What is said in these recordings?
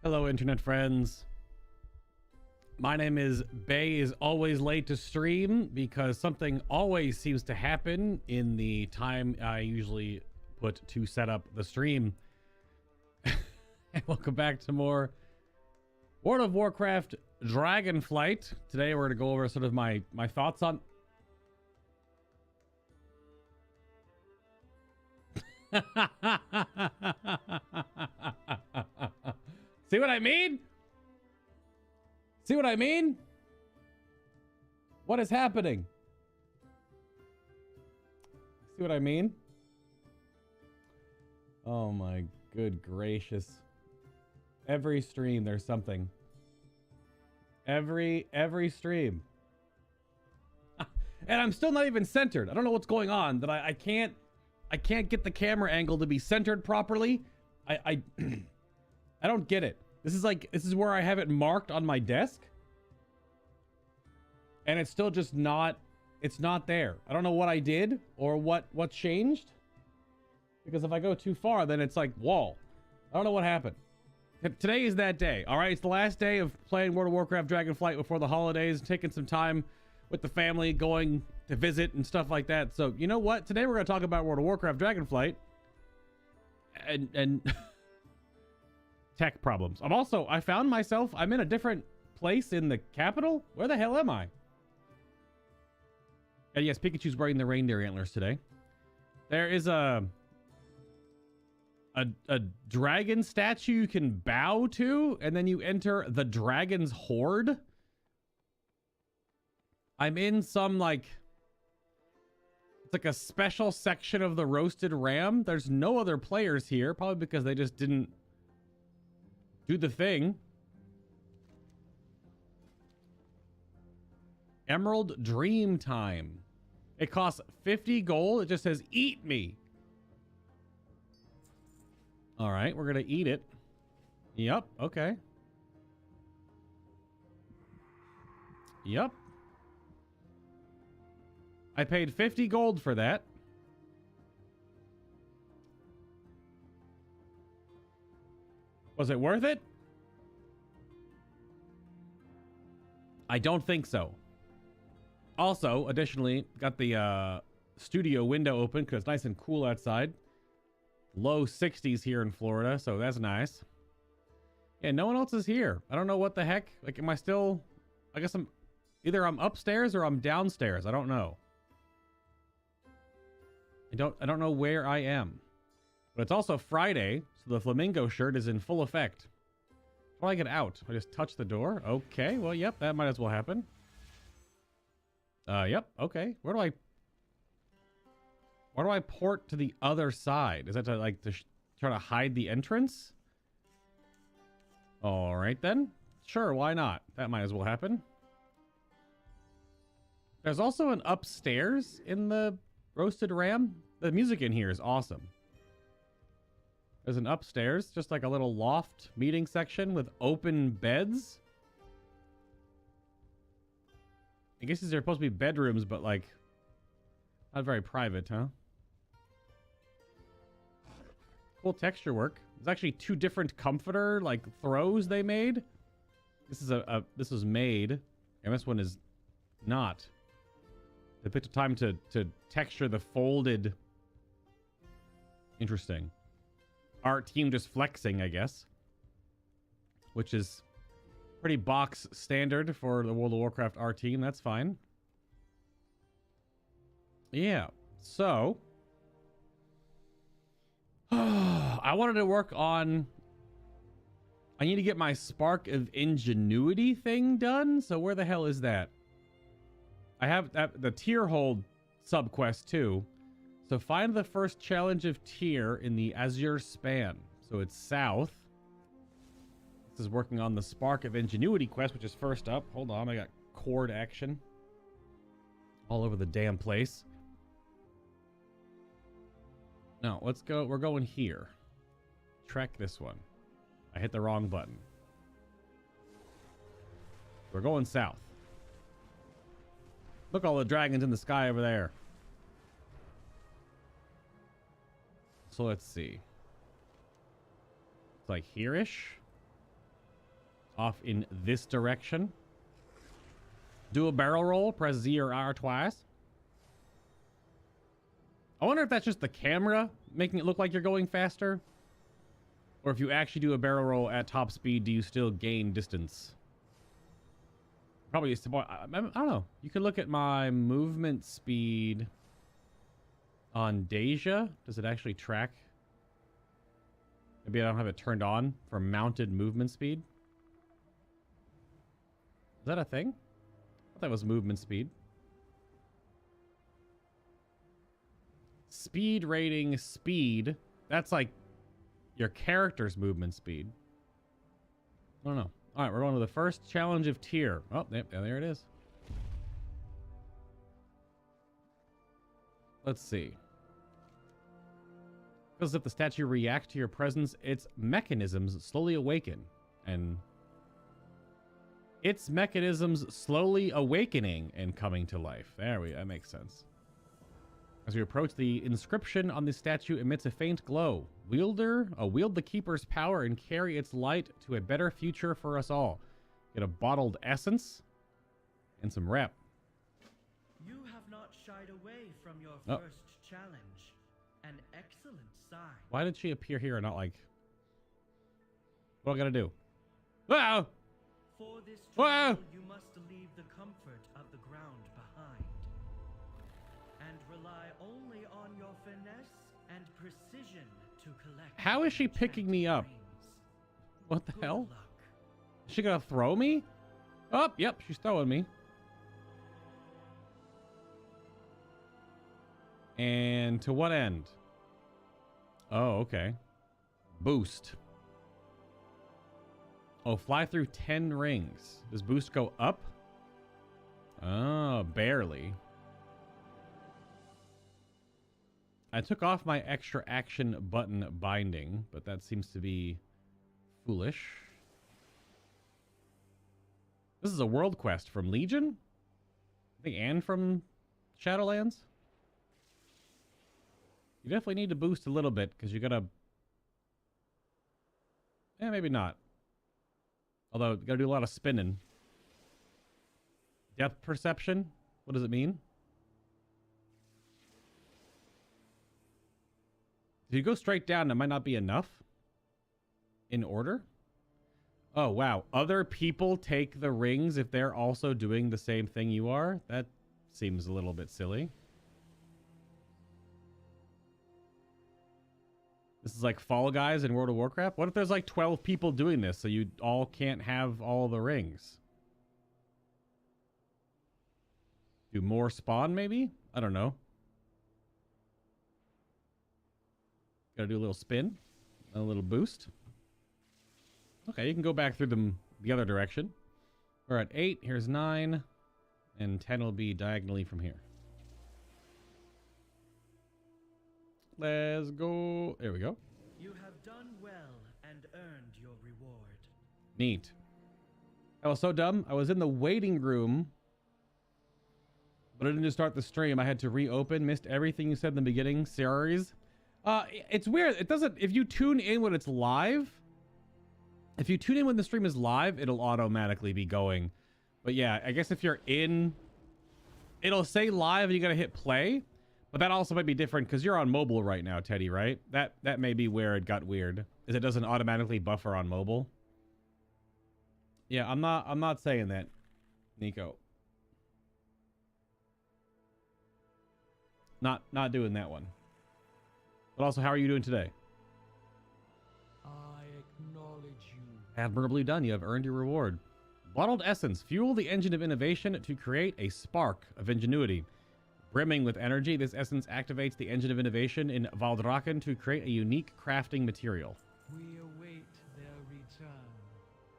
Hello, internet friends. My name is Bay is always late to stream because something always seems to happen in the time I usually put to set up the stream. And welcome back to more World of Warcraft Dragonflight. Today we're going to go over sort of my thoughts on... See what I mean? See what I mean? What is happening? See what I mean? Oh my good gracious. Every stream there's something. Every stream. And I'm still not even centered. I don't know what's going on. That I can't get the camera angle to be centered properly. I don't get it. This is where I have it marked on my desk. And it's still just not, it's not there. I don't know what I did or what changed. Because if I go too far, then it's like wall. I don't know what happened. Today is that day. All right, it's the last day of playing World of Warcraft Dragonflight before the holidays, taking some time with the family, going to visit and stuff like that. So, you know what? Today we're going to talk about World of Warcraft Dragonflight and tech problems. I found myself, I'm in a different place in the capital. Where the hell am I? And yes, Pikachu's wearing the reindeer antlers today. There is a dragon statue you can bow to, and then you enter the dragon's horde. I'm in some it's like a special section of the roasted ram. There's no other players here, probably because they just didn't do the thing. Emerald Dream Time. It costs 50 gold. It just says eat me. All right, we're gonna eat it. Yep, okay. Yep. I paid 50 gold for that. Was it worth it? I don't think so. Also, additionally, got the studio window open because it's nice and cool outside. Low 60s here in Florida, so that's nice. Yeah, no one else is here. I don't know what the heck. Like, am I still... I guess I'm... Either I'm upstairs or I'm downstairs. I don't know. I don't know where I am. But it's also Friday, so the flamingo shirt is in full effect. How do I get out? I just touch the door? Okay, well, yep, that might as well happen. Yep, okay. Where do I port to the other side? Is that to try to hide the entrance? All right then. Sure, why not? That might as well happen. There's also an upstairs in the roasted ram. The music in here is awesome. There's an upstairs, just like a little loft meeting section with open beds. I guess these are supposed to be bedrooms, but like not very private, huh? Cool texture work. There's actually two different comforter throws they made. This is this was made, and this one is not. They took the time to texture the folded. Interesting. Art team just flexing, I guess. Which is pretty box standard for the World of Warcraft art team. That's fine. Yeah. So I wanted to work on... I need to get my Spark of Ingenuity thing done. So where the hell is that? I have the tier hold subquest too. So find the first challenge of tier in the Azure Span. So it's south. This is working on the Spark of Ingenuity quest, which is first up. Hold on, I got cord action all over the damn place. No, let's go. We're going here. Trek this one. I hit the wrong button. We're going south. Look, all the dragons in the sky over there. So let's see. It's like here-ish. off in this direction. Do a barrel roll, press Z or R twice. I wonder if that's just the camera making it look like you're going faster, or if you actually do a barrel roll at top speed, do you still gain distance? Probably, I don't know. You could look at my movement speed on Deja. Does it actually track? Maybe I don't have it turned on for mounted movement speed. Is that a thing? I thought that was movement speed. Speed rating speed. That's like your character's movement speed. I don't know. All right, we're going to the first challenge of tier. Oh, there it is. Let's see. Feels as if the statue reacts to your presence, its mechanisms slowly awaken. And its mechanisms slowly awakening and coming to life. That makes sense. As we approach, the inscription on the statue emits a faint glow. Wield the keeper's power and carry its light to a better future for us all. Get a bottled essence and some rep. You have not shied away from your first challenge. An excellent sign. Why did she appear here and not like... What do I gotta do? Wow! For this trial, you must leave the comfort of the ground behind. And rely only on your finesse and precision to collect. How is she picking me up? What the hell? Is she gonna throw me? Oh, yep, she's throwing me. And to what end? Oh, okay. Boost. Oh, fly through 10 rings. Does boost go up? Oh, barely. I took off my extra action button binding, but that seems to be foolish. This is a world quest from Legion? I think, and from Shadowlands? You definitely need to boost a little bit, because you gotta... Eh, maybe not. Although, you gotta do a lot of spinning. Depth perception? What does it mean? If you go straight down, that might not be enough. In order? Oh, wow. Other people take the rings if they're also doing the same thing you are? That seems a little bit silly. This is like Fall Guys in World of Warcraft. What if there's like 12 people doing this so you all can't have all the rings? Do more spawn maybe? I don't know. Gotta do a little spin. A little boost. Okay, you can go back through them the other direction. We're at 8. Here's 9. And 10 will be diagonally from here. Let's go. There we go. You have done well and earned your reward. Neat. I was so dumb. I was in the waiting room, but I didn't just start the stream. I had to reopen. Missed everything you said in the beginning. Series. It's weird. It doesn't. If you tune in when it's live, if you tune in when the stream is live, it'll automatically be going. But yeah, I guess if you're in, it'll say live and you gotta hit play. But that also might be different because you're on mobile right now, Teddy, right? That may be where it got weird. Is it doesn't automatically buffer on mobile? Yeah, I'm not saying that, Nico. Not doing that one. But also, how are you doing today? I acknowledge you. Admirably done. You have earned your reward. Bottled essence. Fuel the engine of innovation to create a spark of ingenuity. Brimming with energy, this essence activates the engine of innovation in Valdraken to create a unique crafting material. We await their return.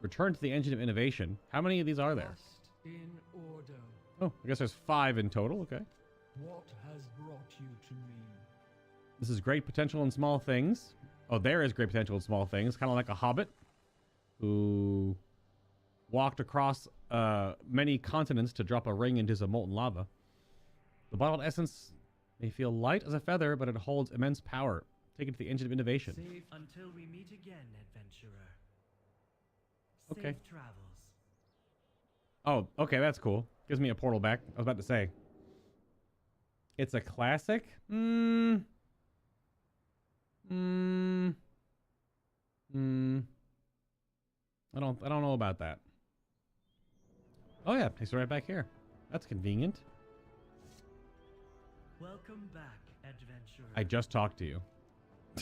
Return to the engine of innovation. How many of these are there? Just in order. Oh, I guess there's 5 in total. Okay. What has brought you to me? This is great potential in small things. Oh, there is great potential in small things. Kind of like a hobbit who walked across many continents to drop a ring into some molten lava. The bottled essence may feel light as a feather, but it holds immense power. Take it to the engine of innovation. Safe until we meet again, adventurer. Okay. Safe travels. Oh, okay, that's cool. Gives me a portal back. I was about to say. It's a classic? I don't know about that. Oh yeah, he's right back here. That's convenient. Welcome back, adventurer. I just talked to you.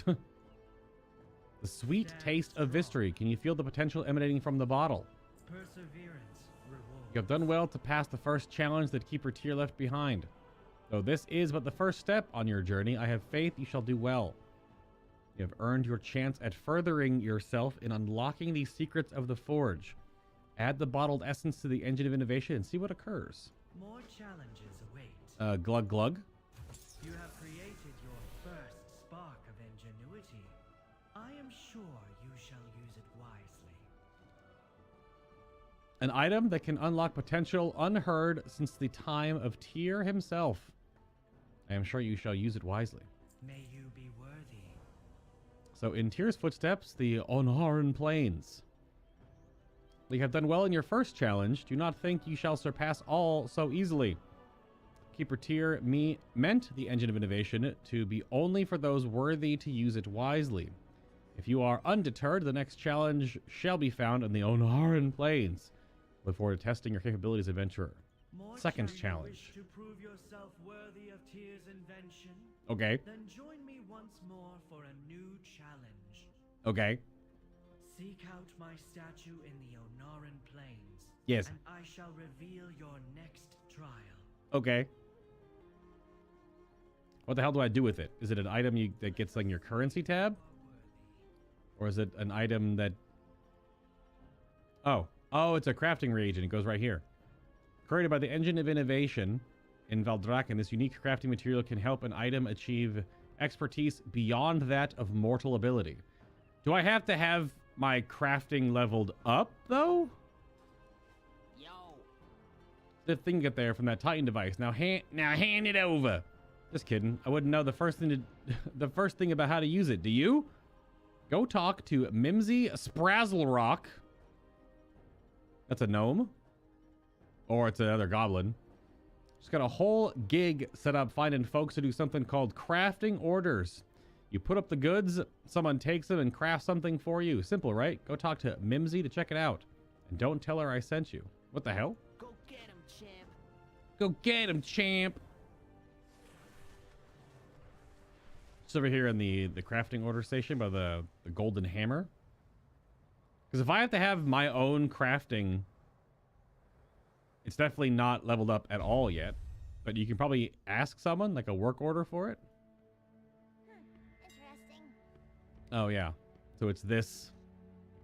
The sweet taste of Vistory. Can you feel the potential emanating from the bottle? Perseverance reward. You have done well to pass the first challenge that Keeper Tier left behind. Though this is but the first step on your journey, I have faith you shall do well. You have earned your chance at furthering yourself in unlocking the secrets of the Forge. Add the bottled essence to the engine of innovation and see what occurs. More challenges await. Glug glug. You have created your first spark of ingenuity. I am sure you shall use it wisely. An item that can unlock potential unheard since the time of Tyr himself. I am sure you shall use it wisely. May you be worthy. So in Tyr's footsteps, the Onharan Plains. You have done well in your first challenge. Do not think you shall surpass all so easily. Keeper Tyr meant the engine of innovation to be only for those worthy to use it wisely. If you are undeterred, the next challenge shall be found on the Onharan Plains. Look forward to testing your capabilities, adventurer. More Second shall you challenge. wish to prove yourself worthy of Tyr's invention? Okay. Then join me once more for a new challenge. Okay. Seek out my statue in the Onharan Plains. Yes. And I shall reveal your next trial. Okay. What the hell do I do with it? Is it an item that gets like your currency tab? Or is it an item that... Oh, it's a crafting reagent. It goes right here. Created by the Engine of Innovation in Valdraken, this unique crafting material can help an item achieve expertise beyond that of mortal ability. Do I have to have my crafting leveled up, though? Yo. The thing get there from that Titan device. Now hand it over. Just kidding. I wouldn't know the first thing about how to use it. Do you? Go talk to Mimsy Sprazzlerock. That's a gnome. Or it's another goblin. She's got a whole gig set up finding folks to do something called crafting orders. You put up the goods, someone takes them and crafts something for you. Simple, right? Go talk to Mimsy to check it out. And don't tell her I sent you. What the hell? Go get him, champ. Go get him, champ. Just over here in the crafting order station by the golden hammer. Because if I have to have my own crafting, it's definitely not leveled up at all yet. But you can probably ask someone, like a work order for it. Interesting. Oh, yeah. So it's this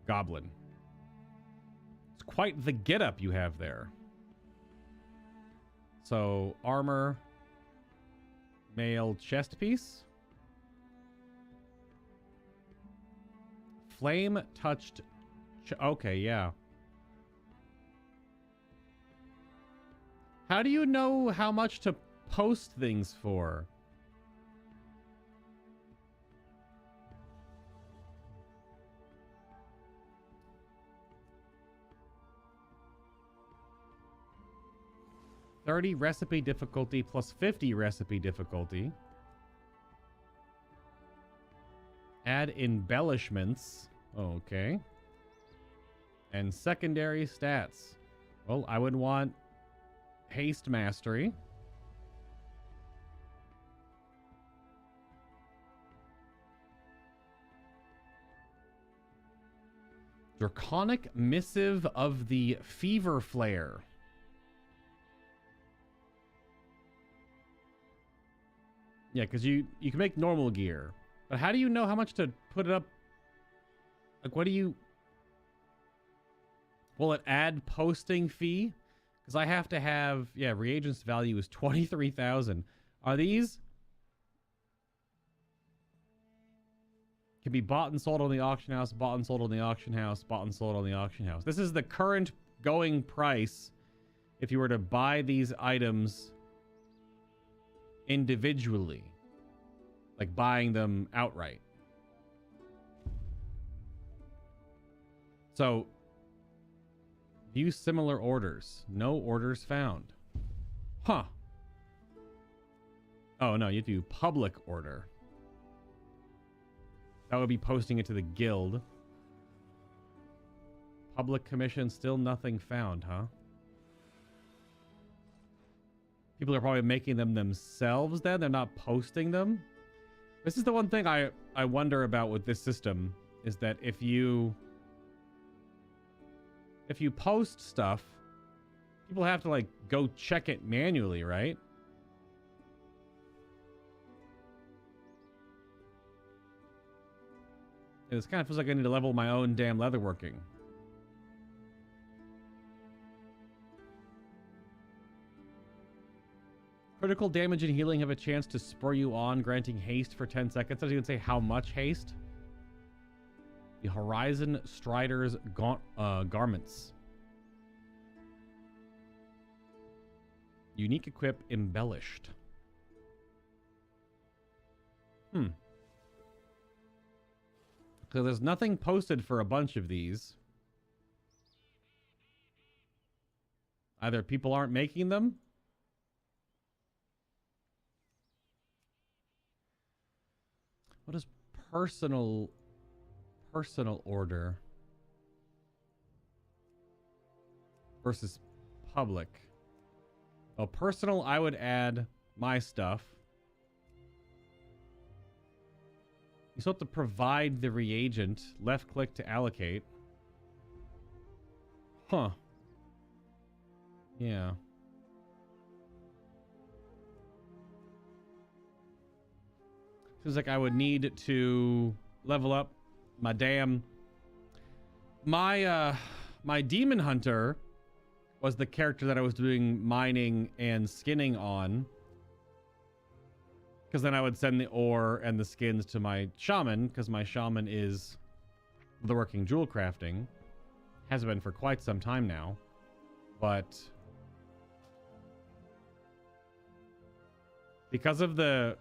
goblin. It's quite the getup you have there. So, armor, mail chest piece. Flame touched. Okay, yeah. How do you know how much to post things for? $30 recipe difficulty plus 50 recipe difficulty. Add embellishments. Okay. And secondary stats. Well, I would want haste mastery. Draconic missive of the fever flare. Yeah, because you can make normal gear. But how do you know how much to put it up? Like, what do you... Will it add posting fee? Because I have to have... Yeah, reagents value is 23,000. Are these... Can be bought and sold on the auction house, bought and sold on the auction house, bought and sold on the auction house. This is the current going price if you were to buy these items individually, like buying them outright. So View similar orders. No orders found. Huh. Oh, no, you have to do public order. That would be posting it to the guild. Public commission, still nothing found, huh? People are probably making them themselves then. They're not posting them. This is the one thing I wonder about with this system, is that if you post stuff, people have to like go check it manually, right? And this kind of feels like I need to level my own damn leatherworking. Critical damage and healing have a chance to spur you on, granting haste for 10 seconds. Doesn't even say how much haste. The Horizon Strider's garments. Unique equip embellished. So there's nothing posted for a bunch of these. Either people aren't making them. What is personal order versus public? Well, personal, I would add my stuff. You still have to provide the reagent. Left click to allocate. Huh. Yeah. Seems like I would need to level up my damn... My demon hunter was the character that I was doing mining and skinning on. Because then I would send the ore and the skins to my shaman, because my shaman is the working jewel crafting. Has been for quite some time now. But because of the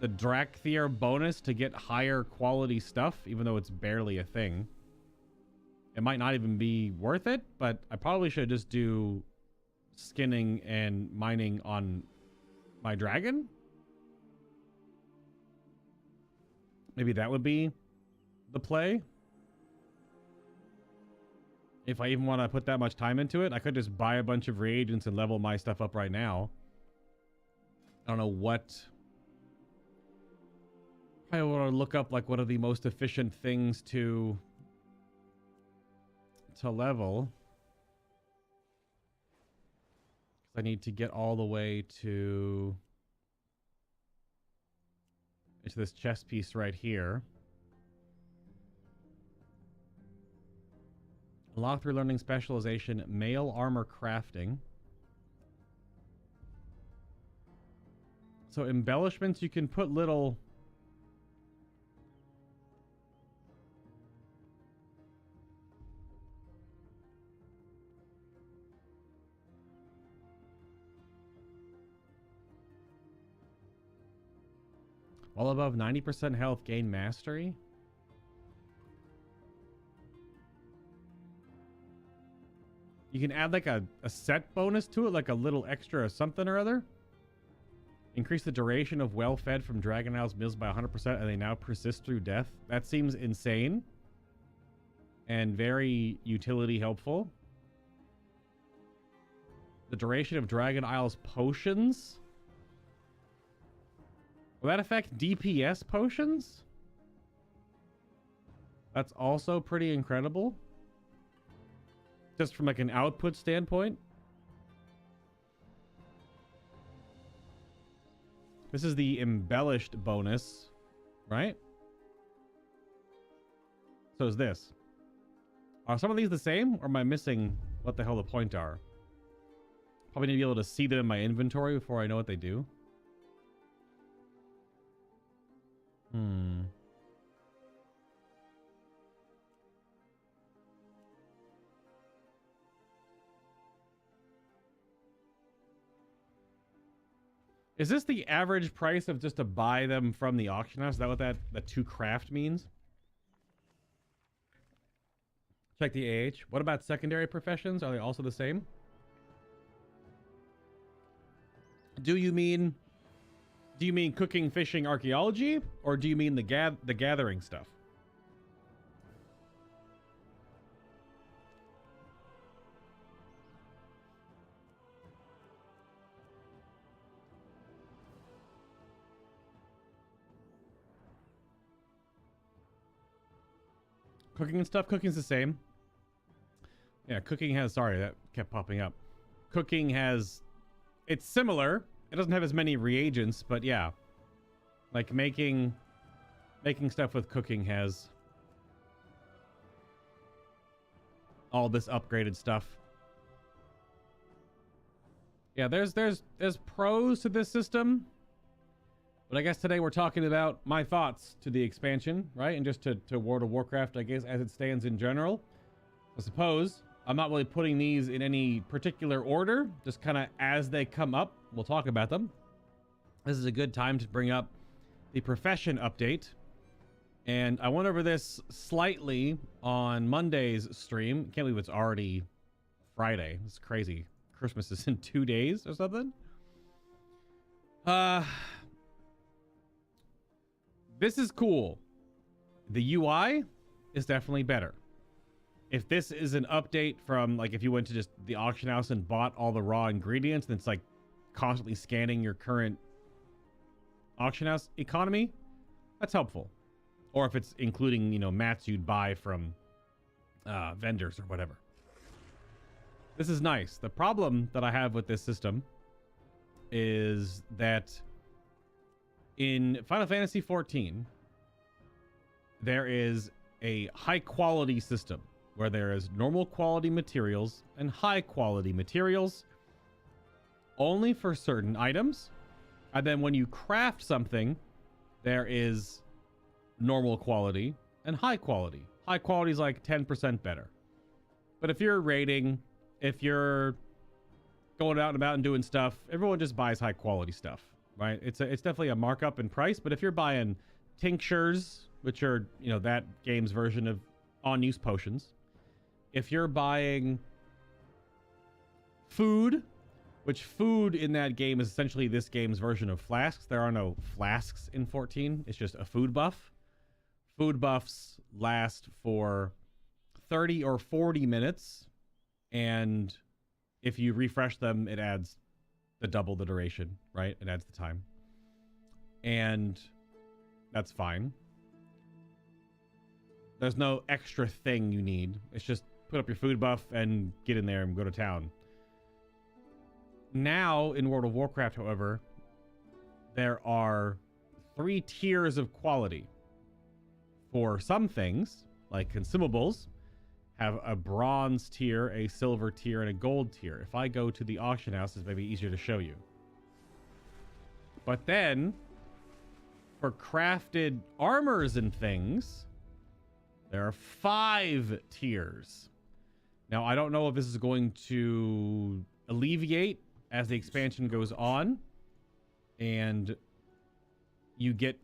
Drakthir bonus to get higher quality stuff, even though it's barely a thing, it might not even be worth it, but I probably should just do skinning and mining on my dragon. Maybe that would be the play. If I even want to put that much time into it, I could just buy a bunch of reagents and level my stuff up right now. I don't know what... I want to look up like what are the most efficient things to level. I need to get all the way to into this chest piece right here. Unlock through learning specialization, mail armor crafting. So embellishments, you can put little... All above 90% health, gain mastery. You can add like a set bonus to it, like a little extra something or other. Increase the duration of well-fed from Dragon Isle's meals by 100%, and they now persist through death. That seems insane. And very utility helpful. The duration of Dragon Isle's potions. Will that affect DPS potions? That's also pretty incredible. Just from like an output standpoint. This is the embellished bonus, right? So is this. Are some of these the same, or am I missing what the hell the point are? Probably need to be able to see them in my inventory before I know what they do. Is this the average price of just to buy them from the auction house? Is that what that to craft means? Check the AH. What about secondary professions? Are they also the same? Do you mean cooking, fishing, archaeology, or do you mean the gathering stuff? Cooking and stuff? Cooking's the same. Yeah, cooking has... Sorry, that kept popping up. Cooking has... It's similar. It doesn't have as many reagents, but yeah. Like making stuff with cooking has all this upgraded stuff. Yeah, there's pros to this system. But I guess today we're talking about my thoughts to the expansion, right? And just to World of Warcraft, I guess, as it stands in general. I suppose I'm not really putting these in any particular order, just kind of as they come up. We'll talk about them. This is a good time to bring up the profession update. And I went over this slightly on Monday's stream. Can't believe it's already Friday. It's crazy. Christmas is in 2 days or something. This is cool. The UI is definitely better. If this is an update from, like, if you went to just the auction house and bought all the raw ingredients, and it's like constantly scanning your current auction house economy, that's helpful. Or if it's including, you know, mats you'd buy from vendors or whatever. This is nice. The problem that I have with this system is that in Final Fantasy XIV, there is a high quality system where there is normal quality materials and high quality materials only for certain items. And then when you craft something, there is normal quality and high quality. High quality is like 10% better. But if you're raiding, if you're going out and about and doing stuff, everyone just buys high quality stuff. Right, it's definitely a markup in price, but if you're buying tinctures, which are, you know, that game's version of on-use potions, if you're buying food, which food in that game is essentially this game's version of flasks. There are no flasks in 14. It's just a food buff. Food buffs last for 30 or 40 minutes, and if you refresh them, it adds double the duration, right? It adds the time. And that's fine. There's no extra thing you need. It's just put up your food buff and get in there and go to town. Now, in World of Warcraft, however, there are 3 tiers of quality. For some things, like consumables, have a bronze tier, a silver tier, and a gold tier. If I go to the auction house, it's maybe easier to show you. But then, for crafted armors and things, there are 5 tiers. Now, I don't know if this is going to alleviate as the expansion goes on, and you get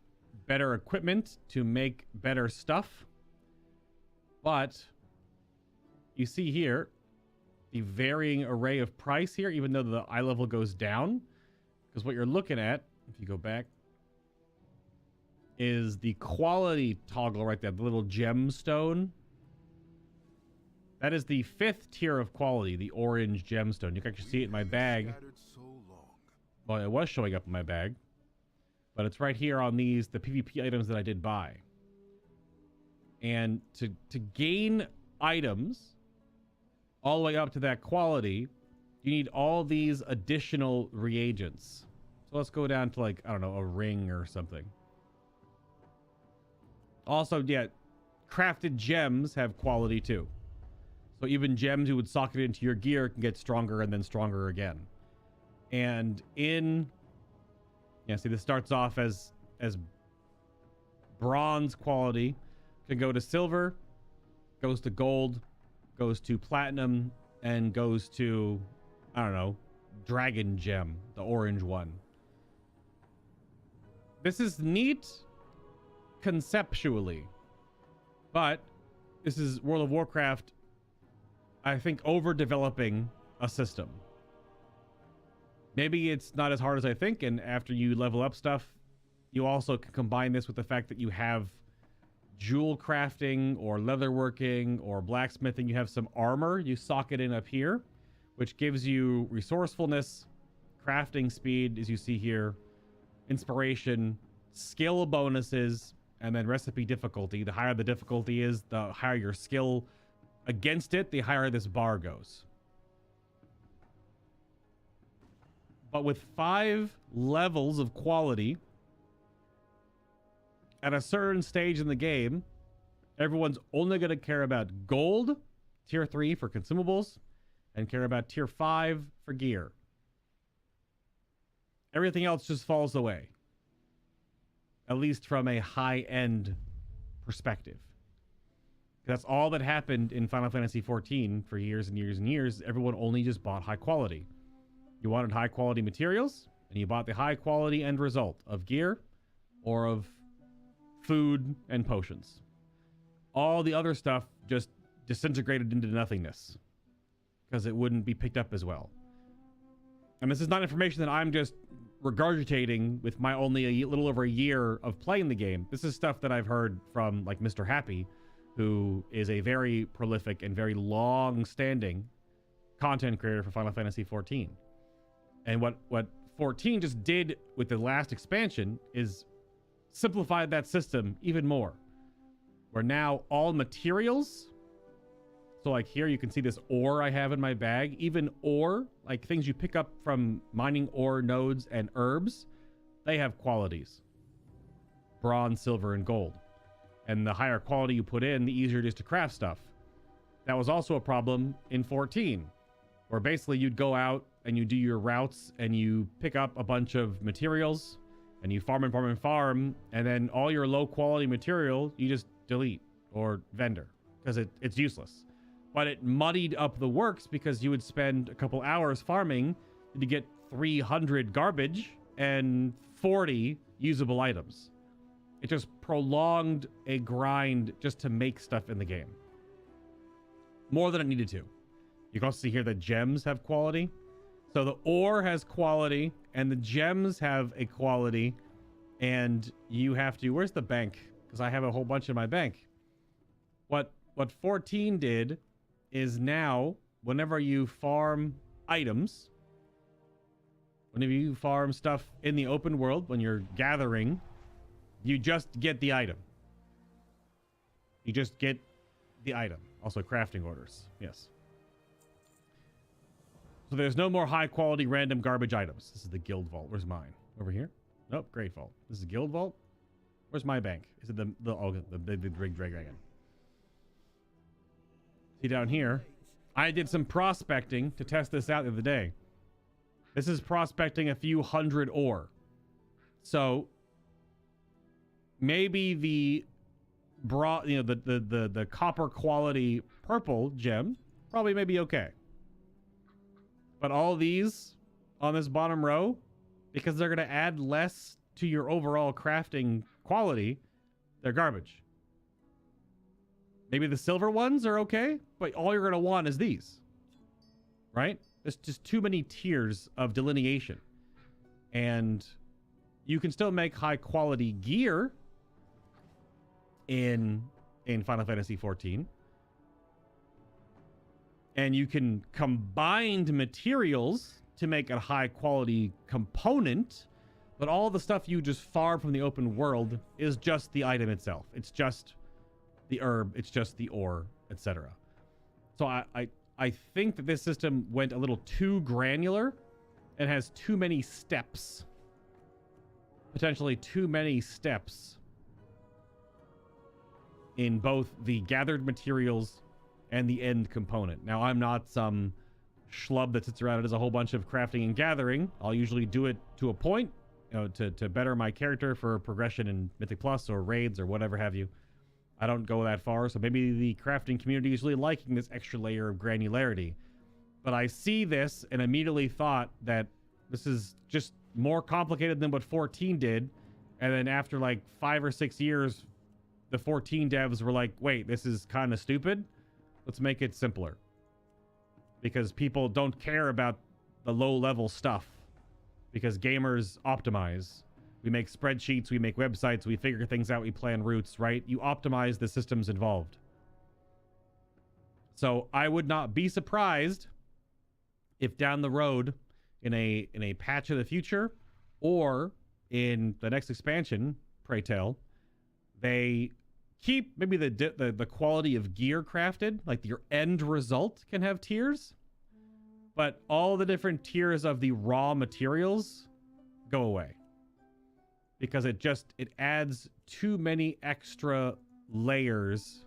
better equipment to make better stuff. But you see here the varying array of price here, even though the eye level goes down. Because what you're looking at, if you go back, is the quality toggle right there, the little gemstone. That is the 5th tier of quality, the orange gemstone. You can actually see it in my bag. Well, it was showing up in my bag. But it's right here on these, the PvP items that I did buy. And to gain items all the way up to that quality, you need all these additional reagents. So let's go down to, like, I don't know, a ring or something. Also, yeah, crafted gems have quality too. So even gems you would socket into your gear can get stronger and then stronger again. And in... yeah, see, this starts off as bronze quality. Can go to silver, goes to gold, goes to platinum, and goes to, I don't know, dragon gem, the orange one. This is neat conceptually, but this is World of Warcraft I think, overdeveloping a system. Maybe it's not as hard as I think, and after you level up stuff, you also can combine this with the fact that you have jewel crafting or leatherworking or blacksmithing. You have some armor you socket in up here, which gives you resourcefulness, crafting speed, as you see here, inspiration, skill bonuses, and then recipe difficulty. The higher the difficulty is, the higher your skill against it, the higher this bar goes. But with 5 levels of quality, at a certain stage in the game, everyone's only going to care about gold, tier 3 for consumables, and care about tier 5 for gear. Everything else just falls away. At least from a high-end perspective. That's all that happened in Final Fantasy XIV for years and years and years. Everyone only just bought high quality. You wanted high quality materials, and you bought the high quality end result of gear or of food and potions. All the other stuff just disintegrated into nothingness because it wouldn't be picked up as well. And this is not information that I'm just regurgitating with my only a little over a year of playing the game. This is stuff that I've heard from like Mr. Happy, who is a very prolific and very long-standing content creator for Final Fantasy XIV. And what 14 just did with the last expansion is simplified that system even more. Where now all materials, so like here you can see this ore I have in my bag, even ore, like things you pick up from mining ore nodes and herbs, they have qualities. Bronze, silver, and gold. And the higher quality you put in, the easier it is to craft stuff. That was also a problem in 14, where basically you'd go out and you do your routes and you pick up a bunch of materials and you farm and farm and farm, and then all your low quality material you just delete or vendor because it's useless. But it muddied up the works because you would spend a couple hours farming to get 300 garbage and 40 usable items. It just prolonged a grind just to make stuff in the game. More than it needed to. You can also see here that gems have quality. So the ore has quality and the gems have a quality, and you have to, where's the bank? Because I have a whole bunch in my bank. What 14 did is now, whenever you farm items, whenever you farm stuff in the open world, when you're gathering, you just get the item. You just get the item. Also crafting orders. Yes. So there's no more high quality random garbage items. This is the guild vault. Where's mine? Over here? Nope. Great vault. This is the guild vault. Where's my bank? Is it the big dragon? See down here, I did some prospecting to test this out the other day. This is prospecting a few hundred ore. So maybe the the copper quality purple gem probably may be okay. But all these on this bottom row, because they're going to add less to your overall crafting quality, they're garbage. Maybe the silver ones are okay, but all you're going to want is these. Right? There's just too many tiers of delineation. And you can still make high quality gear in Final Fantasy XIV. And you can combine materials to make a high quality component, but all the stuff you just farm from the open world is just the item itself. It's just the herb, it's just the ore, etc. So I think that this system went a little too granular and has too many steps. Potentially too many steps in both the gathered materials and the end component. Now, I'm not some schlub that sits around and does a whole bunch of crafting and gathering. I'll usually do it to a point, you know, to better my character for progression in Mythic Plus or raids or whatever have you. I don't go that far, so maybe the crafting community is really liking this extra layer of granularity. But I see this and immediately thought that this is just more complicated than what 14 did. And then after like 5 or 6 years, the 14 devs were like, wait, this is kind of stupid. Let's make it simpler. because people don't care about the low-level stuff, because gamers optimize. We make spreadsheets, we make websites, we figure things out, we plan routes, right? You optimize the systems involved. So I would not be surprised if down the road, in a patch of the future, or in the next expansion, pray tell, they keep maybe the quality of gear crafted, like your end result can have tiers, but all the different tiers of the raw materials go away, because it adds too many extra layers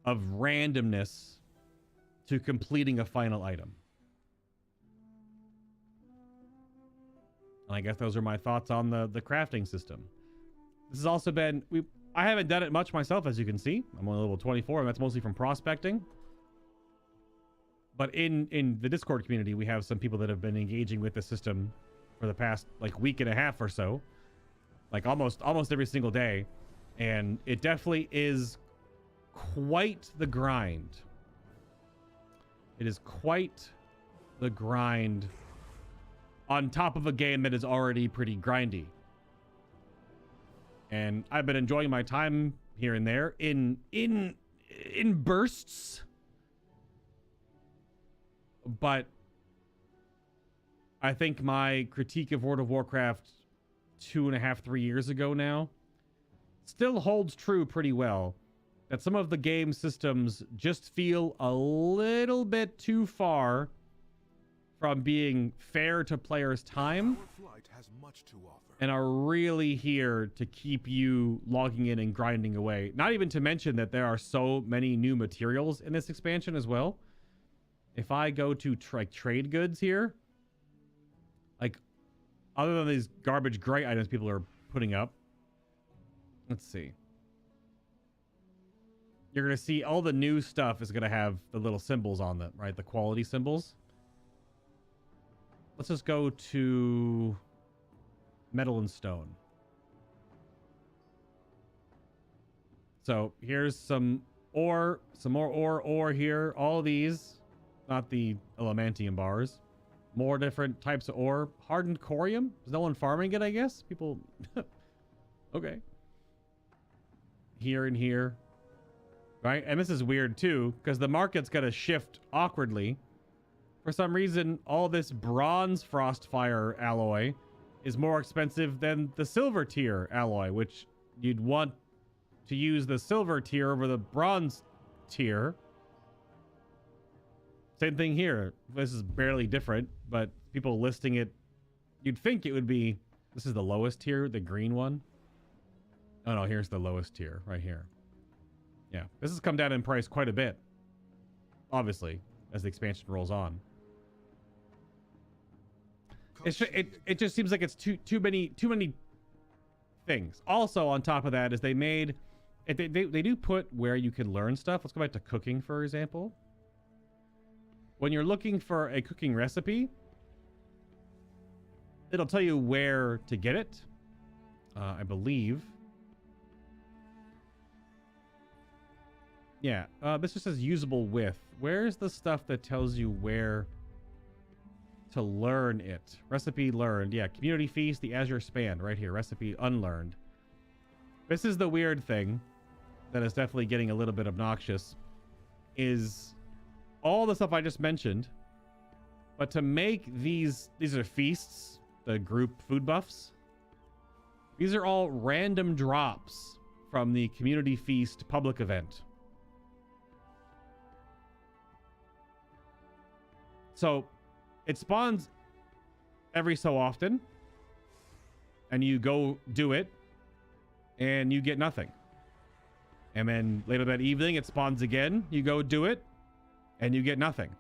of randomness to completing a final item. And I guess those are my thoughts on the crafting system. This has also been, I haven't done it much myself, as you can see. I'm only level 24, and that's mostly from prospecting. But in the Discord community, we have some people that have been engaging with the system for the past like week and a half or so, like almost every single day, and it definitely is quite the grind. It is quite the grind on top of a game that is already pretty grindy. And I've been enjoying my time here and there in bursts. But I think my critique of World of Warcraft 2.5, 3 years ago now still holds true pretty well. That some of the game systems just feel a little bit too far from being fair to players' time and are really here to keep you logging in and grinding away. Not even to mention that there are so many new materials in this expansion as well. If I go to trade goods here, like other than these garbage gray items people are putting up, let's see. You're going to see all the new stuff is going to have the little symbols on them, right? The quality symbols. Let's just go to metal and stone. So here's some ore, some more ore here. All these, not the elemantium bars. More different types of ore. Hardened corium. Is no one farming it, I guess? People... Okay. Here and here. Right? And this is weird too, because the market's going to shift awkwardly. For some reason, all this bronze frostfire alloy is more expensive than the silver tier alloy, which you'd want to use the silver tier over the bronze tier. Same thing here. This is barely different, but people listing it, you'd think it would be, this is the lowest tier, the green one. Oh no, here's the lowest tier right here. Yeah, this has come down in price quite a bit, obviously, as the expansion rolls on. It just seems like it's too many things. Also, on top of that, is they do put where you can learn stuff. Let's go back to cooking, for example. When you're looking for a cooking recipe, it'll tell you where to get it. I believe. Yeah, this just says usable with. Where's the stuff that tells you where to learn it? Recipe learned. Yeah, community feast, the Azure span right here. Recipe unlearned. This is the weird thing that is definitely getting a little bit obnoxious, is all the stuff I just mentioned, but to make these are feasts, the group food buffs. These are all random drops from the community feast public event. So it spawns every so often, and you go do it, and you get nothing. And then later that evening, it spawns again. You go do it, and you get nothing.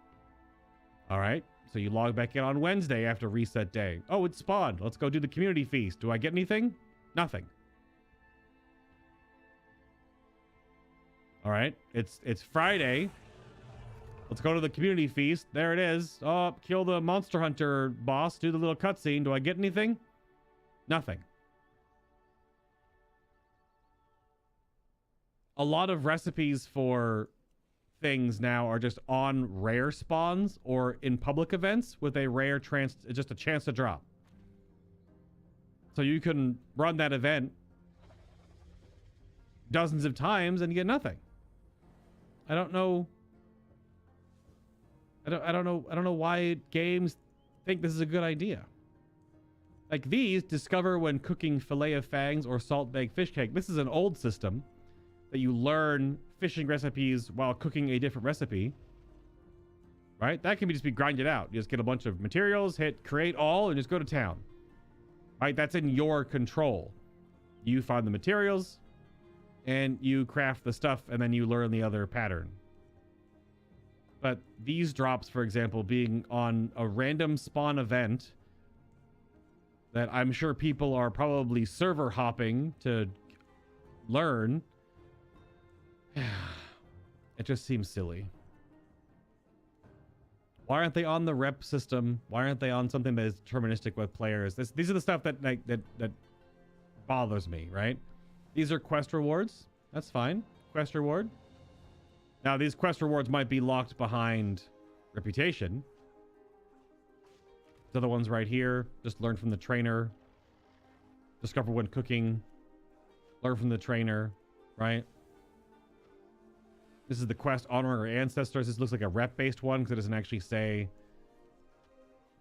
All right. So you log back in on Wednesday after reset day. Oh, it spawned. Let's go do the community feast. Do I get anything? Nothing. All right. It's Friday. Let's go to the community feast. There it is. Oh, kill the monster hunter boss. Do the little cutscene. Do I get anything? Nothing. A lot of recipes for things now are just on rare spawns or in public events with a rare just a chance to drop. So you can run that event dozens of times and get nothing. I don't know why games think this is a good idea. Like these, discover when cooking fillet of fangs or salt baked fish cake. This is an old system that you learn fishing recipes while cooking a different recipe. Right? That can just be grinded out. You just get a bunch of materials, hit create all, and just go to town. Right? That's in your control. You find the materials and you craft the stuff, and then you learn the other pattern. But these drops, for example, being on a random spawn event that I'm sure people are probably server hopping to learn, it just seems silly. Why aren't they on the rep system? Why aren't they on something that is deterministic with players? These are the stuff that bothers me, right? These are quest rewards. That's fine. Quest reward. Now, these quest rewards might be locked behind reputation. The other ones right here, just learn from the trainer. Discover when cooking. Learn from the trainer, right? This is the quest honoring our ancestors. This looks like a rep-based one because it doesn't actually say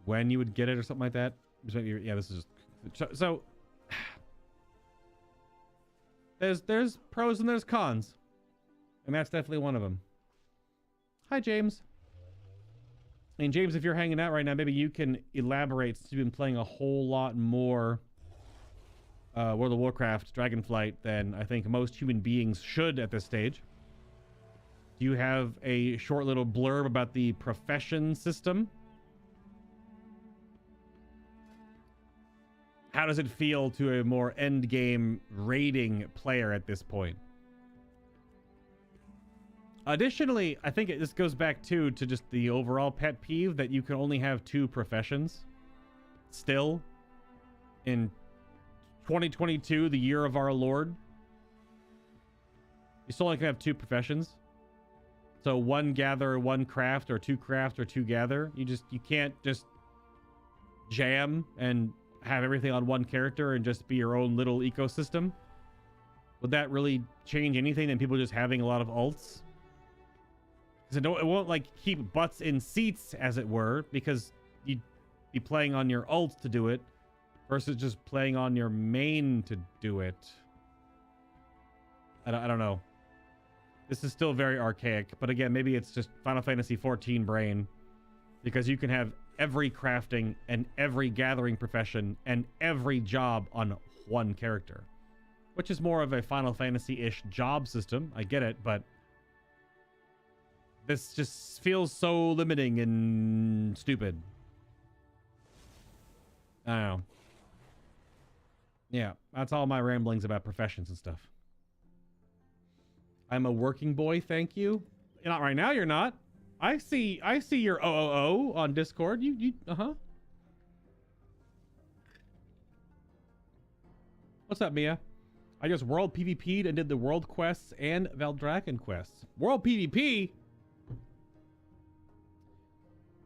when you would get it or something like that. Yeah, this is just... So there's pros and there's cons. And that's definitely one of them. Hi, James. And James, if you're hanging out right now, maybe you can elaborate, since you've been playing a whole lot more World of Warcraft Dragonflight than I think most human beings should at this stage. Do you have a short little blurb about the profession system? How does it feel to a more endgame raiding player at this point? Additionally, I think this goes back to just the overall pet peeve that you can only have 2 professions. Still, in 2022, the year of our Lord, you still only can have 2 professions. So 1 gather, 1 craft, or 2 craft, or 2 gather. You can't just jam and have everything on 1 character and just be your own little ecosystem. Would that really change anything than people just having a lot of alts? Because it won't like keep butts in seats, as it were, because you'd be playing on your ult to do it versus just playing on your main to do it. I don't know. This is still very archaic, but again, maybe it's just Final Fantasy XIV brain, because you can have every crafting and every gathering profession and every job on 1 character, which is more of a Final Fantasy-ish job system. I get it, but this just feels so limiting and stupid. I don't know. Yeah, that's all my ramblings about professions and stuff. I'm a working boy, thank you. Not right now, you're not. I see your OOO on Discord. Uh-huh. What's up, Mia? I just world PvP'd and did the world quests and Valdraken quests. World PvP?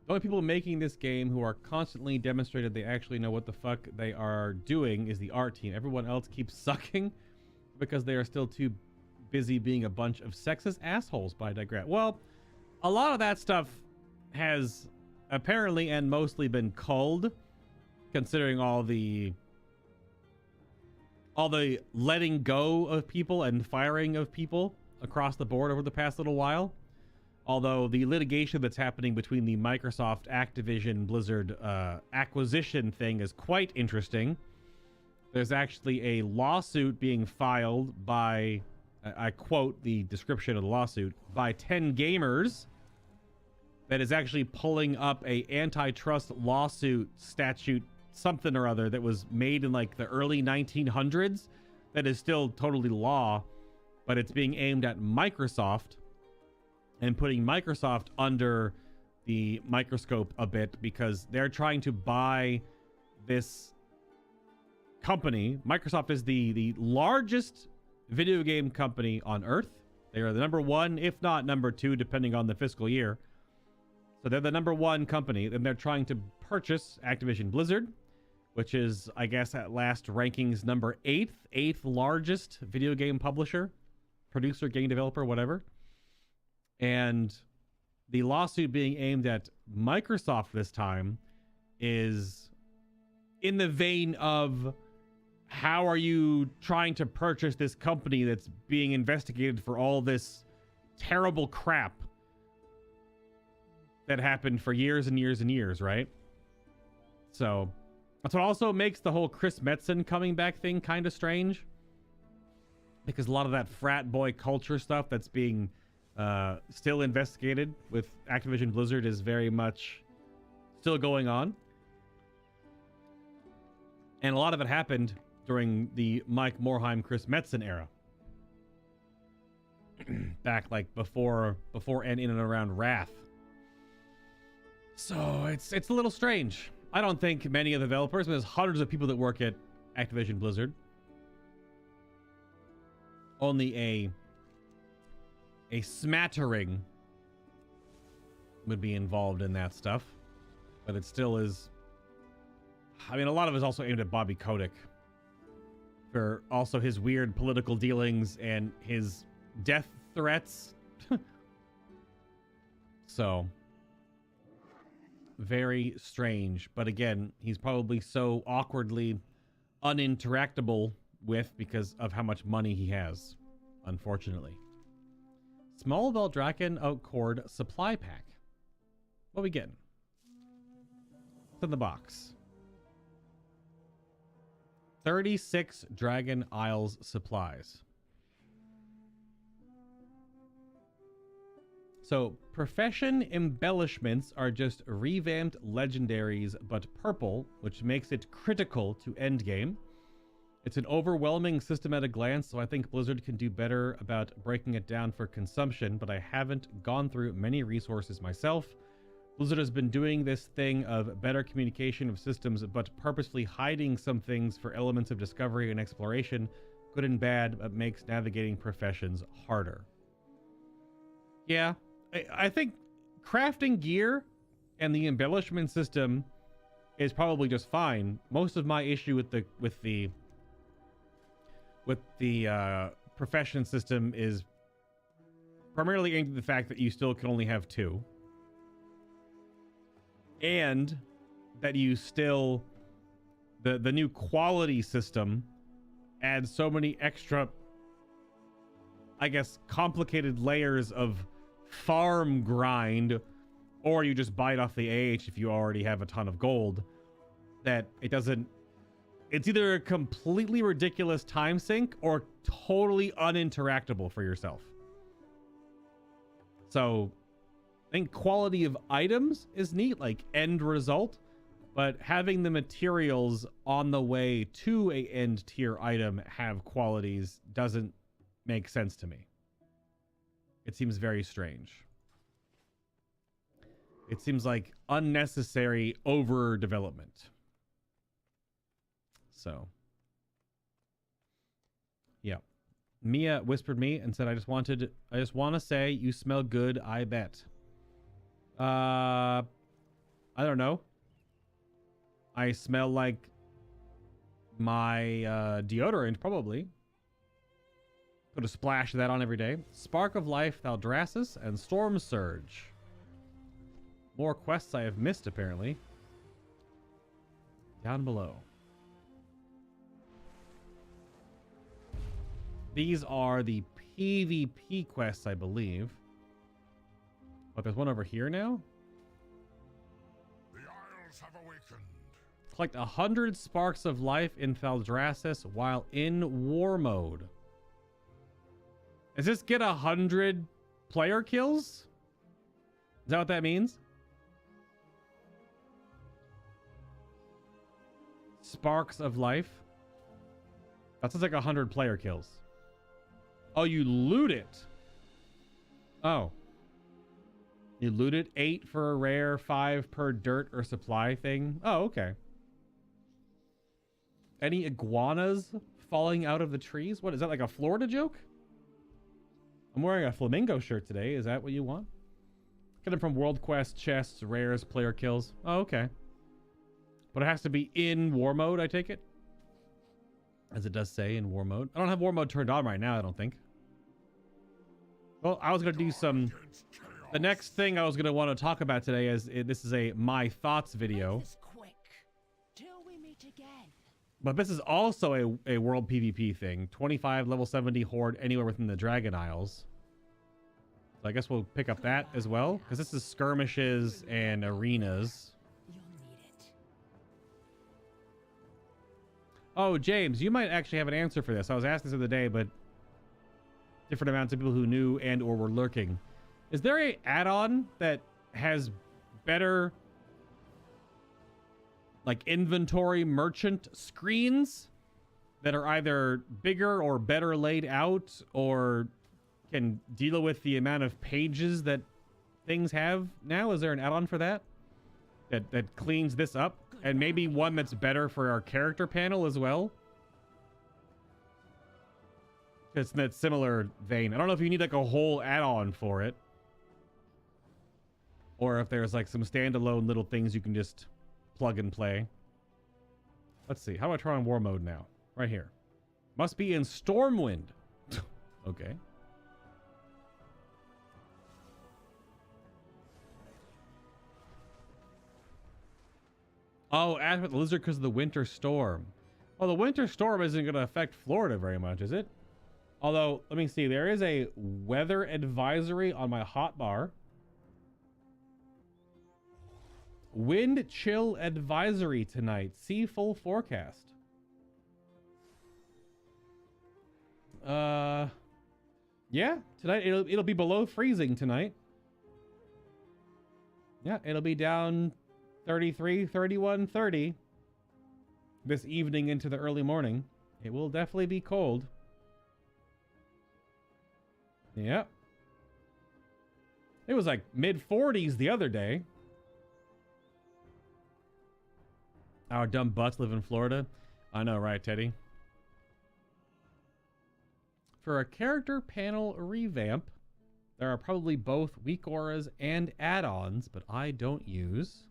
The only people making this game who are constantly demonstrated they actually know what the fuck they are doing is the art team. Everyone else keeps sucking because they are still too busy being a bunch of sexist assholes, but I digress. Well, a lot of that stuff has apparently and mostly been culled, considering all the letting go of people and firing of people across the board over the past little while. Although the litigation that's happening between the Microsoft Activision Blizzard acquisition thing is quite interesting. There's actually a lawsuit being filed by, I quote the description of the lawsuit, by 10 gamers that is actually pulling up a antitrust lawsuit statute something or other that was made in like the early 1900s that is still totally law, but it's being aimed at Microsoft and putting Microsoft under the microscope a bit because they're trying to buy this company. Microsoft is the largest video game company on Earth. They are the number one, if not number two, depending on the fiscal year. So they're the number one company, and they're trying to purchase Activision Blizzard, which is, I guess, at last rankings number eighth largest video game publisher, producer, game developer, whatever. And the lawsuit being aimed at Microsoft this time is in the vein of, how are you trying to purchase this company that's being investigated for all this terrible crap that happened for years and years and years, right? So that's what also makes the whole Chris Metzen coming back thing kind of strange, because a lot of that frat boy culture stuff that's being still investigated with Activision Blizzard is very much still going on. And a lot of it happened during the Mike Morhaime, Chris Metzen era. Back like before and in and around Wrath. So it's a little strange. I don't think many of the developers, but there's hundreds of people that work at Activision Blizzard. Only a smattering would be involved in that stuff. But it still is... I mean, a lot of it is also aimed at Bobby Kotick for also his weird political dealings and his death threats. So, very strange. But again, he's probably so awkwardly uninteractable with because of how much money he has, unfortunately. Small Veldraken Outcord Supply Pack. What we getting? What's in the box? 36 Dragon Isles supplies. So, profession embellishments are just revamped legendaries, but purple, which makes it critical to endgame. It's an overwhelming system at a glance, so I think Blizzard can do better about breaking it down for consumption, but I haven't gone through many resources myself. Blizzard has been doing this thing of better communication of systems, but purposefully hiding some things for elements of discovery and exploration, good and bad, but makes navigating professions harder. Yeah, I think crafting gear and the embellishment system is probably just fine. Most of my issue with the profession system is primarily aimed at the fact that you still can only have two. And that you still, the new quality system adds so many extra, I guess, complicated layers of farm grind, or you just buy it off the AH if you already have a ton of gold, that it doesn't, it's either a completely ridiculous time sink or totally uninteractable for yourself. So I think quality of items is neat, like end result, but having the materials on the way to a end tier item have qualities doesn't make sense to me. It seems very strange. It seems like unnecessary overdevelopment. So, yeah. Mia whispered me and said, I just want to say you smell good, I bet. I don't know. I smell like my deodorant, probably. Put a splash of that on every day. Spark of Life, Thaldraszus, and Storm Surge. More quests I have missed, apparently. Down below. These are the PvP quests, I believe. But there's one over here now. The Isles have awakened. Collect 100 Sparks of Life in Thaldraszus while in war mode. Does this get 100 player kills? Is that what that means? Sparks of Life. That sounds like 100 player kills. Oh, you loot it. Oh. You loot it. 8 for a rare, 5 per dirt or supply thing. Oh, okay. Any iguanas falling out of the trees? What is that, like a Florida joke? I'm wearing a flamingo shirt today. Is that what you want? Get them from World Quest, chests, rares, player kills. Oh, okay. But it has to be in war mode, I take it? As it does say in war mode. I don't have war mode turned on right now, I don't think. Well, I was going to do some... The next thing I was going to want to talk about today is... This is a My Thoughts video. Make this quick, till we meet again. But this is also a world PvP thing. 25, level 70 horde anywhere within the Dragon Isles. So I guess we'll pick up that as well. Because this is skirmishes and arenas. You'll need it. Oh, James, you might actually have an answer for this. I was asked this the other day, but different amounts of people who knew and or were lurking. Is there a add-on that has better like inventory merchant screens that are either bigger or better laid out or can deal with the amount of pages that things have now? Is there an add-on for that? That cleans this up? And maybe one that's better for our character panel as well? It's in that similar vein. I don't know if you need like a whole add-on for it. Or if there's like some standalone little things you can just plug and play. Let's see. How do I turn on war mode now? Right here. Must be in Stormwind. Okay. Oh, ask about the lizard because of the winter storm. Well, the winter storm isn't going to affect Florida very much, is it? Although, let me see. There is a weather advisory on my hotbar. Wind chill advisory tonight. See full forecast. Yeah, tonight it'll be below freezing tonight. Yeah, it'll be down 33, 31, 30 this evening into the early morning. It will definitely be cold. Yep. It was like mid 40s the other day. Our dumb butts live in Florida. I know, right, Teddy? For a character panel revamp, there are probably both weak auras and add-ons, but I don't use.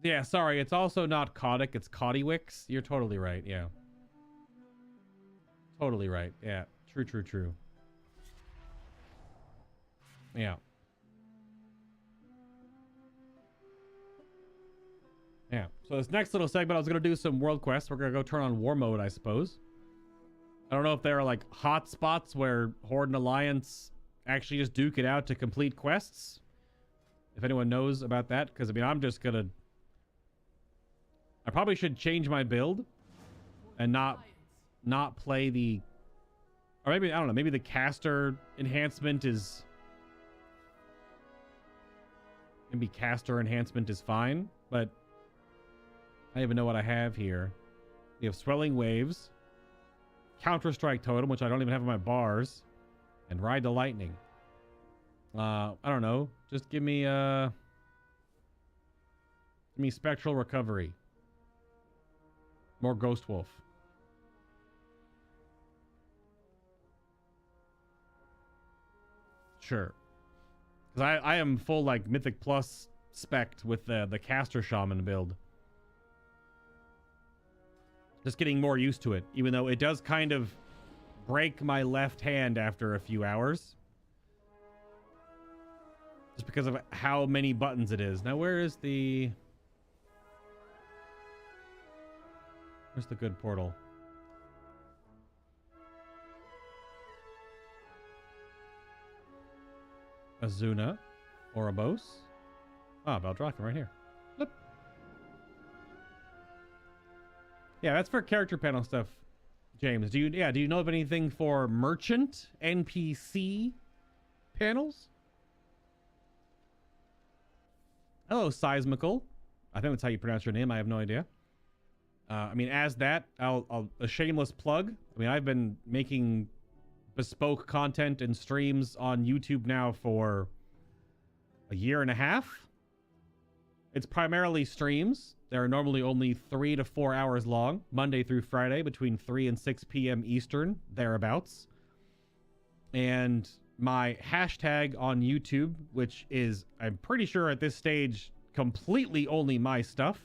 Yeah, sorry, it's also not Codic, it's Codywix. You're totally right, yeah. Totally right, yeah. True, true, true. Yeah. Yeah, so this next little segment, I was going to do some world quests. We're going to go turn on war mode, I suppose. I don't know if there are like hot spots where Horde and Alliance actually just duke it out to complete quests. If anyone knows about that, because I mean, I'm just going to... I probably should change my build and not play the... Or maybe, I don't know, maybe the caster enhancement is... Maybe caster enhancement is fine, but... I don't even know what I have here. We have Swelling Waves, Counter-Strike Totem, which I don't even have in my bars, and Ride the Lightning. I don't know. Just give me Spectral Recovery. More Ghost Wolf. Sure. Because I am full like Mythic Plus spec'd with the Caster Shaman build. Just getting more used to it, even though it does kind of break my left hand after a few hours. Just because of how many buttons it is. Now, where's the good portal? Azuna. Oribos. Ah, Baldraken right here. Look. Yeah, that's for character panel stuff, James. Do you know of anything for merchant NPC panels? Hello, Seismical. I think that's how you pronounce your name. I have no idea. I mean, as that, I'll a shameless plug. I mean, I've been making bespoke content and streams on YouTube now for a year and a half. It's primarily streams. They're normally only 3 to 4 hours long, Monday through Friday, between 3 and 6 p.m. Eastern, thereabouts. And my hashtag on YouTube, which is, I'm pretty sure at this stage, completely only my stuff,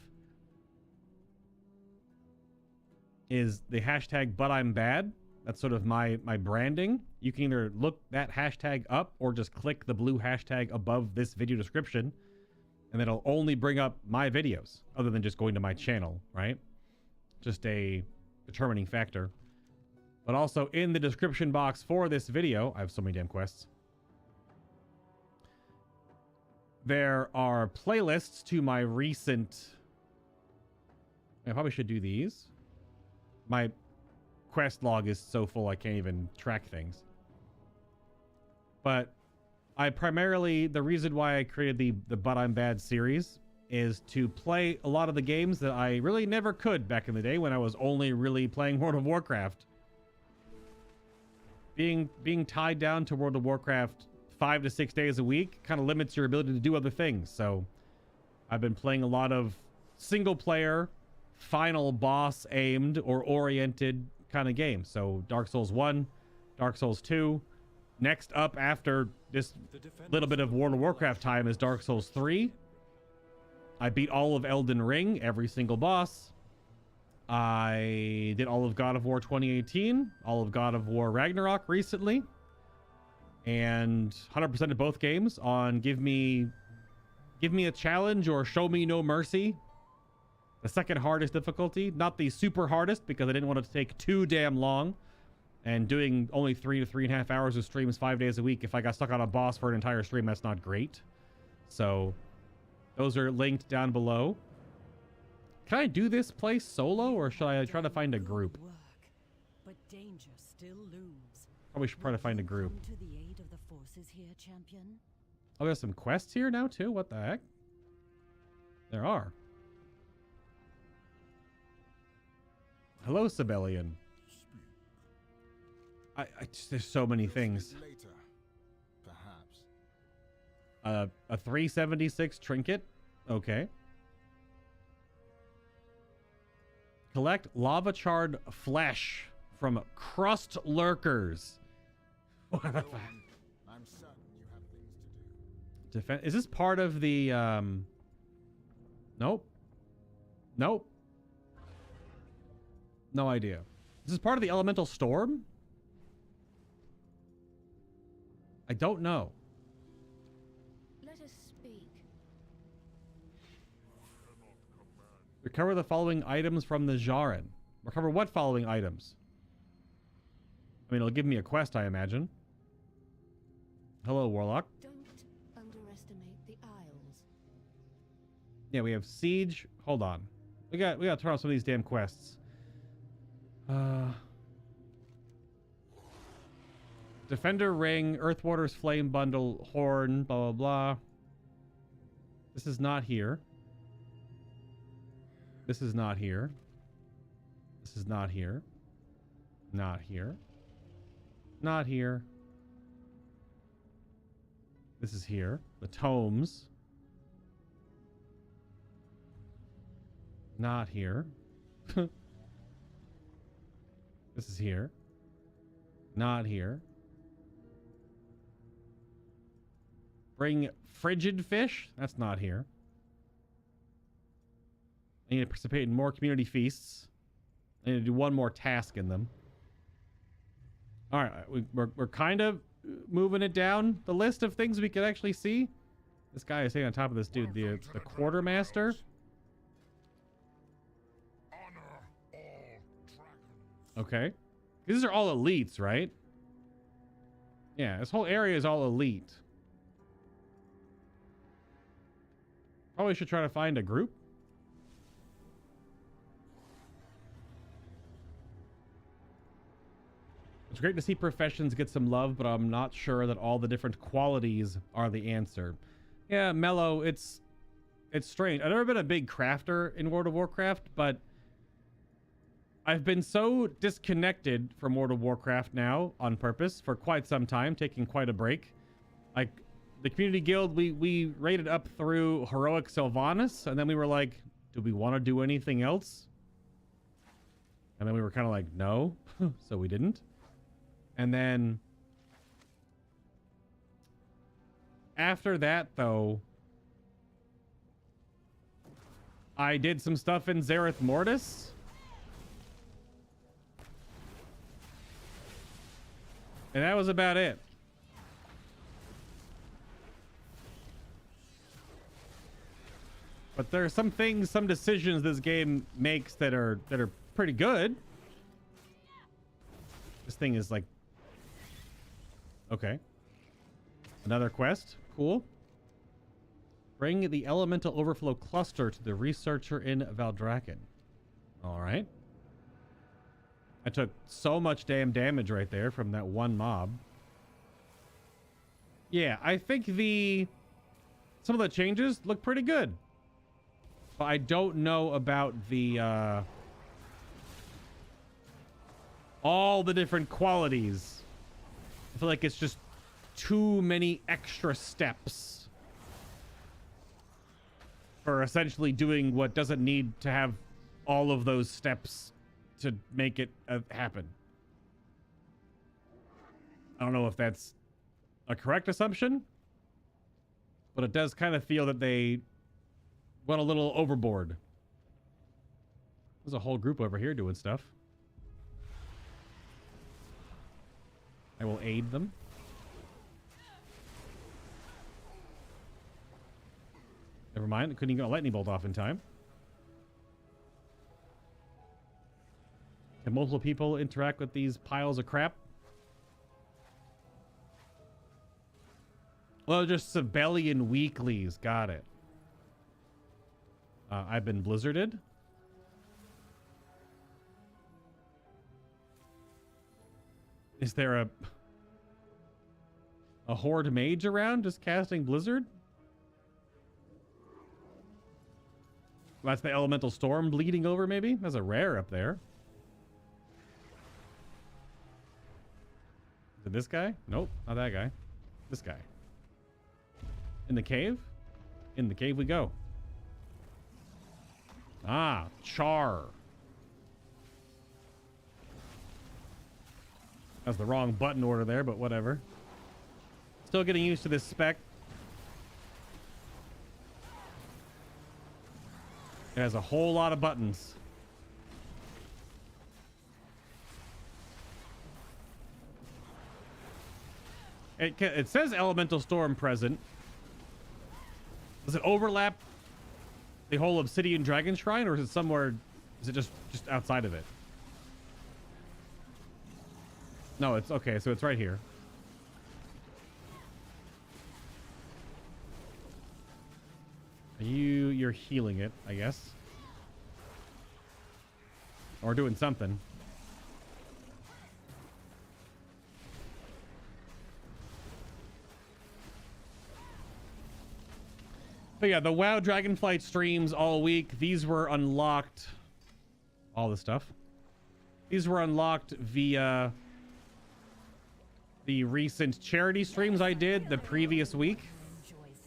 is the hashtag But I'm Bad. That's sort of my branding. You can either look that hashtag up or just click the blue hashtag above this video description, and it'll only bring up my videos, other than just going to my channel, right? Just a determining factor. But also in the description box for this video, I have so many damn quests. There are playlists to my recent... I probably should do these. My quest log is so full I can't even track things. But I primarily, the reason why I created the But I'm Bad series is to play a lot of the games that I really never could back in the day when I was only really playing World of Warcraft. Being tied down to World of Warcraft 5 to 6 days a week kind of limits your ability to do other things. So I've been playing a lot of single player, final boss aimed or oriented kind of games. So Dark Souls 1, Dark Souls 2. Next up after this little bit of World of Warcraft time is Dark Souls 3. I beat all of Elden Ring, every single boss. I did all of God of War 2018, all of God of War Ragnarok recently, and 100% of both games on Give Me a Challenge or Show Me No Mercy. The second hardest difficulty, not the super hardest, because I didn't want it to take too damn long. And doing only 3 to 3.5 hours of streams 5 days a week, if I got stuck on a boss for an entire stream, that's not great. So those are linked down below. Can I do this place solo, or should I try to find a group? But danger still looms. Probably should try to find a group. Come to the aid of the forces here, champion. Oh, there's some quests here now too? What the heck? There are. Hello, Sibelian. There's so many things. Later, perhaps. A 376 trinket. Okay. Collect lava charred flesh from crust lurkers. I'm certain you have things to do. Defend. Is this part of the Nope. Nope. No idea. Is this part of the elemental storm? I don't know. Let us speak. Recover the following items from the Jaren. Recover what following items? I mean, it'll give me a quest, I imagine. Hello, Warlock. Don't underestimate the Isles. Yeah, we have Siege. Hold on. We got to turn off some of these damn quests. Defender Ring, Earthwater's Flame Bundle, Horn, blah, blah, blah. This is not here. This is not here. This is not here. Not here. Not here. This is here. The tomes. Not here. This is here. Not here. Bring frigid fish. That's not here. I need to participate in more community feasts. I need to do one more task in them. All right, we're kind of moving it down the list of things we could actually see. This guy is sitting on top of this dude, the quartermaster. Honor all dragons. Okay, these are all elites, right? Yeah, this whole area is all elite. Probably should try to find a group. It's great to see professions get some love, but I'm not sure that all the different qualities are the answer. Yeah, Mellow, it's strange. I've never been a big crafter in World of Warcraft, but I've been so disconnected from World of Warcraft now on purpose for quite some time, taking quite a break. Like, the community guild, we raided up through Heroic Sylvanas, and then we were like, do we want to do anything else? And then we were kind of like, no. So we didn't. And then after that, though, I did some stuff in Zereth Mortis. And that was about it. But there are some things, some decisions this game makes that are pretty good. This thing is like, okay. Another quest. Cool. Bring the elemental overflow cluster to the researcher in Valdrakken. All right. I took so much damn damage right there from that one mob. Yeah, I think some of the changes look pretty good. But I don't know about the all the different qualities. I feel like it's just too many extra steps for essentially doing what doesn't need to have all of those steps to make it happen. I don't know if that's a correct assumption, but it does kind of feel that they went a little overboard. There's a whole group over here doing stuff. I will aid them. Never mind, couldn't even get a lightning bolt off in time. Can multiple people interact with these piles of crap? Well, just civilian weeklies. Got it. I've been blizzarded. Is there a horde mage around just casting blizzard? That's the elemental storm bleeding over, maybe? There's a rare up there. Is it this guy? Nope, not that guy. This guy. In the cave? In the cave we go. Ah, char. That's the wrong button order there, but whatever. Still getting used to this spec. It has a whole lot of buttons. It says elemental storm present. Does it overlap the whole obsidian dragon shrine, or is it somewhere? Is it just outside of it? No, it's okay. So it's right here. You're healing it, I guess, or doing something. But yeah, the WoW Dragonflight streams all week. These were unlocked. All the stuff. These were unlocked via the recent charity streams I did the previous week.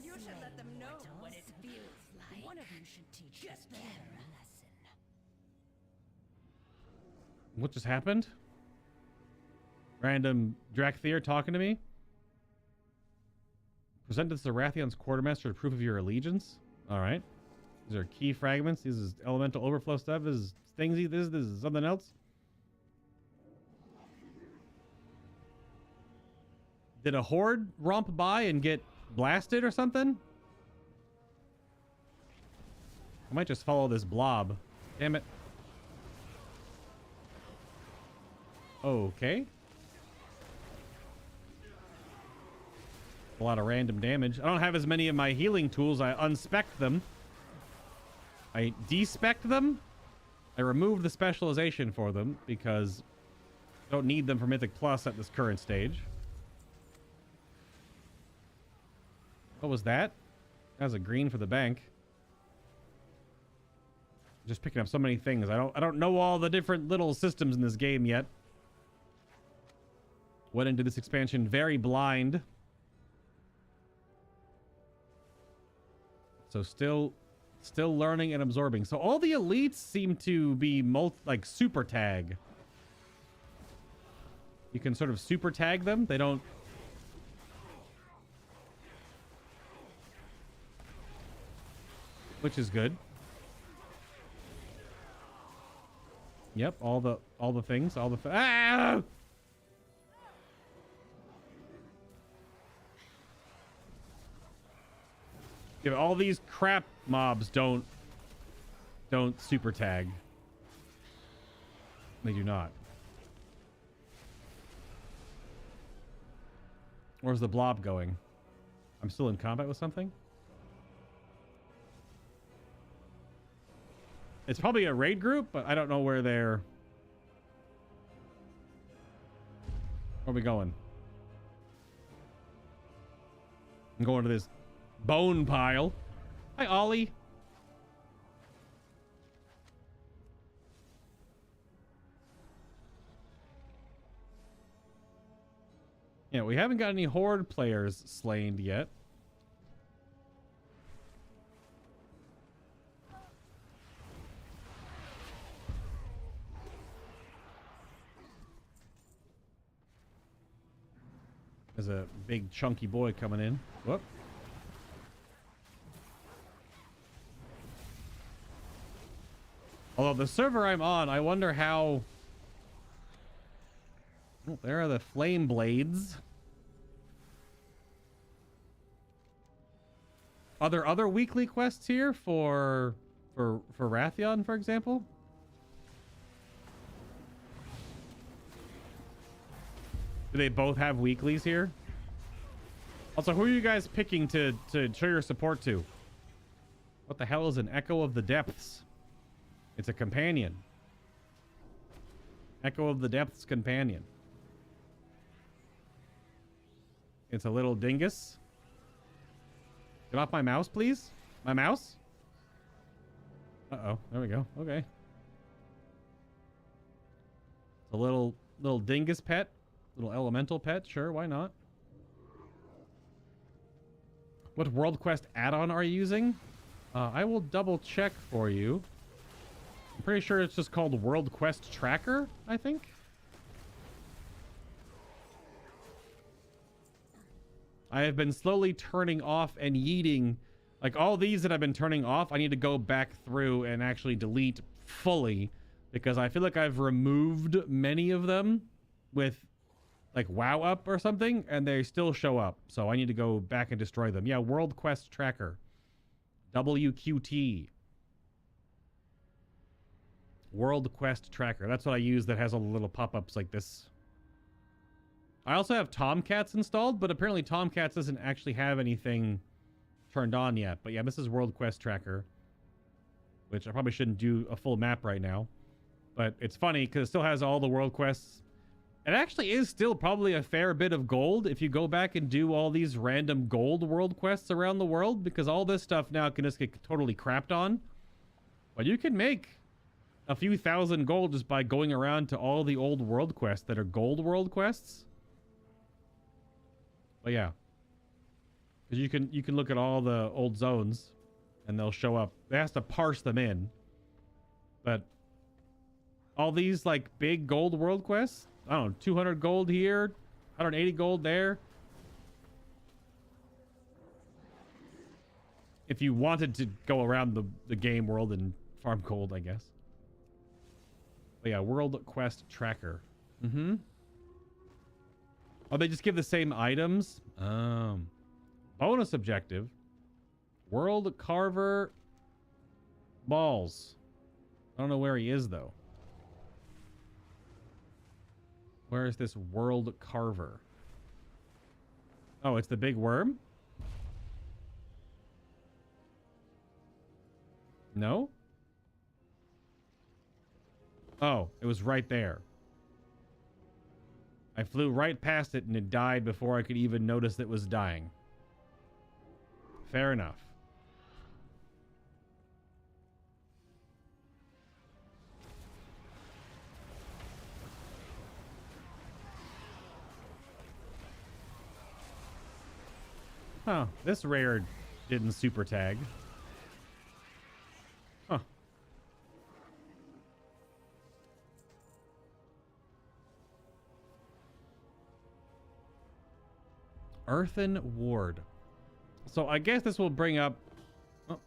You should let them know what it feels like. One of you should teach them a lesson. What just happened? Random Drakthir talking to me? Present this to Rathion's quartermaster as proof of your allegiance. All right. These are key fragments. This is elemental overflow stuff. This is thingsy. This is something else. Did a horde romp by and get blasted or something? I might just follow this blob. Damn it. Okay. A lot of random damage. I don't have as many of my healing tools. I unspec them. I despec them. I removed the specialization for them because I don't need them for Mythic Plus at this current stage. What was that? That was a green for the bank. Just picking up so many things. I don't know all the different little systems in this game yet. Went into this expansion very blind. So still Still learning and absorbing. So all the elites seem to be like super tag. You can sort of super tag them. They don't. Which is good. Yep, all the things, ah! Yeah, all these crap mobs don't super tag. They do not. Where's the blob going? I'm still in combat with something? It's probably a raid group, but I don't know where they're... Where are we going? I'm going to this bone pile. Hi, Ollie. Yeah, we haven't got any horde players slain yet. There's a big chunky boy coming in. Whoop. Although the server I'm on, I wonder how... Oh, there are the flame blades. Are there other weekly quests here for Wrathion, for example? Do they both have weeklies here? Also, who are you guys picking to show your support to? What the hell is an Echo of the Depths? It's a companion. Echo of the Depths companion. It's a little dingus. Get off my mouse, please. My mouse? Uh-oh. There we go. Okay. It's a little dingus pet. Little elemental pet. Sure, why not? What World Quest add-on are you using? I will double check for you. I'm pretty sure it's just called World Quest Tracker, I think. I have been slowly turning off and yeeting, like all these that I've been turning off, I need to go back through and actually delete fully because I feel like I've removed many of them with like WoW up or something and they still show up. So I need to go back and destroy them. Yeah, World Quest Tracker. WQT. World Quest Tracker. That's what I use that has all the little pop-ups like this. I also have Tomcats installed, but apparently Tomcats doesn't actually have anything turned on yet. But yeah, this is World Quest Tracker, which I probably shouldn't do a full map right now. But it's funny because it still has all the world quests. It actually is still probably a fair bit of gold if you go back and do all these random gold world quests around the world, because all this stuff now can just get totally crapped on. But you can make a few thousand gold just by going around to all the old world quests that are gold world quests. But yeah, because you can look at all the old zones and they'll show up. They have to parse them in, but all these like big gold world quests, I don't know, 200 gold here, 180 gold there. If you wanted to go around the game world and farm gold, I guess. But yeah, World Quest Tracker. Mm-hmm. Oh, they just give the same items? Bonus objective. World Carver Balls. I don't know where he is, though. Where is this World Carver? Oh, it's the big worm? No? Oh, it was right there. I flew right past it and it died before I could even notice it was dying. Fair enough. Huh, this rare didn't super tag. Earthen Ward. So I guess this will bring up... Oh.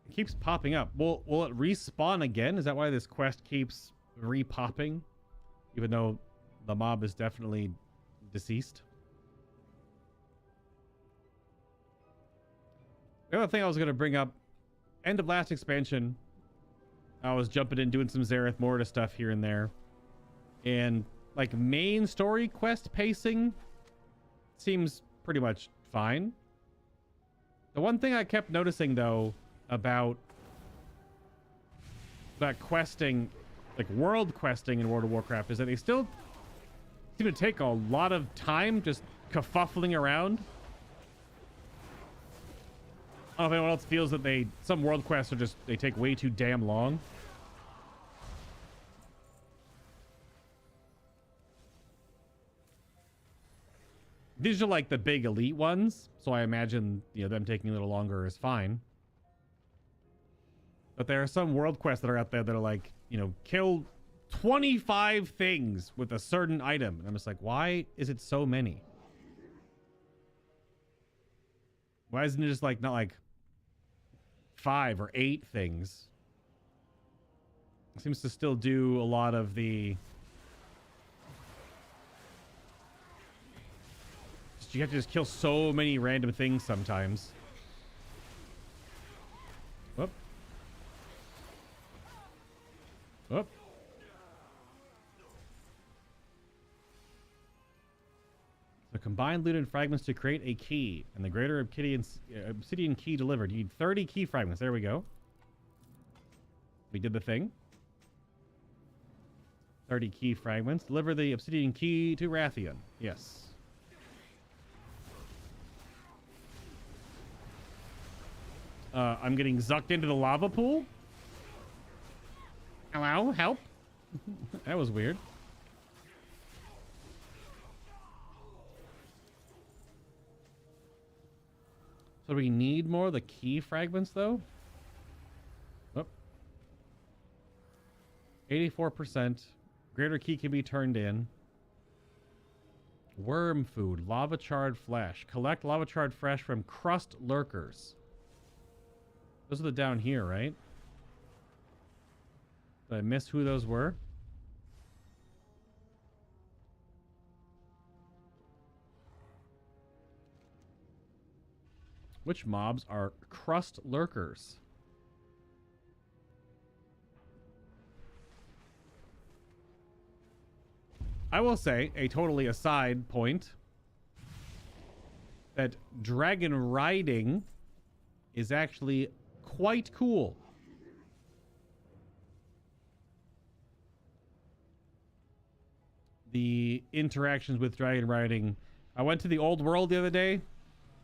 It keeps popping up. Will it respawn again? Is that why this quest keeps re-popping? Even though the mob is definitely deceased? The other thing I was going to bring up, end of last expansion, I was jumping in doing some Zareth Morta stuff here and there. And like main story quest pacing seems pretty much fine. The one thing I kept noticing though about that questing, like world questing in World of Warcraft, is that they still seem to take a lot of time just kerfuffling around. I don't know if anyone else feels that some world quests are just, they take way too damn long. These are like the big elite ones, so I imagine, you know, them taking a little longer is fine. But there are some world quests that are out there that are like, you know, kill 25 things with a certain item. And I'm just like, why is it so many? Why isn't it just like, not like 5 or 8 things? It seems to still do a lot of the... You have to just kill so many random things sometimes. Whoop. Whoop. So combine loot and fragments to create a key, and the greater obsidian key delivered. You need 30 key fragments. There we go. We did the thing. 30 key fragments. Deliver the obsidian key to Rathian. Yes. I'm getting zucked into the lava pool. Hello? Help? That was weird. So do we need more of the key fragments, though? Oh. 84%. Greater key can be turned in. Worm food. Lava charred flesh. Collect lava charred flesh from crust lurkers. Those are the down here, right? Did I miss who those were? Which mobs are crust lurkers? I will say, a totally aside point, that dragon riding is actually quite cool. The interactions with dragon riding. I went to the old world the other day.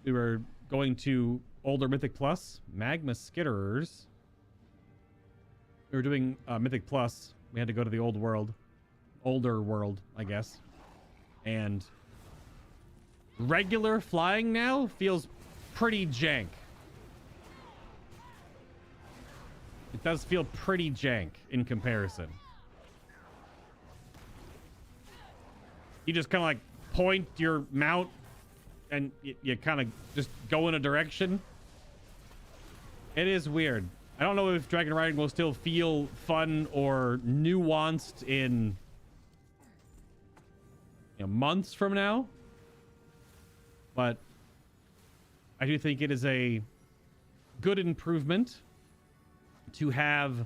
We were going to older Mythic Plus, Magma Skitterers. We were doing Mythic Plus. We had to go to the old world. Older world, I guess. And regular flying now feels pretty jank. It does feel pretty jank in comparison. You just kind of like point your mount and you kind of just go in a direction. It is weird. I don't know if dragon riding will still feel fun or nuanced in, you know, months from now. But I do think it is a good improvement to have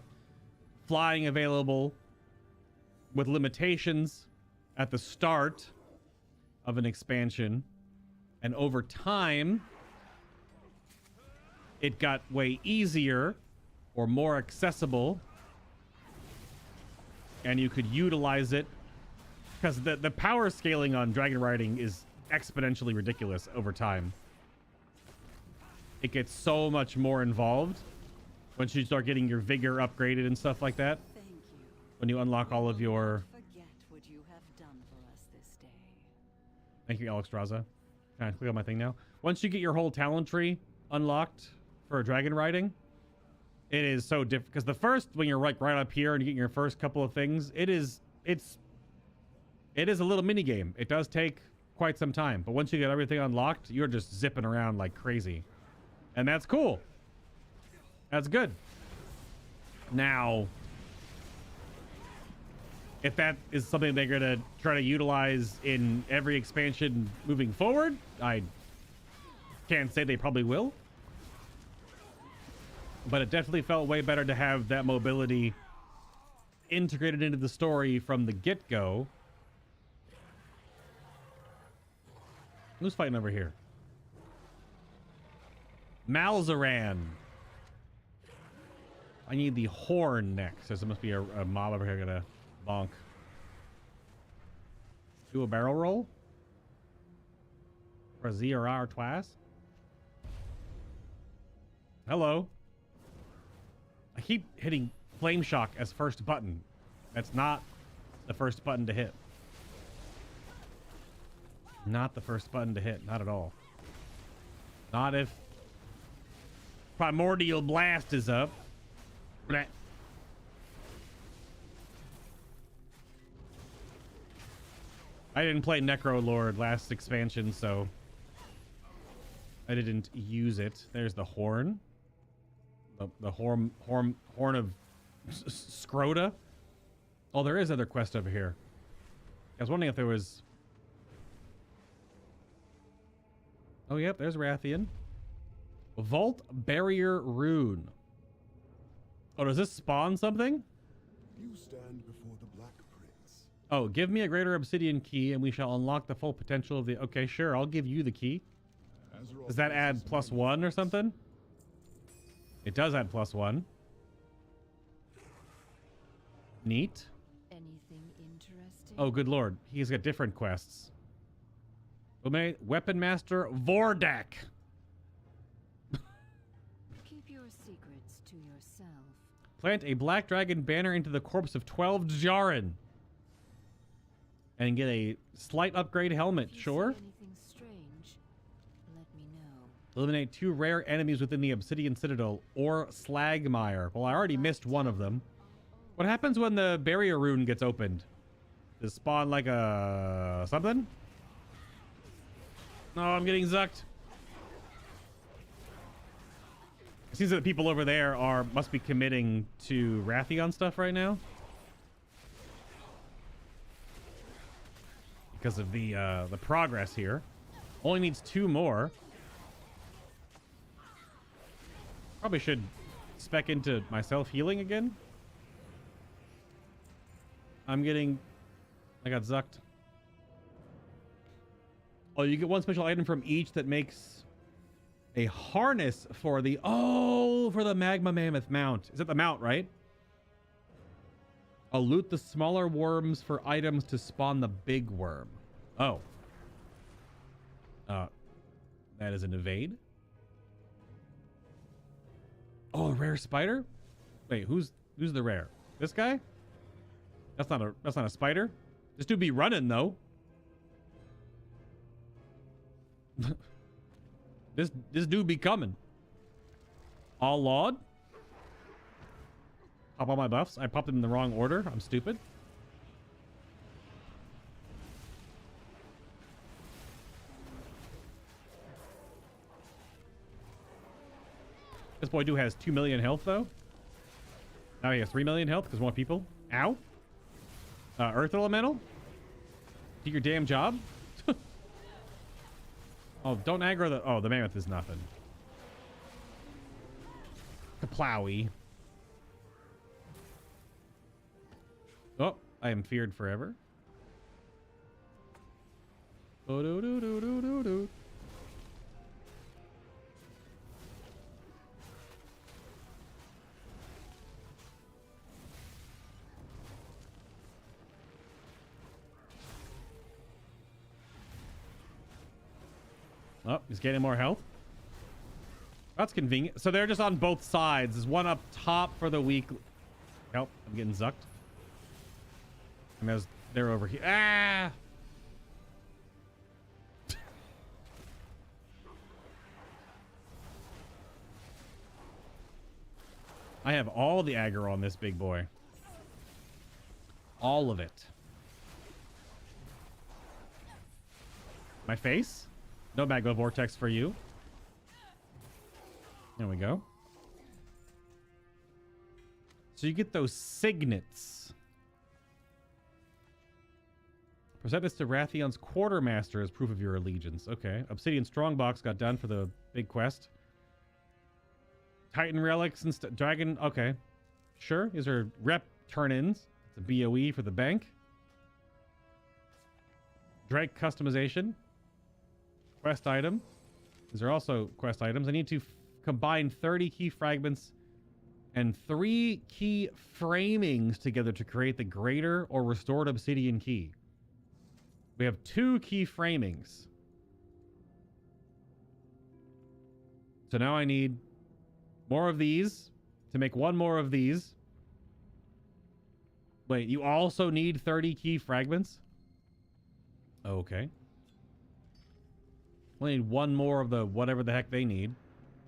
flying available with limitations at the start of an expansion, and over time it got way easier or more accessible, and you could utilize it because the power scaling on dragon riding is exponentially ridiculous over time. It gets so much more involved once you start getting your vigor upgraded and stuff like that. Thank you. When you unlock all of your... Forget what you have done for us this day. Thank you, Alex Draza. Can I click on my thing now? Once you get your whole talent tree unlocked for dragon riding, it is so different. Because the first, when you're like right up here and you get your first couple of things, it is a little mini game. It does take quite some time. But once you get everything unlocked, you're just zipping around like crazy. And that's cool. That's good. Now, if that is something they're going to try to utilize in every expansion moving forward, I can't say they probably will. But it definitely felt way better to have that mobility integrated into the story from the get-go. Who's fighting over here? Malzaran. I need the horn next. There must be a mob over here gonna bonk. Do a barrel roll? Or a Z or R twice? Hello. I keep hitting Flame Shock as first button. That's not the first button to hit. Not the first button to hit. Not at all. Not if Primordial Blast is up. Bleh. I didn't play Necro Lord last expansion, so I didn't use it. There's the horn. The horn of Scrota. Oh, there is other quest over here. I was wondering if there was... Oh, yep, there's Rathian. Vault Barrier Rune. Oh, does this spawn something? You stand before the Black Prince. Oh, give me a greater obsidian key and we shall unlock the full potential of the... Okay, sure, I'll give you the key. Does that add +1 or something? It does add +1. Neat. Anything interesting? Oh, good lord. He's got different quests. Weapon Master Vordak. Keep your secrets to yourself. Plant a black dragon banner into the corpse of 12 Djarin. And get a slight upgrade helmet, If you sure. see anything strange, let me know. Eliminate 2 rare enemies within the Obsidian Citadel or Slagmire. Well, I already missed one of them. What happens when the barrier rune gets opened? Does it spawn like a... something? No, I'm getting zucked. It seems that the people over there must be committing to Rathion stuff right now. Because of the progress here. Only needs 2 more. Probably should spec into myself healing again. I got zucked. Oh, you get 1 special item from each that makes a harness for the... Oh, for the Magma Mammoth mount. Is it the mount, right? I'll loot the smaller worms for items to spawn the big worm. Oh. That is an evade. Oh, a rare spider? Wait, who's the rare? This guy? That's not a spider. This dude be running though. This dude be coming. All Laud. Pop all my buffs. I popped them in the wrong order. I'm stupid. This boy dude has 2 million health though. Now he has 3 million health because more people. Ow. Earth Elemental. Do your damn job. Oh, don't aggro the... Oh, the mammoth is nothing. Kaplowy. Oh, I am feared forever. Oh, do do do do do do. Oh, he's getting more health. That's convenient. So they're just on both sides. There's one up top for the weak. Help! I'm getting zucked. And they're over here. Ah! I have all the aggro on this big boy. All of it. My face? No magma vortex for you. There we go. So you get those signets. Present this to Rathion's quartermaster as proof of your allegiance. Okay. Obsidian Strongbox got done for the big quest. Titan relics and dragon. Okay. Sure. These are rep turn-ins. It's a BOE for the bank. Drake customization. Quest item. These are also quest items. I need to combine 30 key fragments and 3 key framings together to create the greater or restored obsidian key. We have 2 key framings. So now I need more of these to make 1 more of these. Wait, you also need 30 key fragments? Okay. We need 1 more of the whatever the heck they need.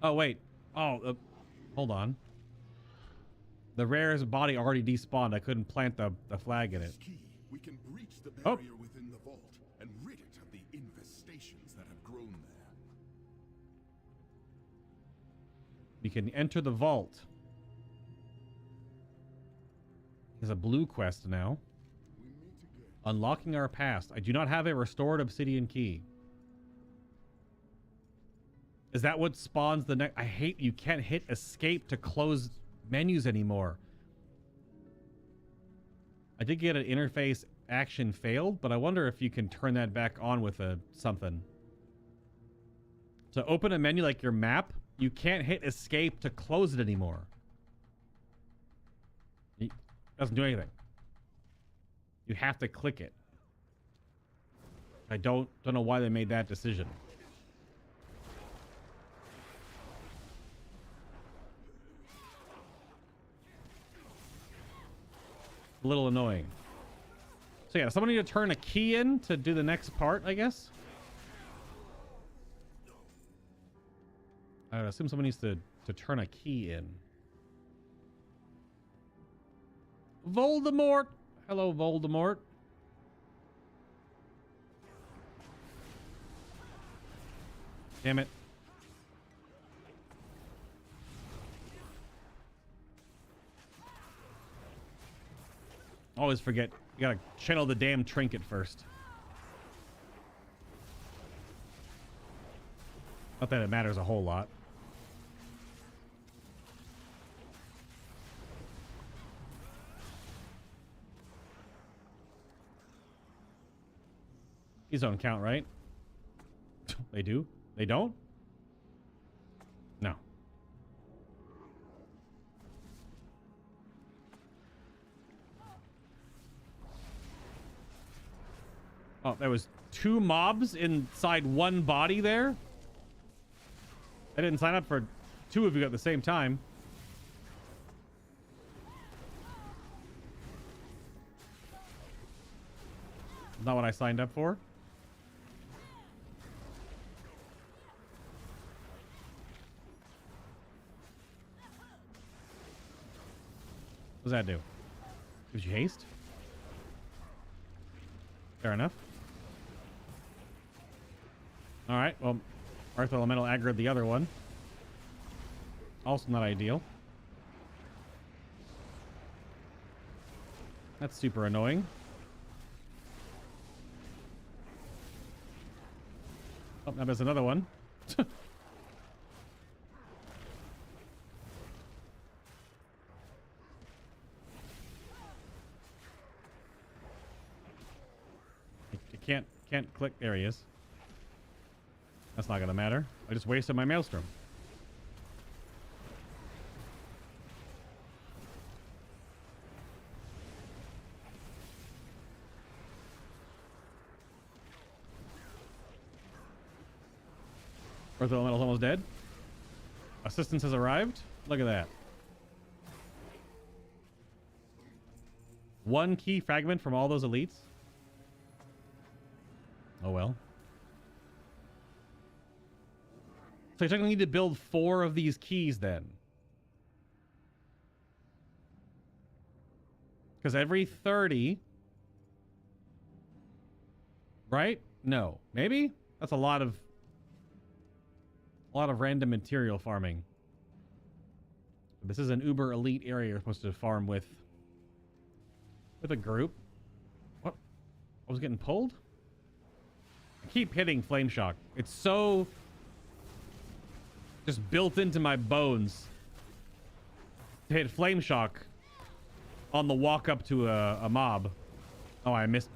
Oh, wait. Oh, hold on. The rarest body already despawned. I couldn't plant the flag in it. Key, we can breach the barrier within the vault and rid it of the infestations that have grown there. We can enter the vault. There's a blue quest now. We meet again. Unlocking our past. I do not have a restored obsidian key. Is that what spawns the next? I hate you can't hit escape to close menus anymore. I did get an interface action failed, but I wonder if you can turn that back on with a something. To open a menu like your map, you can't hit escape to close it anymore. It doesn't do anything. You have to click it. I don't know why they made that decision. A little annoying. So yeah, someone need to turn a key in to do the next part, I guess. I would assume someone needs to turn a key in. Voldemort! Hello, Voldemort. Damn it. Always forget. You gotta channel the damn trinket first. Not that it matters a whole lot. These don't count, right? They do? They don't? No. Oh, there was 2 mobs inside 1 body there? I didn't sign up for 2 of you at the same time. Not what I signed up for. What does that do? Gives you haste? Fair enough. Alright, well, Earth Elemental aggroed the other one. Also not ideal. That's super annoying. Oh, now there's another one. You can't click. There he is. That's not gonna matter. I just wasted my maelstrom. Earth Elemental's almost dead. Assistance has arrived. Look at that. 1 key fragment from all those elites. Oh well. So you technically need to build 4 of these keys then. Because every 30... Right? No. Maybe? That's a lot of random material farming. This is an uber elite area you're supposed to farm with a group. What? I was getting pulled? I keep hitting flame shock. It's so just built into my bones to hit flame shock on the walk up to a mob. Oh, I missed.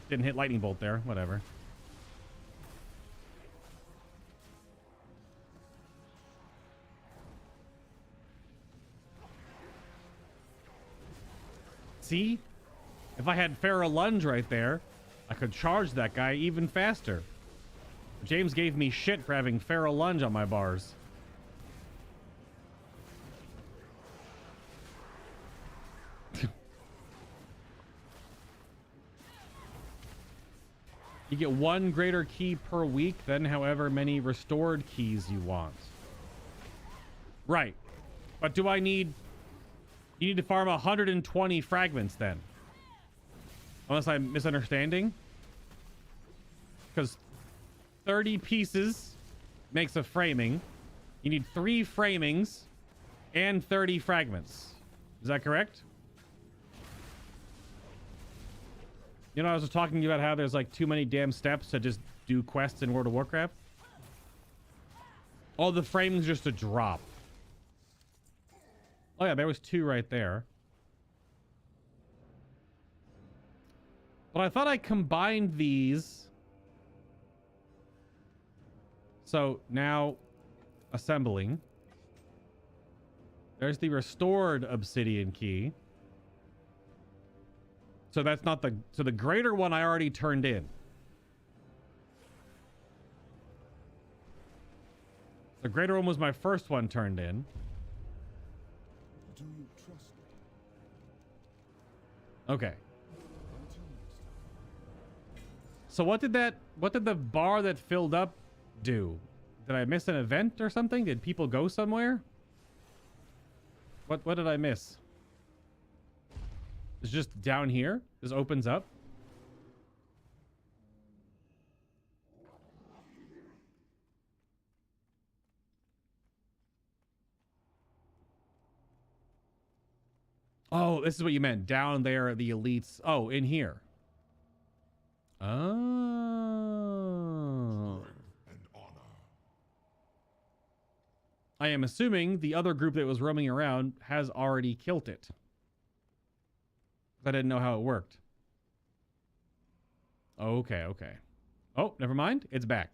Didn't hit lightning bolt there. Whatever. See? If I had Pharaoh Lunge right there, I could charge that guy even faster. James gave me shit for having Pharaoh Lunge on my bars. You get 1 greater key per week, then however many restored keys you want. Right. But do I need... You need to farm 120 fragments then. Unless I'm misunderstanding. Because 30 pieces makes a framing. You need 3 framings and 30 fragments. Is that correct? You know, I was talking about how there's like too many damn steps to just do quests in World of Warcraft. All the framings just a drop. Oh yeah, there was 2 right there. But I thought I combined these. So now assembling. There's the restored obsidian key. So that's not the... So the greater one I already turned in. The greater one was my first one turned in. Do you trust it? Okay. Until next time. So what did the bar that filled up do? Did I miss an event or something? Did people go somewhere? What did I miss? It's just down here. This opens up. Oh, this is what you meant. Down there, the elites. Oh, in here. Oh. And honor. I am assuming the other group that was roaming around has already killed it. I didn't know how it worked. Okay, okay. Oh, never mind. It's back.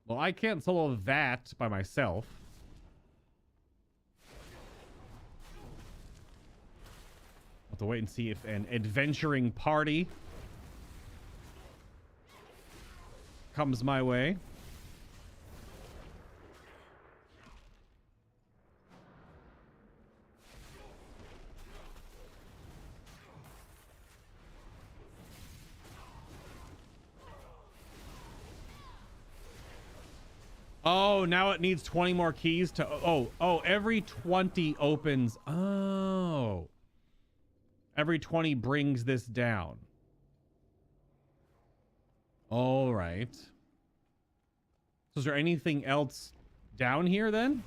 Well, I can't solo that by myself. I'll have to wait and see if an adventuring party comes my way. Oh, now it needs 20 more keys to... Oh, every 20 opens... Oh. Every 20 brings this down. All right. So is there anything else down here then?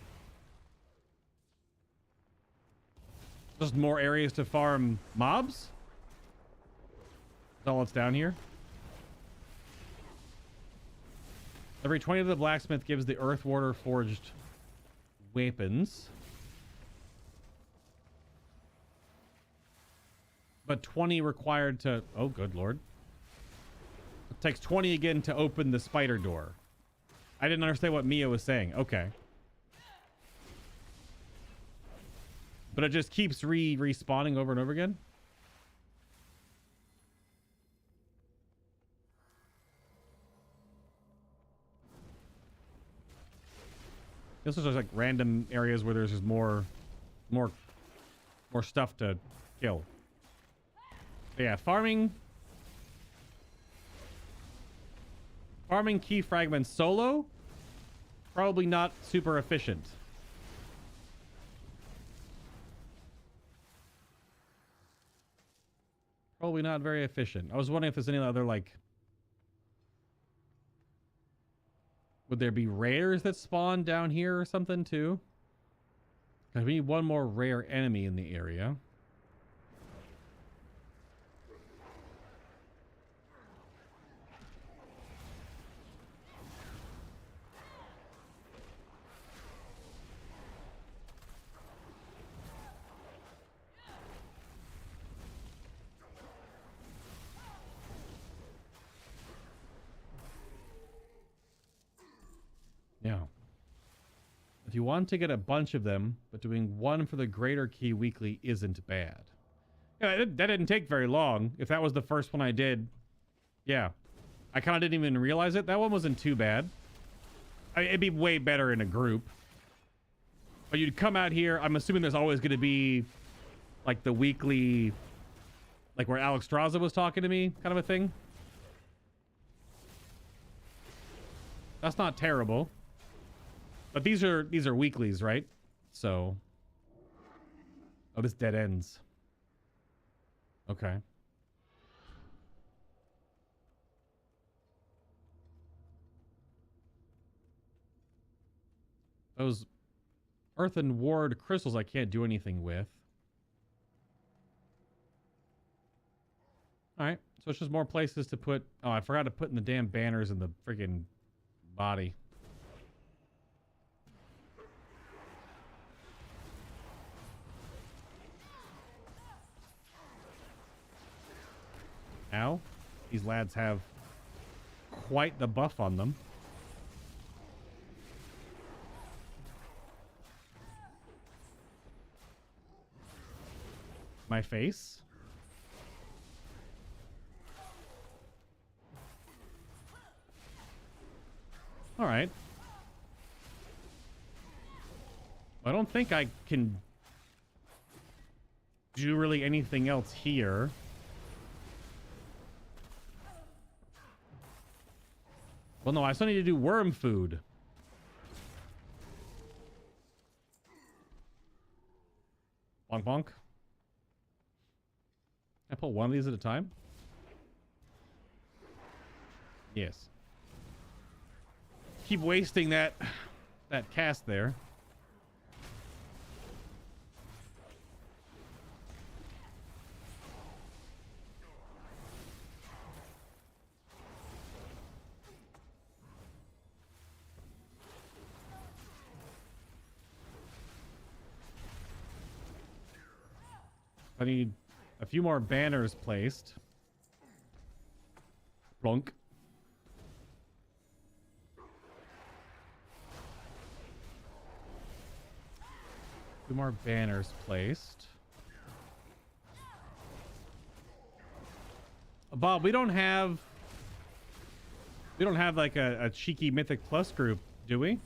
Just more areas to farm mobs? That's all that's down here? Every 20 of the blacksmith gives the earth water forged weapons. But 20 required to... Oh, good lord. It takes 20 again to open the spider door. I didn't understand what Mia was saying. Okay. But it just keeps respawning over and over again? This is just like random areas where there's just more stuff to kill. But yeah, farming key fragments solo, probably not super efficient. probably not very efficient. I was wondering if there's any other, like... Would there be rares that spawn down here or something, too? Because we need one more rare enemy in the area. Yeah. If you want to get a bunch of them, but doing one for the greater key weekly isn't bad. Yeah, that didn't take very long. If that was the first one I did, yeah. I kind of didn't even realize it. That one wasn't too bad. It'd be way better in a group. But you'd come out here, I'm assuming there's always going to be like the weekly, like where Alex Straza was talking to me kind of a thing. That's not terrible. But these are weeklies, right? So, oh, this dead ends. Okay. Those earthen ward crystals I can't do anything with. All right, so it's just more places to put. Oh, I forgot to put in the damn banners in the freaking body. Ow. These lads have quite the buff on them. My face. All right. I don't think I can do really anything else here. Well, no, I still need to do worm food. Bonk, bonk. I pull one of these at a time? Yes. Keep wasting that cast there. I need a few more banners placed. Plunk. Two more banners placed. Bob, we don't have like a cheeky Mythic Plus group, do we?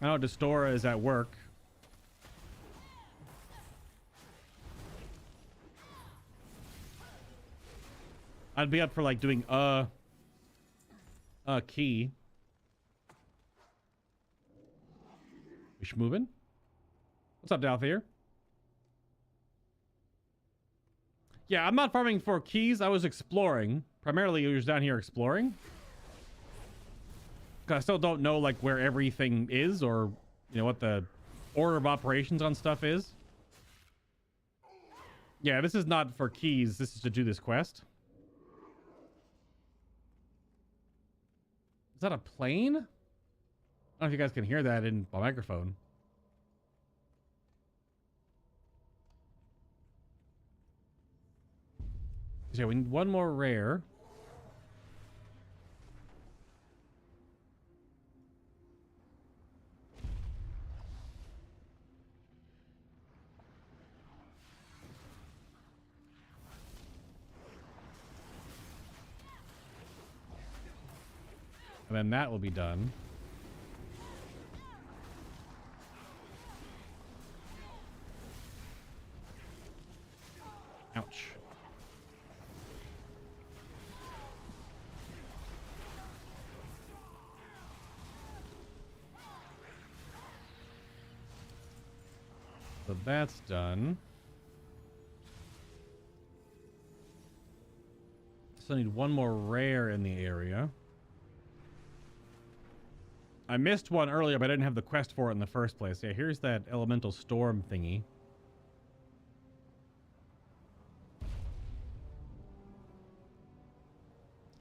I know Destora is at work. I'd be up for like doing a key. We moving? What's up, Dalthier? Yeah, I'm not farming for keys. I was exploring. Primarily, I was down here exploring. Cause I still don't know like where everything is, or you know what the order of operations on stuff is. Yeah, this is not for keys. This is to do this quest. Is that a plane? I don't know if you guys can hear that in my microphone. Yeah, we need one more rare. And then that will be done. Ouch. So that's done. So I need one more rare in the area. I missed one earlier, but I didn't have the quest for it in the first place. Yeah, here's that elemental storm thingy.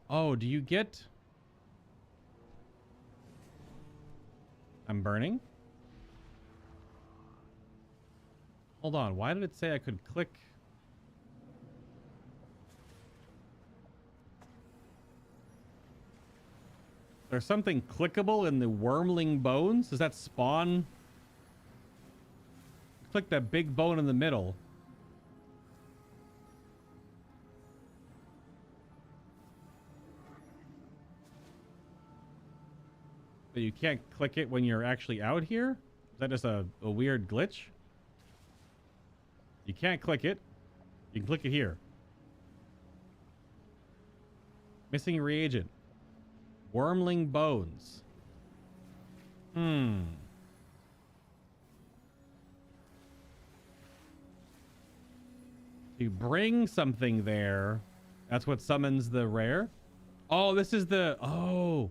Oh, do you get... I'm burning? Hold on, why did it say I could click... There's something clickable in the wormling bones? Does that spawn? Click that big bone in the middle. But you can't click it when you're actually out here? Is that just a weird glitch? You can't click it. You can click it here. Missing reagent. Wormling bones. You bring something there. That's what summons the rare. Oh, this is the... Oh.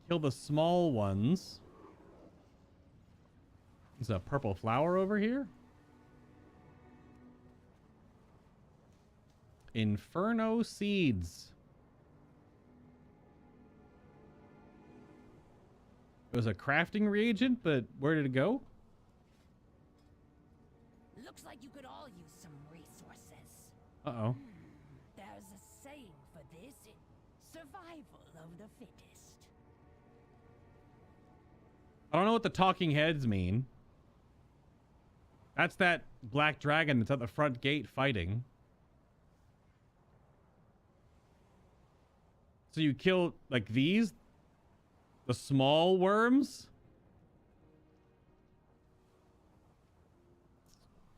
Kill the small ones. There's a purple flower over here. Inferno seeds. It was a crafting reagent, but where did it go? Looks like you could all use some resources. Uh-oh. There's a saying for this. Survival of the fittest. I don't know what the talking heads mean. That's that black dragon that's at the front gate fighting. So you kill, like, these? The small worms?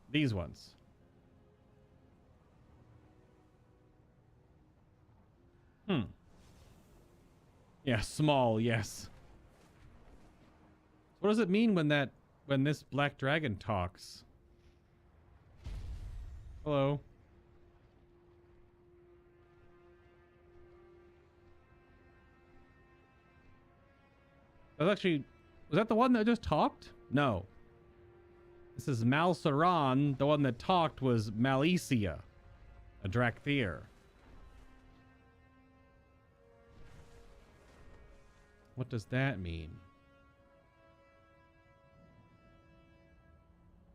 These ones. Yeah, small, yes. What does it mean when this black dragon talks? Hello. Was that the one that just talked? No. This is Malsaran. The one that talked was Malicia, a Drakthir. What does that mean?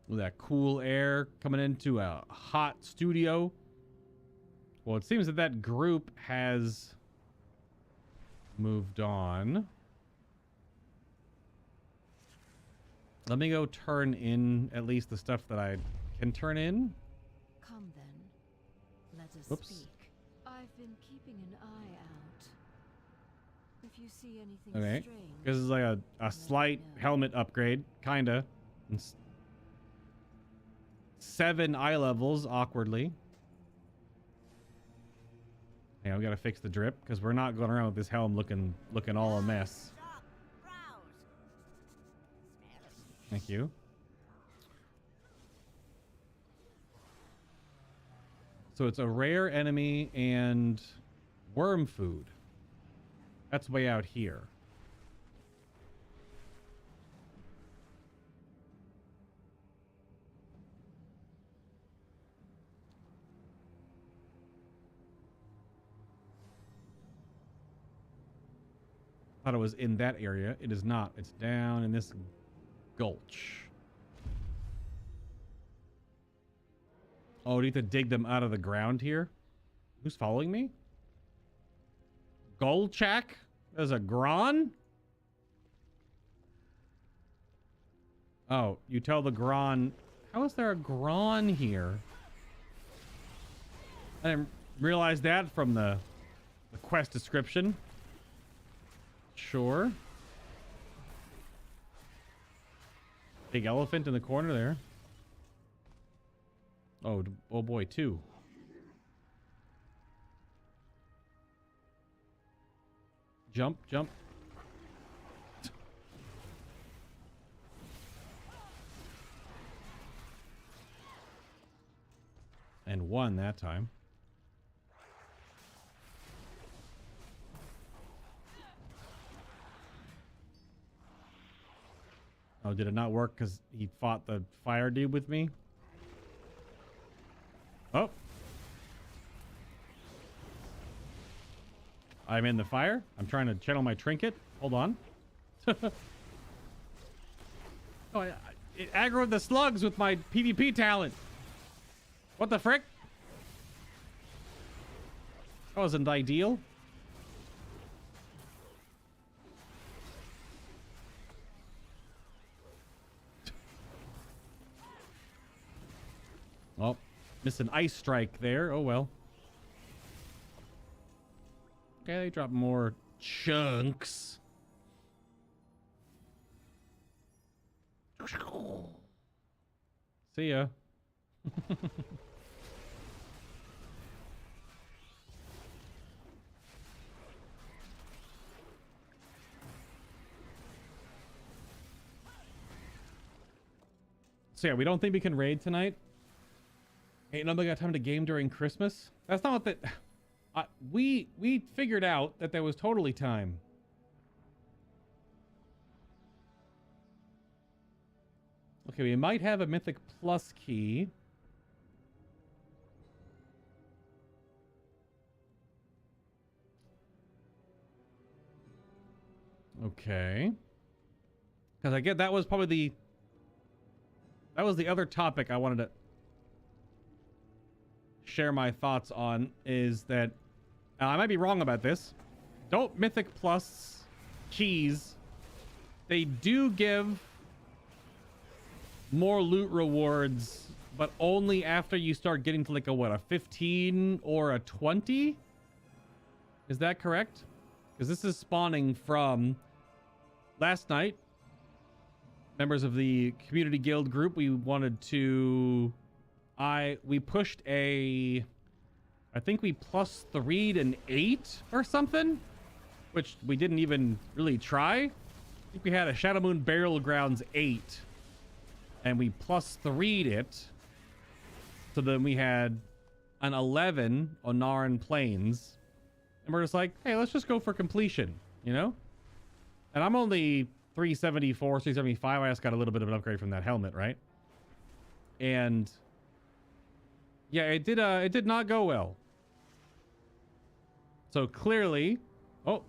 With that cool air coming into a hot studio. Well, it seems that that group has moved on. Let me go turn in at least the stuff that I can turn in. Come then, let us Whoops. speak. I've been keeping an eye out. If you see anything Okay. strange, This is like a slight helmet upgrade, kinda. 7 eye levels, awkwardly. Yeah, we gotta fix the drip, because we're not going around with this helm looking all a mess. Thank you. So it's a rare enemy and worm food. That's way out here. Thought it was in that area. It is not. It's down in this gulch. Oh, do you have to dig them out of the ground here? Who's following me? Golchak? There's a Gron? Oh, you tell the Gron. How is there a Gron here? I didn't realize that from the quest description. Sure. Big elephant in the corner there. Oh boy, 2. Jump, jump. And 1 that time. Oh, did it not work because he fought the fire dude with me? Oh. I'm in the fire. I'm trying to channel my trinket. Hold on. Oh, it aggroed the slugs with my PvP talent. What the frick? That wasn't ideal. Oh, missed an ice strike there. Oh well. Okay, they drop more chunks. See ya. So yeah, we don't think we can raid tonight. Ain't nobody got time to game during Christmas. That's not what that. We figured out that there was totally time. Okay, we might have a Mythic Plus key. Okay. Because I get that was probably the other topic I wanted to share my thoughts on, is that I might be wrong about this. Don't Mythic Plus keys, they do give more loot rewards, but only after you start getting to like a what, a 15 or a 20? Is that correct? Because this is spawning from last night. Members of the community guild group, we wanted to we pushed I think we plus 3'd an 8 or something, which we didn't even really try. I think we had a Shadow Moon Burial Grounds 8 and we plus 3'd it. So then we had an 11 on Naran Plains, and we're just like, hey, let's just go for completion, you know? And I'm only 374, 375. I just got a little bit of an upgrade from that helmet, right? And yeah, it did not go well. So clearly, oh,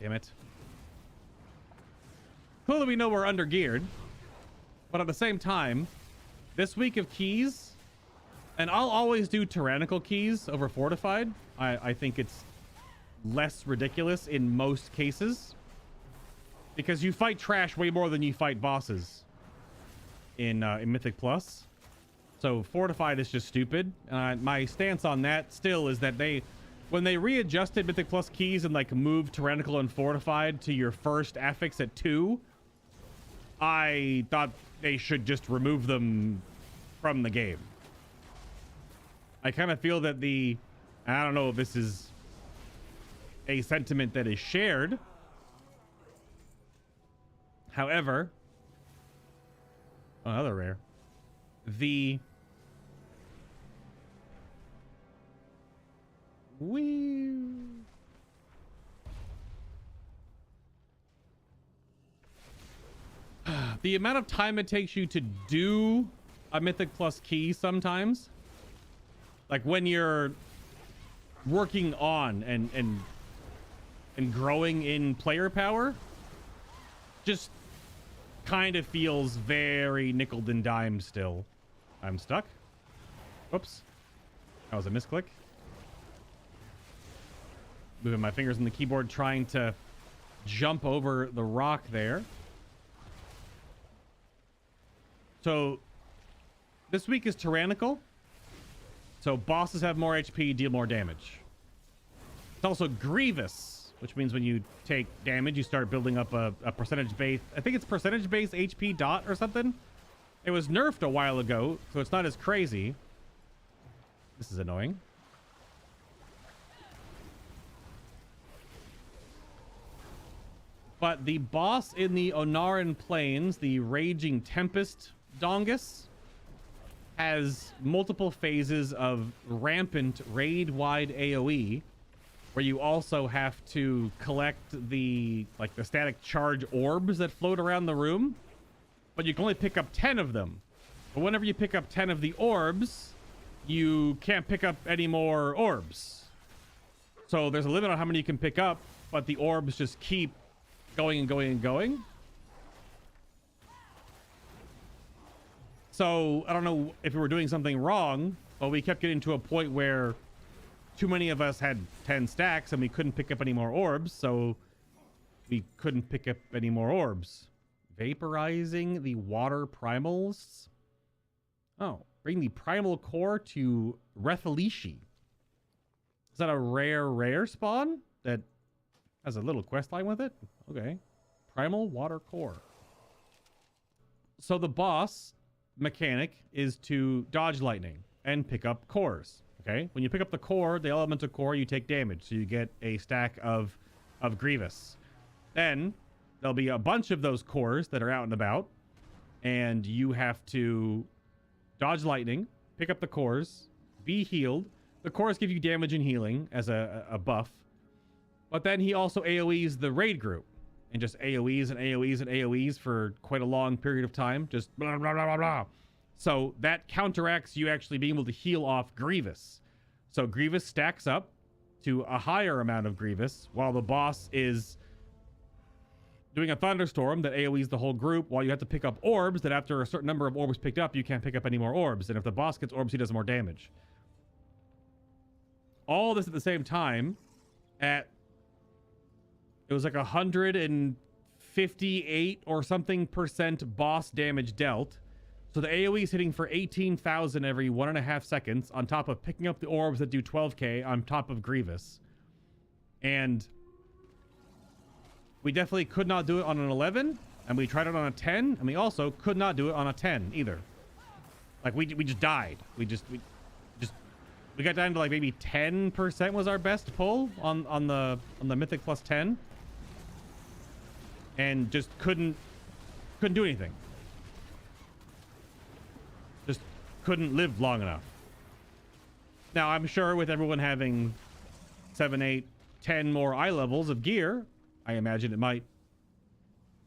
damn it. Clearly we know we're under geared, but at the same time, this week of keys, and I'll always do tyrannical keys over fortified. I think it's less ridiculous in most cases, because you fight trash way more than you fight bosses in Mythic Plus. So fortified is just stupid. My stance on that still is that when they readjusted Mythic Plus keys and like moved tyrannical and fortified to your first affix at 2, I thought they should just remove them from the game. I kind of feel that I don't know if this is a sentiment that is shared. However, another rare. The amount of time it takes you to do a Mythic Plus key sometimes, like when you're working on and growing in player power, just kind of feels very nickeled and dimed still. I'm stuck. Whoops. That was a misclick. Moving my fingers on the keyboard, trying to jump over the rock there. So this week is tyrannical. So bosses have more HP, deal more damage. It's also grievous, which means when you take damage, you start building up a percentage base. I think it's percentage base HP dot or something. It was nerfed a while ago, so it's not as crazy. This is annoying. But the boss in the Onaran Plains, the Raging Tempest Dongus, has multiple phases of rampant raid-wide AoE, where you also have to collect the static charge orbs that float around the room, but you can only pick up 10 of them. But whenever you pick up 10 of the orbs, you can't pick up any more orbs. So there's a limit on how many you can pick up, but the orbs just keep going and going and going. So I don't know if we were doing something wrong, but we kept getting to a point where too many of us had 10 stacks and we couldn't pick up any more orbs, so we couldn't pick up any more orbs. Vaporizing the water primals. Oh, bring the primal core to Rethalishi. Is that a rare spawn that has a little quest line with it? Okay. Primal water core. So the boss mechanic is to dodge lightning and pick up cores. Okay, when you pick up the core, the elemental core, you take damage, so you get a stack of Grievous. Then there'll be a bunch of those cores that are out and about, and you have to dodge lightning, pick up the cores, be healed. The cores give you damage and healing as a buff, but then he also AoEs the raid group and just AoEs and AoEs and AoEs for quite a long period of time, just blah blah blah blah blah. So that counteracts you actually being able to heal off Grievous. So Grievous stacks up to a higher amount of Grievous while the boss is doing a thunderstorm that AoEs the whole group, while you have to pick up orbs that after a certain number of orbs picked up, you can't pick up any more orbs. And if the boss gets orbs, he does more damage. All this at the same time it was like 158 or something % boss damage dealt. So the AoE is hitting for 18,000 every 1.5 seconds on top of picking up the orbs that do 12k on top of Grievous. And we definitely could not do it on an 11, and we tried it on a 10, and we also could not do it on a 10 either. Like we just died. We got down to like maybe 10% was our best pull on the Mythic plus 10. And just couldn't do anything. Just couldn't live long enough. Now, I'm sure with everyone having 7, 8, 10 more eye levels of gear, I imagine it might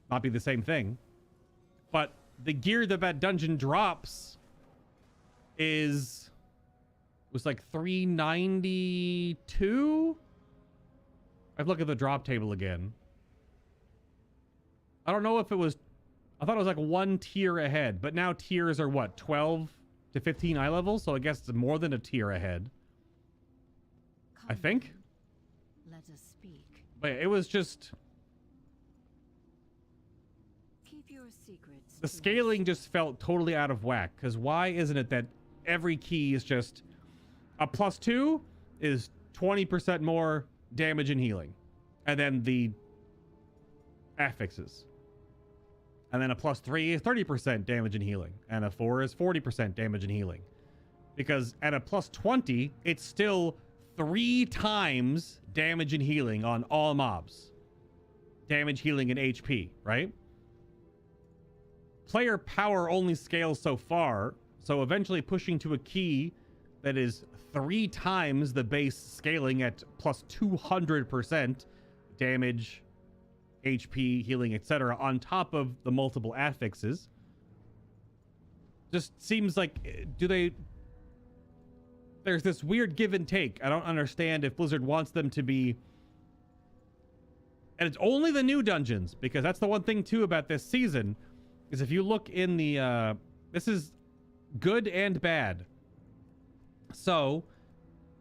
not be the same thing. But the gear that dungeon drops was like 392? I've looked at the drop table again. I don't know if it was... I thought it was like one tier ahead, but now tiers are what, 12 to 15 eye levels? So I guess it's more than a tier ahead. I think. Let us speak. But it was just... Keep your secrets. The scaling just felt totally out of whack. Because why isn't it that every key is just... A +2 is 20% more damage and healing. And then the affixes. And then a +3 is 30% damage and healing. And a 4 is 40% damage and healing. Because at a +20, it's still 3 times damage and healing on all mobs. Damage, healing, and HP, right? Player power only scales so far, so eventually pushing to a key that is 3 times the base scaling at +200% damage, HP, healing, etc. on top of the multiple affixes. Just seems like, there's this weird give and take. I don't understand if Blizzard wants them to be... And it's only the new dungeons, because that's the one thing too about this season, is if you look in the... this is good and bad. So,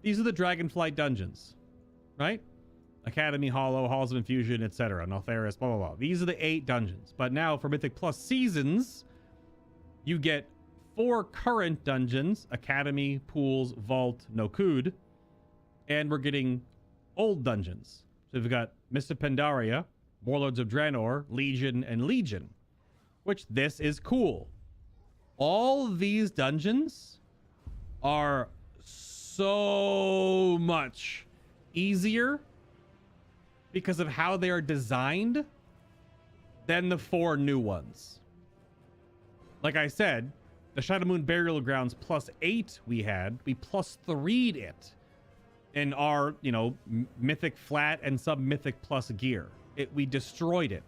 these are the Dragonflight dungeons, right? Academy, Hollow, Halls of Infusion, etc. Naltheris, blah, blah, blah. These are the 8 dungeons. But now for Mythic Plus seasons, you get 4 current dungeons: Academy, Pools, Vault, Nokud. And we're getting old dungeons. So we've got Mist of Pandaria, Warlords of Draenor, Legion, and Legion. Which, this is cool. All these dungeons are so much easier because of how they are designed than the 4 new ones. Like I said, the Shadow Moon Burial Grounds +8 we +3'd it. in our, you know, Mythic Flat and sub Mythic Plus gear. We destroyed it.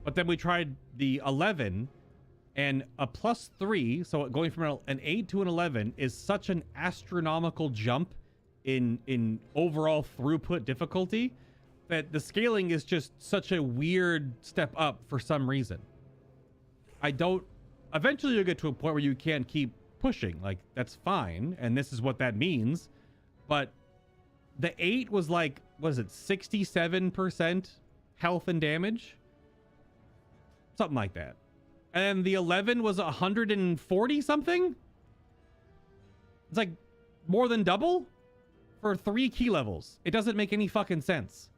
But then we tried the 11, and a +3, so going from an 8 to an 11 is such an astronomical jump in overall throughput difficulty that the scaling is just such a weird step up for some reason. Eventually you'll get to a point where you can't keep pushing. Like, that's fine, and this is what that means. But the 8 was like, what is it, 67% health and damage? Something like that. And the 11 was 140 something? It's like more than double for 3 key levels. It doesn't make any fucking sense.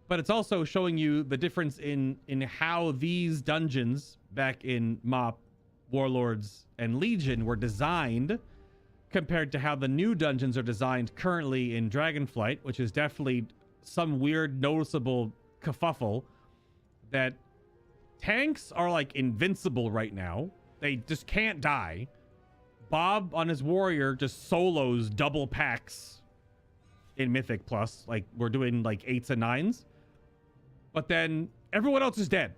But it's also showing you the difference in how these dungeons back in MoP, Warlords, and Legion were designed compared to how the new dungeons are designed currently in Dragonflight, which is definitely some weird noticeable kerfuffle that tanks are like invincible right now. They just can't die. Bob on his warrior just solos double packs in Mythic Plus. Like, we're doing like 8s and 9s. But then everyone else is dead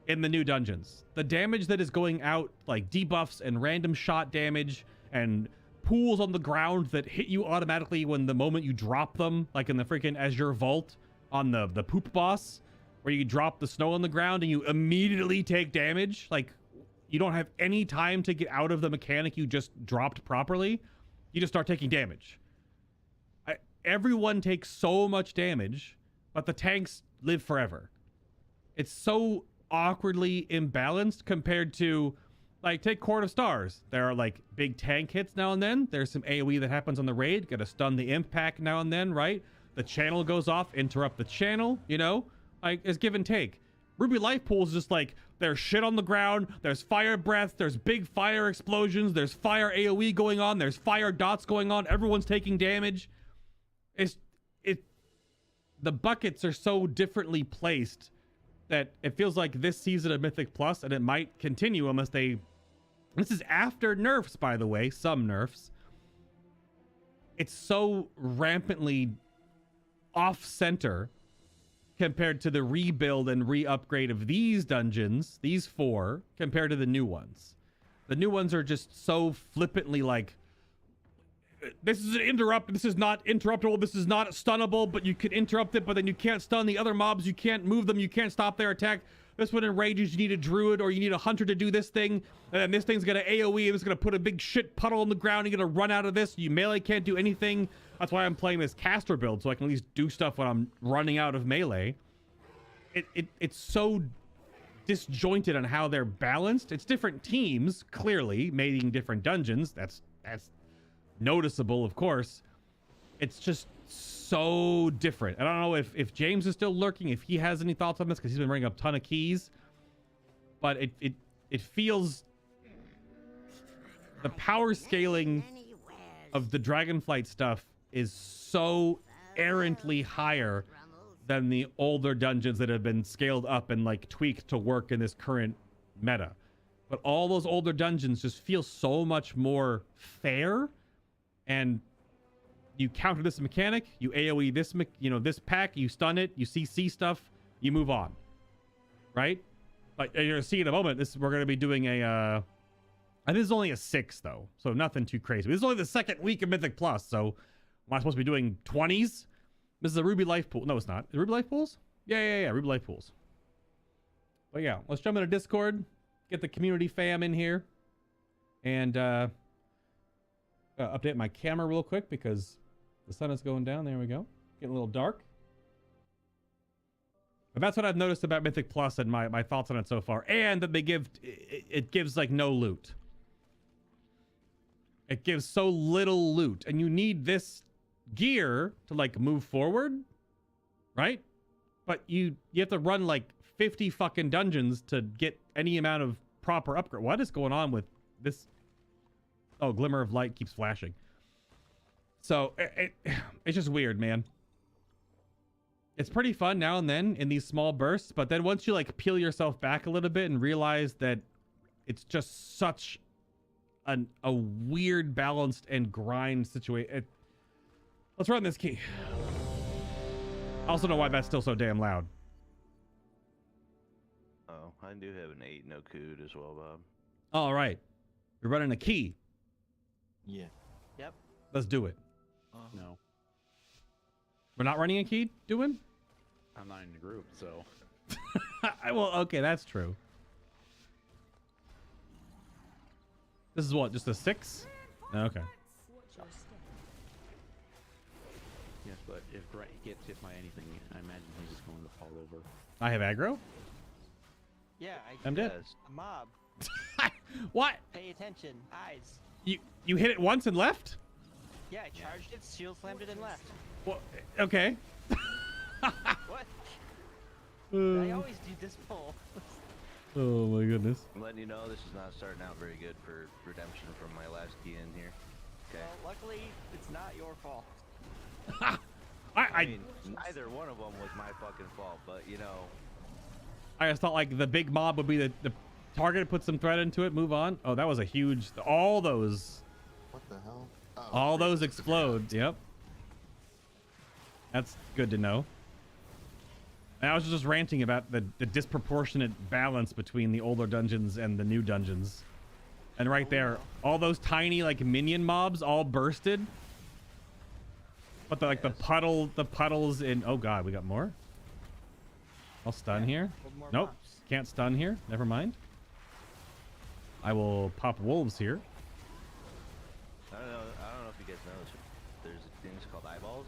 in the new dungeons. The damage that is going out, like debuffs and random shot damage and pools on the ground that hit you automatically when the moment you drop them, like in the freaking Azure Vault on the poop boss, where you drop the snow on the ground and you immediately take damage. Like, you don't have any time to get out of the mechanic you just dropped properly. You just start taking damage. Everyone takes so much damage, but the tanks live forever. It's so awkwardly imbalanced compared to, like, take Court of Stars. There are like big tank hits now and then. There's some AoE that happens on the raid. Gotta stun the imp pack now and then, right? The channel goes off, interrupt the channel, you know? Like, it's give and take. Ruby Life Pool is just like, there's shit on the ground, there's fire breath, there's big fire explosions, there's fire AoE going on, there's fire dots going on, everyone's taking damage. The buckets are so differently placed that it feels like this season of Mythic Plus, and it might continue unless they... This is after nerfs, by the way, some nerfs. It's so rampantly off-center compared to the rebuild and re-upgrade of these dungeons, these 4, compared to the new ones. The new ones are just so flippantly like, this is an interrupt, this is not interruptible, this is not stunnable, but you can interrupt it, but then you can't stun the other mobs, you can't move them, you can't stop their attack. This one enrages, you need a druid or you need a hunter to do this thing, and then this thing's gonna AoE, and it's gonna put a big shit puddle on the ground, you're gonna run out of this, you melee can't do anything. That's why I'm playing this caster build, so I can at least do stuff when I'm running out of melee. It's so disjointed on how they're balanced. It's different teams, clearly, making different dungeons. That's noticeable, of course. It's just so different. I don't know if James is still lurking, if he has any thoughts on this, because he's been running up a ton of keys. But it feels... The power scaling of the Dragonflight stuff is so errantly higher than the older dungeons that have been scaled up and like tweaked to work in this current meta. But all those older dungeons just feel so much more fair, and you counter this mechanic, you AoE this, this pack, you stun it, you CC stuff, you move on, right? Like you're gonna see in a moment, we're gonna be doing a, I think this is only a 6 though, so nothing too crazy. This is only the second week of Mythic Plus, so am I supposed to be doing 20s? This is a Ruby Life Pool. No, it's not. Is it Ruby Life Pools? Yeah, Ruby Life Pools. But yeah, let's jump into Discord, get the community fam in here, and update my camera real quick because the sun is going down. There we go. Getting a little dark. But that's what I've noticed about Mythic Plus and my thoughts on it so far. And that it gives like no loot. It gives so little loot, and you need this gear to like move forward, right? But you have to run like 50 fucking dungeons to get any amount of proper upgrade. What is going on with this? Oh, Glimmer of Light keeps flashing. So it's just weird, man. It's pretty fun now and then in these small bursts, but then once you like peel yourself back a little bit and realize that it's just such a weird balanced and grind situation. Let's run this key. I also know why that's still so damn loud. Oh, I do have an 8 no cood as well, Bob. All right, we're running a key. Yeah. Yep. Let's do it. No, We're not running a key, doing? I'm not in the group, so. Well, okay, that's true. This is what, just a 6? Okay. Yes, but if Grant gets hit by anything, I imagine he's just going to fall over. I have aggro? Yeah, I'm dead. A mob. What? Pay attention. Eyes. You hit it once and left? Yeah, I charged it, shield slammed it, and left. Well, okay. What? I always do this pull. Oh my goodness. I'm letting you know this is not starting out very good for redemption from my last key in here. Okay. Well, luckily, it's not your fault. I mean, neither one of them was my fucking fault, but you know. I just thought like the big mob would be the target, put some threat into it, move on. Oh, that was a huge, all those. What the hell? Oh, All those explode. Yep. That's good to know. And I was just ranting about the disproportionate balance between the older dungeons and the new dungeons. And right there, all those tiny like minion mobs all bursted. But the puddles in, oh god, we got more. I'll stun here. Nope, can't stun here. Never mind. I will pop wolves here. I don't know if you guys know this. There's things called eyeballs.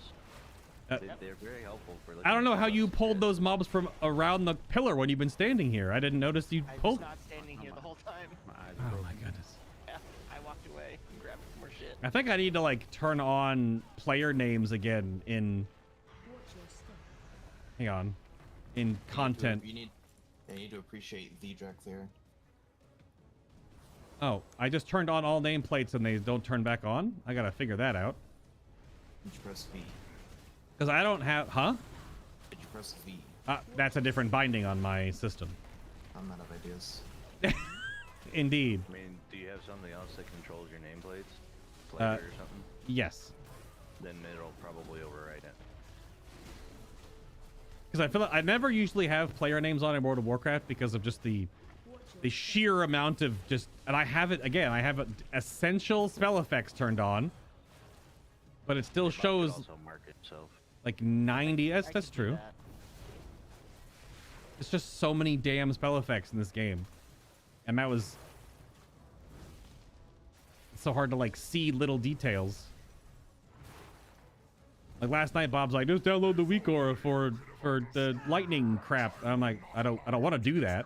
They're very helpful for. I don't know how you pulled those mobs from around the pillar when you've been standing here. I didn't notice you I was pulled. not standing here the whole time. Oh my goodness. Yeah, I walked away and grabbed more shit. I think I need to like turn on player names again in. Hang on. In content. You need to appreciate the Drek there. Oh, I just turned on all nameplates and they don't turn back on? I gotta figure that out. Did you press V? Because I don't have, huh? Did you press V? That's a different binding on my system. I'm out of ideas. Indeed. I mean, do you have something else that controls your nameplates? Player or something? Yes. Then it'll probably override it. Because I feel like I never usually have player names on in World of Warcraft because of just the sheer amount of just, and I have it again. I have essential spell effects turned on, but it still shows also mark itself. like 90. That's true. It's just so many damn spell effects in this game, and that was it's so hard to like see little details. Like last night, Bob's like, just download the weak aura for the lightning crap. And I'm like, I don't want to do that.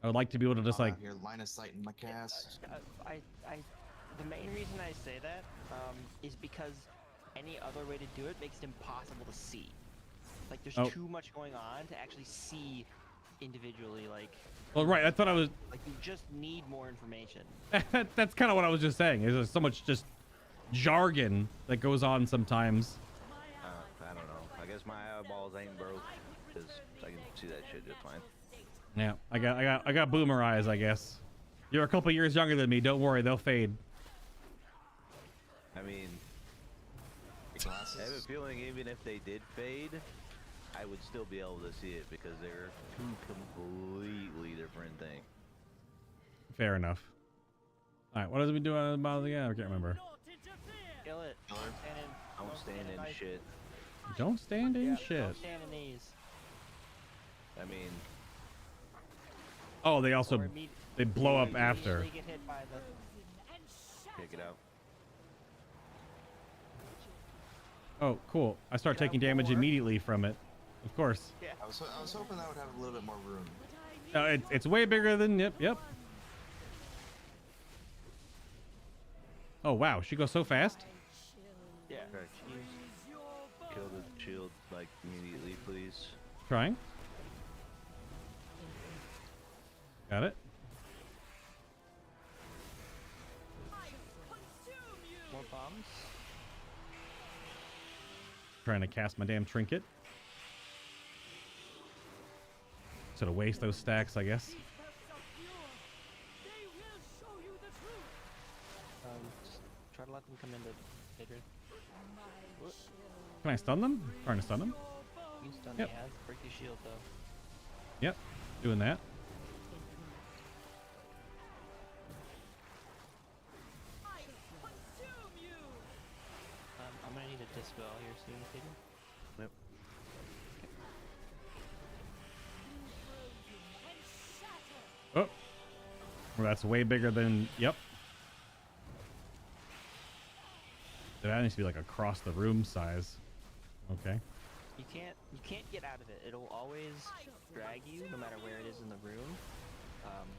I would like to be able to just like your line of sight in my cast. The main reason I say that is because any other way to do it makes it impossible to see. Like there's too much going on to actually see individually. Like. Well, right. I thought I was. Like you just need more information. That's kind of what I was just saying. There's so much just jargon that goes on sometimes. I don't know. I guess my eyeballs ain't broke because I can see that shit just fine. Yeah, I got boomer eyes, I guess. You're a couple years younger than me. Don't worry, they'll fade. I mean, I have a feeling even if they did fade, I would still be able to see it because they're two completely different things. Fair enough. All right, what does we do on the bottom again? I can't remember. Kill it. Don't stand in shit. Don't stand in shit. Don't stand in these. I mean. Oh, they also they blow up after. Get hit by the... Pick it out. Oh, cool. I start taking damage immediately from it. Of course. Yeah. I was hoping that would have a little bit more room. It's way bigger than yep. Oh wow, she goes so fast. Yeah. Kill the shield like immediately, please. Trying. Got it. More bombs. Trying to cast my damn trinket. Sort of waste those stacks, I guess. Try to let them come into Adrian. Can I stun them? Trying to stun them? You can stun Yep. the ads. Break your shield though. Yep. Doing that. I'm gonna need a dispel here soon, Adrian. Yep. Oh. Well, that's way bigger than. Yep. That needs to be like across the room size. Okay. You can't get out of it. It'll always drag you no matter where it is in the room.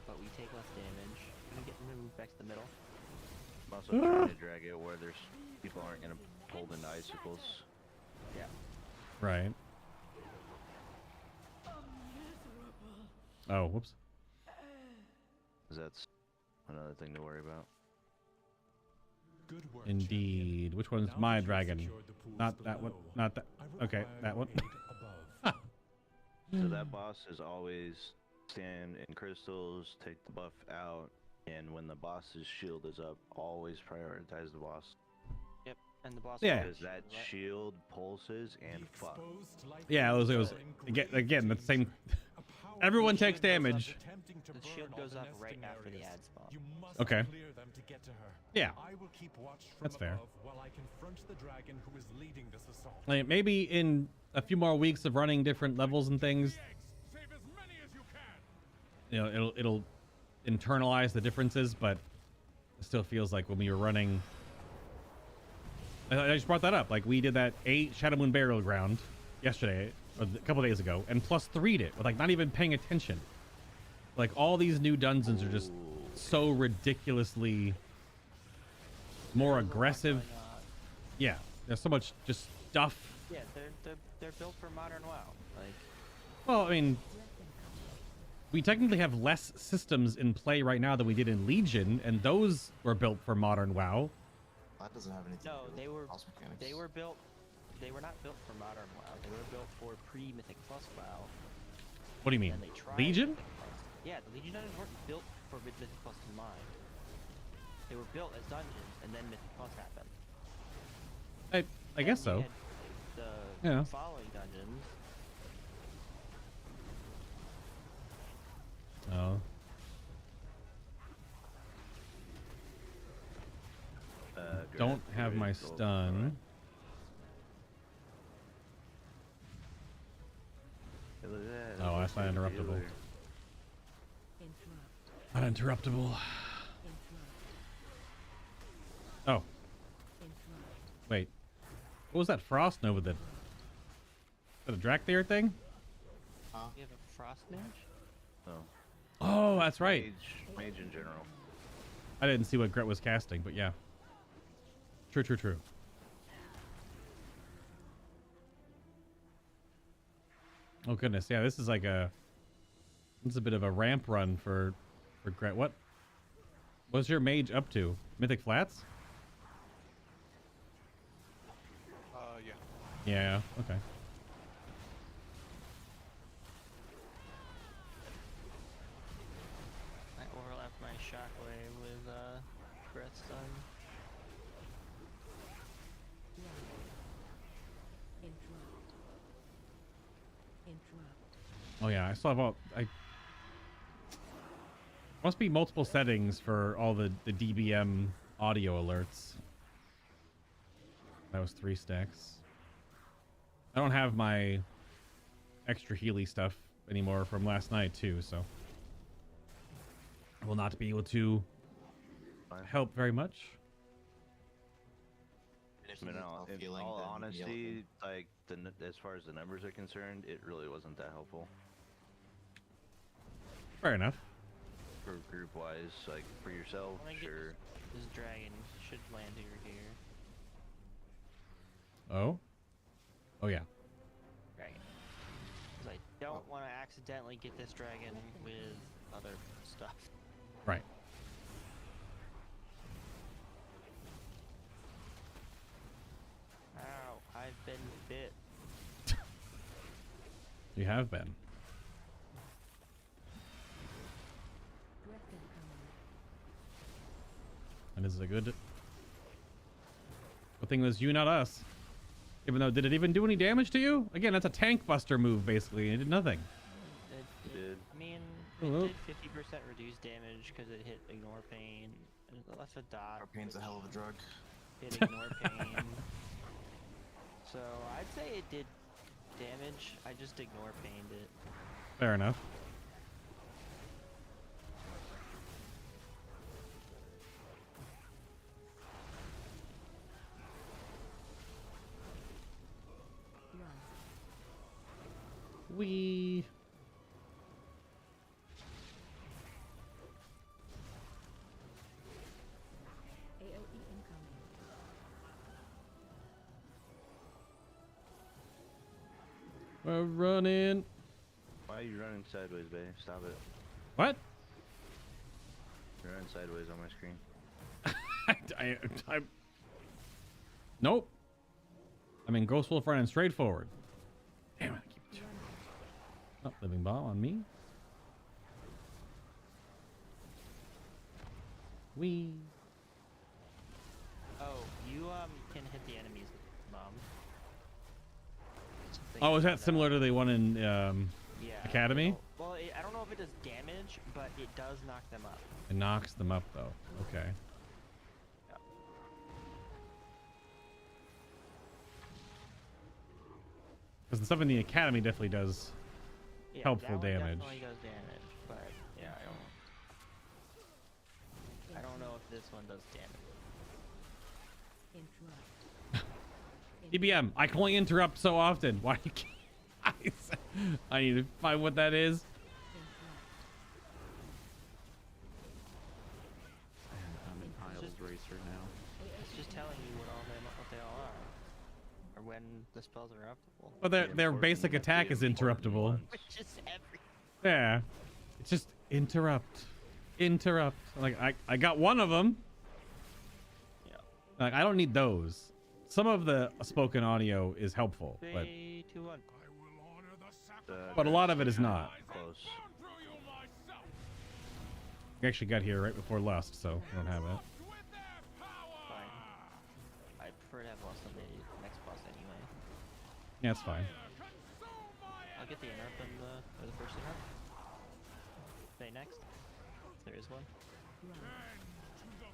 But we take less damage. I'm gonna move back to the middle. I'm also trying to drag it where there's people aren't gonna hold into icicles. Yeah. Right. Oh, whoops. 'Cause that's another thing to worry about. Good work, Indeed. Which one's Now my that you've dragon? secured the pools Not that one. below, Not that. I Okay, require that one. your aid above. So that boss is always stand in crystals, take the buff out, and when the boss's shield is up, always prioritize the boss. Yep. And the boss. Yeah. Because that shield pulses and The fuck. exposed light Yeah, it was are in again great the same. danger. A powerful Everyone takes shield is damage. attempting to The burn shield all goes the up right nesting after the areas. ad spawn. You must Okay. clear them to get to her. Yeah. I will keep watch from That's fair. above while I confront the dragon who is leading this assault. Like, maybe in a few more weeks of running different levels and things, Save as many as you can. you know, it'll internalize the differences, but it still feels like when we were running. I just brought that up. Like, we did that 8 Shadow Moon Burial Ground yesterday, or a couple days ago, and plus 3'd it with like not even paying attention. Like, all these new dungeons are just so ridiculously more aggressive. Yeah, there's so much just stuff. Yeah, they're built for modern WoW. Like, Well, I mean, we technically have less systems in play right now than we did in Legion, and those were built for modern WoW. That doesn't have anything no, to do they with were boss mechanics. they were built. They were not built for modern WoW. They were built for pre-Mythic Plus WoW. What do you mean? And they tried Legion? Mythic Plus. Yeah, the Legion dungeons weren't built for Mythic Plus in mind. They were built as dungeons, and then Mythic Plus happened. I guess Then we so. had The Yeah. following dungeons. Oh. Don't have my stun. Hey, look at that. Oh, that's not interruptible. Interrupt. Not interruptible. Interrupt. Oh, Interrupt. wait. What was that Frost Nova that? Is that a Drakthir thing? You have a frost mage? No. Oh, that's right. Mage in general. I didn't see what Gret was casting, but yeah. True, true, true. Oh goodness, yeah, this is like a bit of a ramp run for Gret. What's your mage up to? Mythic Flats? Yeah. Yeah, okay. I overlap my shockwave with Brett's stun. Interrupt. Interrupt. Oh yeah, I still have all must be multiple settings for all the DBM audio alerts. That was 3 stacks. I don't have my extra Healy stuff anymore from last night too, so I will not be able to help very much. I mean, in all honesty, like as far as the numbers are concerned, it really wasn't that helpful. Fair enough. For group wise, like for yourself, When I get sure. This dragon should land here. Oh? Oh yeah. Dragon. Because I don't want to accidentally get this dragon with other stuff. Right. Ow, I've been bit. You have been. Breath incoming. And this is a good The thing was you, not us. Even though, did it even do any damage to you? Again, that's a tank buster move, basically. It did nothing. It did. I mean, Hello? it did 50% reduced damage because it hit ignore pain. And it left a dot. Our pain's a hell of a drug. Hit ignore pain. So I'd say it did damage. I just ignore pained it. Fair enough. We AOE incoming. we're running. Why are you running sideways, babe? Stop it. What? You're running sideways on my screen. I nope. I mean, Ghost Wolf running straight forward. Damn it! I keep oh, living bomb on me. We. Oh, you can hit the enemies with bomb. Something Oh, is I that found similar out. to the one in Yeah, Academy? Well, I don't know if it does damage, but it does knock them up. It knocks them up though. Okay. Yeah. Because the stuff in the Academy definitely does Yeah, helpful that one damage. definitely does damage, but yeah, I don't know if this one does damage. Interrupt. EBM, I can only interrupt so often. Why you can't? I need to find what that is. I'm in Isles Racer now. It's just telling you what they all are, or when the spells are interruptible. But their basic attack is interruptible. Which is every. Yeah, it's just interrupt. Like I got one of them. Yeah. Like I don't need those. Some of the spoken audio is helpful, but 3, 2, 1. a lot of it is not. Close. We actually got here right before Lust, so we don't have it. Fine. I prefer to have lost on the next boss anyway. Yeah, it's fine. I'll get the interrupt on the first interrupt. Okay, next. There is one.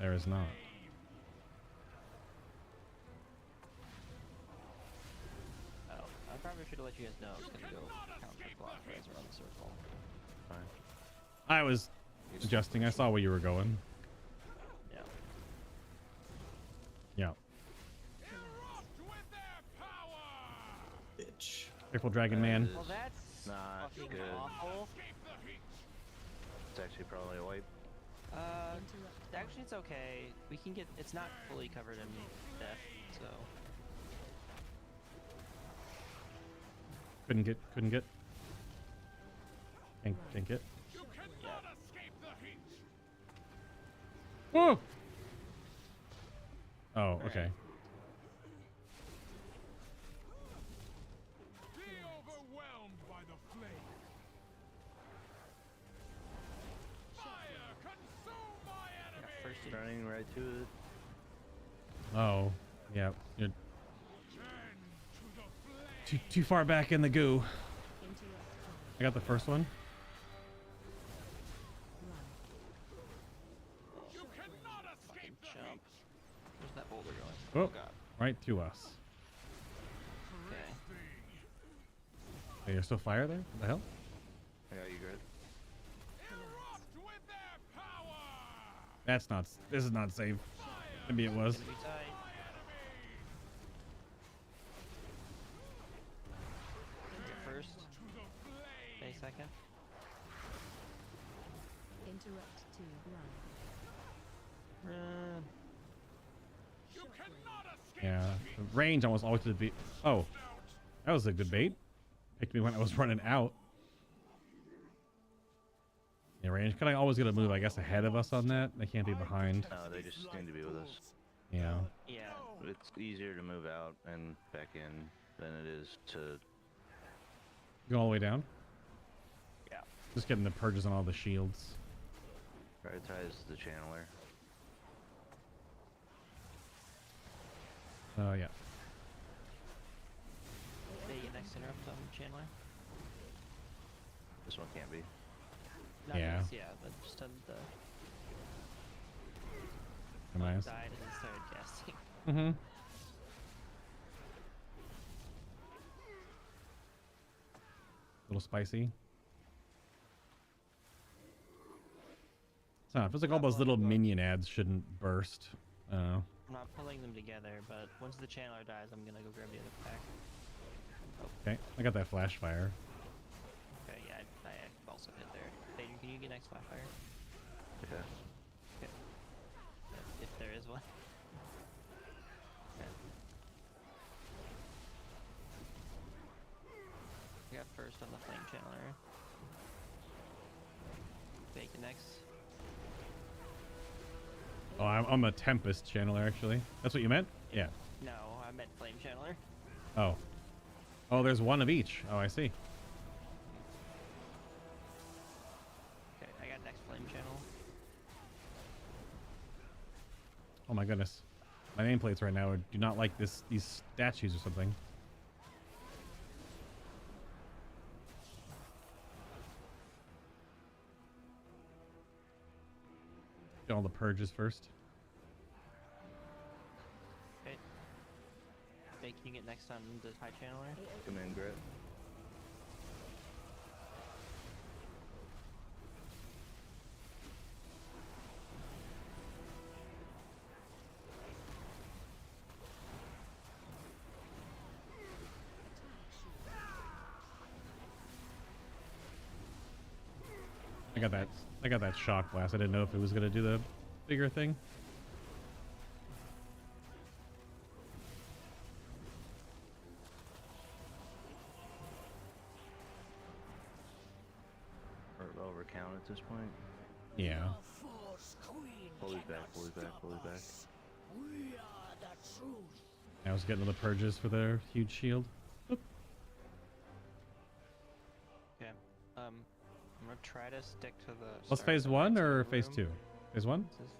There is not. Oh, I probably should have let you guys know I was gonna go counterclockwise around the circle. Fine. I was adjusting. I saw where you were going. Yeah. Yeah. Bitch. Careful, Dragon Man. Well, that's Not fucking good. awful. It's actually probably a wipe. Actually, it's okay. We can get. It's not fully covered in death, so. Couldn't get. Can't get. Yeah. Whoa! Oh, okay. Be overwhelmed by the flame. Fire, consume my enemy. First in. Running right to it. Oh, yeah. You're Tend to the flame. too far back in the goo. I got the first one. You cannot escape the Jump. Where's that boulder going? Oh, God. right to us. Okay. Hey, there's still fire there? What the hell? I got you, Grit. erupt with their power. That's not. This is not safe. Maybe it was. Gonna be tight. Get first. To the flame. Stay second. Interrupt to run. Run. You cannot escape. Yeah. The range almost always did be. Oh, that was a good bait. Picked me when I was running out. Yeah, range. Kind of always gonna move, I guess, ahead of us on that. They can't be behind. No, they just need to be with us. Yeah. Yeah. It's easier to move out and back in than it is to. Go all the way down. Yeah. Just getting the purges on all the shields. Prioritize the channeler. Yeah. They get next interrupt on Chandler. This one can't be. Not Yeah. this, yeah, but just on the Nice. died and then started casting. Mm-hmm. Little spicy. So it feels like all those little minion ads shouldn't burst. I don't know. I'm not pulling them together, but once the Chandler dies, I'm gonna go grab the other pack. Okay, I got that flash fire. Okay, yeah, I also hit there. Vader, can you get next flash fire? Yeah. Okay. If there is one. Okay. I got first on the flame channeler. Bacon next. Oh, I'm a Tempest channeler, actually. That's what you meant? Yeah. No, I meant flame channeler. Oh. Oh, there's one of each. Oh, I see. Okay, I got next flame channel. Oh my goodness. My nameplates right now do not like these statues or something. Get all the purges first. Okay. Hey, can you get next on the high channeler? Come in, Grit. I got that shock blast. I didn't know if it was gonna do the bigger thing. Or over count at this point. Yeah. Pull it back, pull it back, pull it back. I was getting the purges for their huge shield. Oop. Okay. I'm gonna try to stick to the. What's start phase of the one next or room. phase two? Phase one? This is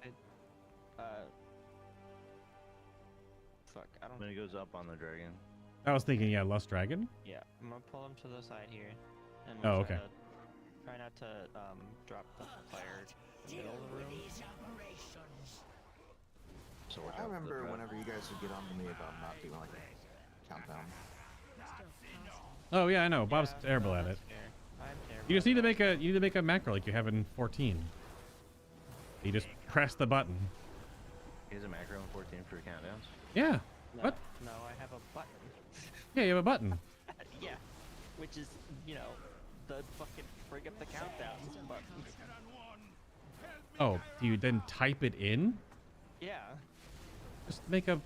fuck, I don't. Then it goes up on the dragon. I was thinking, yeah, Lust Dragon. Yeah, I'm gonna pull him to the side here. And Oh, try okay. Try not to drop the fire in the middle of the room. So watch I out for the remember trap. whenever you guys would get on to me about not doing like a countdown. Oh yeah, I know. Bob's Yeah, terrible no, at it. that's fair. I'm terrible. You just need at to make a macro like you have in 14. You just press the button. He has a macro in 14 for countdowns. Yeah. No, What? No, I have a button. Yeah, you have a button. Yeah, which is, you know, the fucking bring up the countdowns button. Oh, do you then type it in? Yeah. Just make a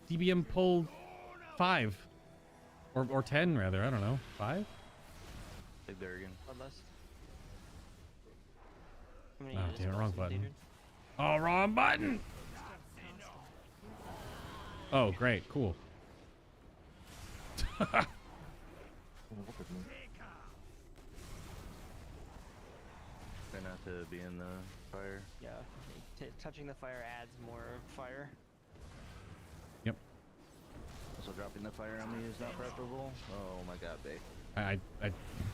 DBM pull 5 or 10 rather. I don't know. 5? Big Durgan. Unless. Oh, damn it, wrong button. Oh, wrong button. Oh, great, cool. Try not to be in the fire. Yeah, touching the fire adds more fire. Yep. Also dropping the fire on me is not preferable. Oh my god, babe. I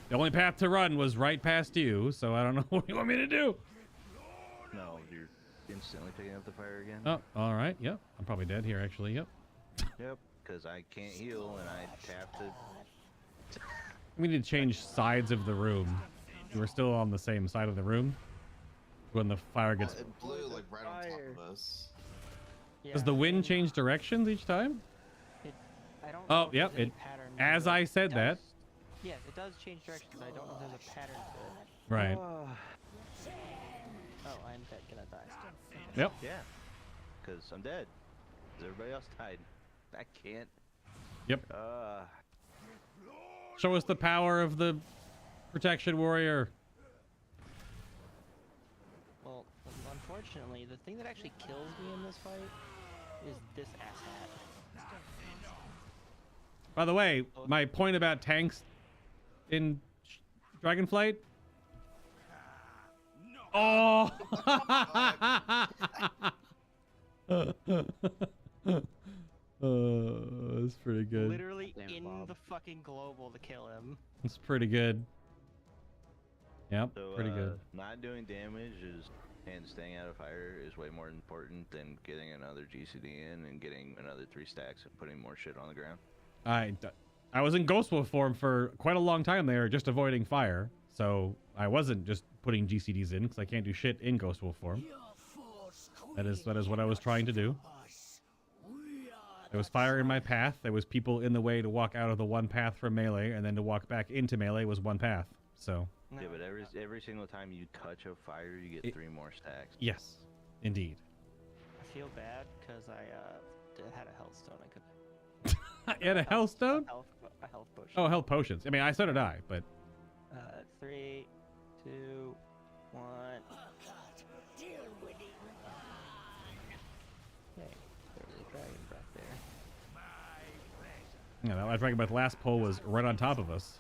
the only path to run was right past you, so I don't know what you want me to do. No, you're instantly picking up the fire again. Oh, all right. Yep. I'm probably dead here, actually. Yep. Yep, because I can't heal and I have to. We need to change sides of the room. We're still on the same side of the room. When the fire gets... It blew like right on top of us. Yeah, Does the wind change directions each time? I don't Oh, know if yep. there's any It, pattern to as it. I said It that. does- Yeah, it does change directions. I don't know if there's a pattern to it. Right. Oh, I'm dead. Gonna die. Yep. Yeah, because I'm dead. 'Cause everybody else died. I can't. Yep. Uh, Show us the power of the protection warrior. Well, unfortunately, the thing that actually kills me in this fight is this asshat. By the way, my point about tanks in Dragonflight. Oh! kill him. It's pretty good. Yep, So, pretty good. not doing damage and staying out of fire is way more important than getting another GCD in and getting another 3 stacks and putting more shit on the ground. I was in Ghost Wolf form for quite a long time there, just avoiding fire. So I wasn't just putting GCDs in because I can't do shit in Ghost Wolf form. That is what I was trying to do. There was fire in my path. There was people in the way to walk out of the one path from melee, and then to walk back into melee was one path. So. Yeah, but every single time you touch a fire, you get 3 more stacks. Yes, indeed. I feel bad because I had a health stone. I could. You had a health stone? A health potion. Oh, health potions. I mean, so did I, but. 3, 2, 1. Okay, there's a dragon breath there. Yeah, that dragon breath last pull was right on top of us.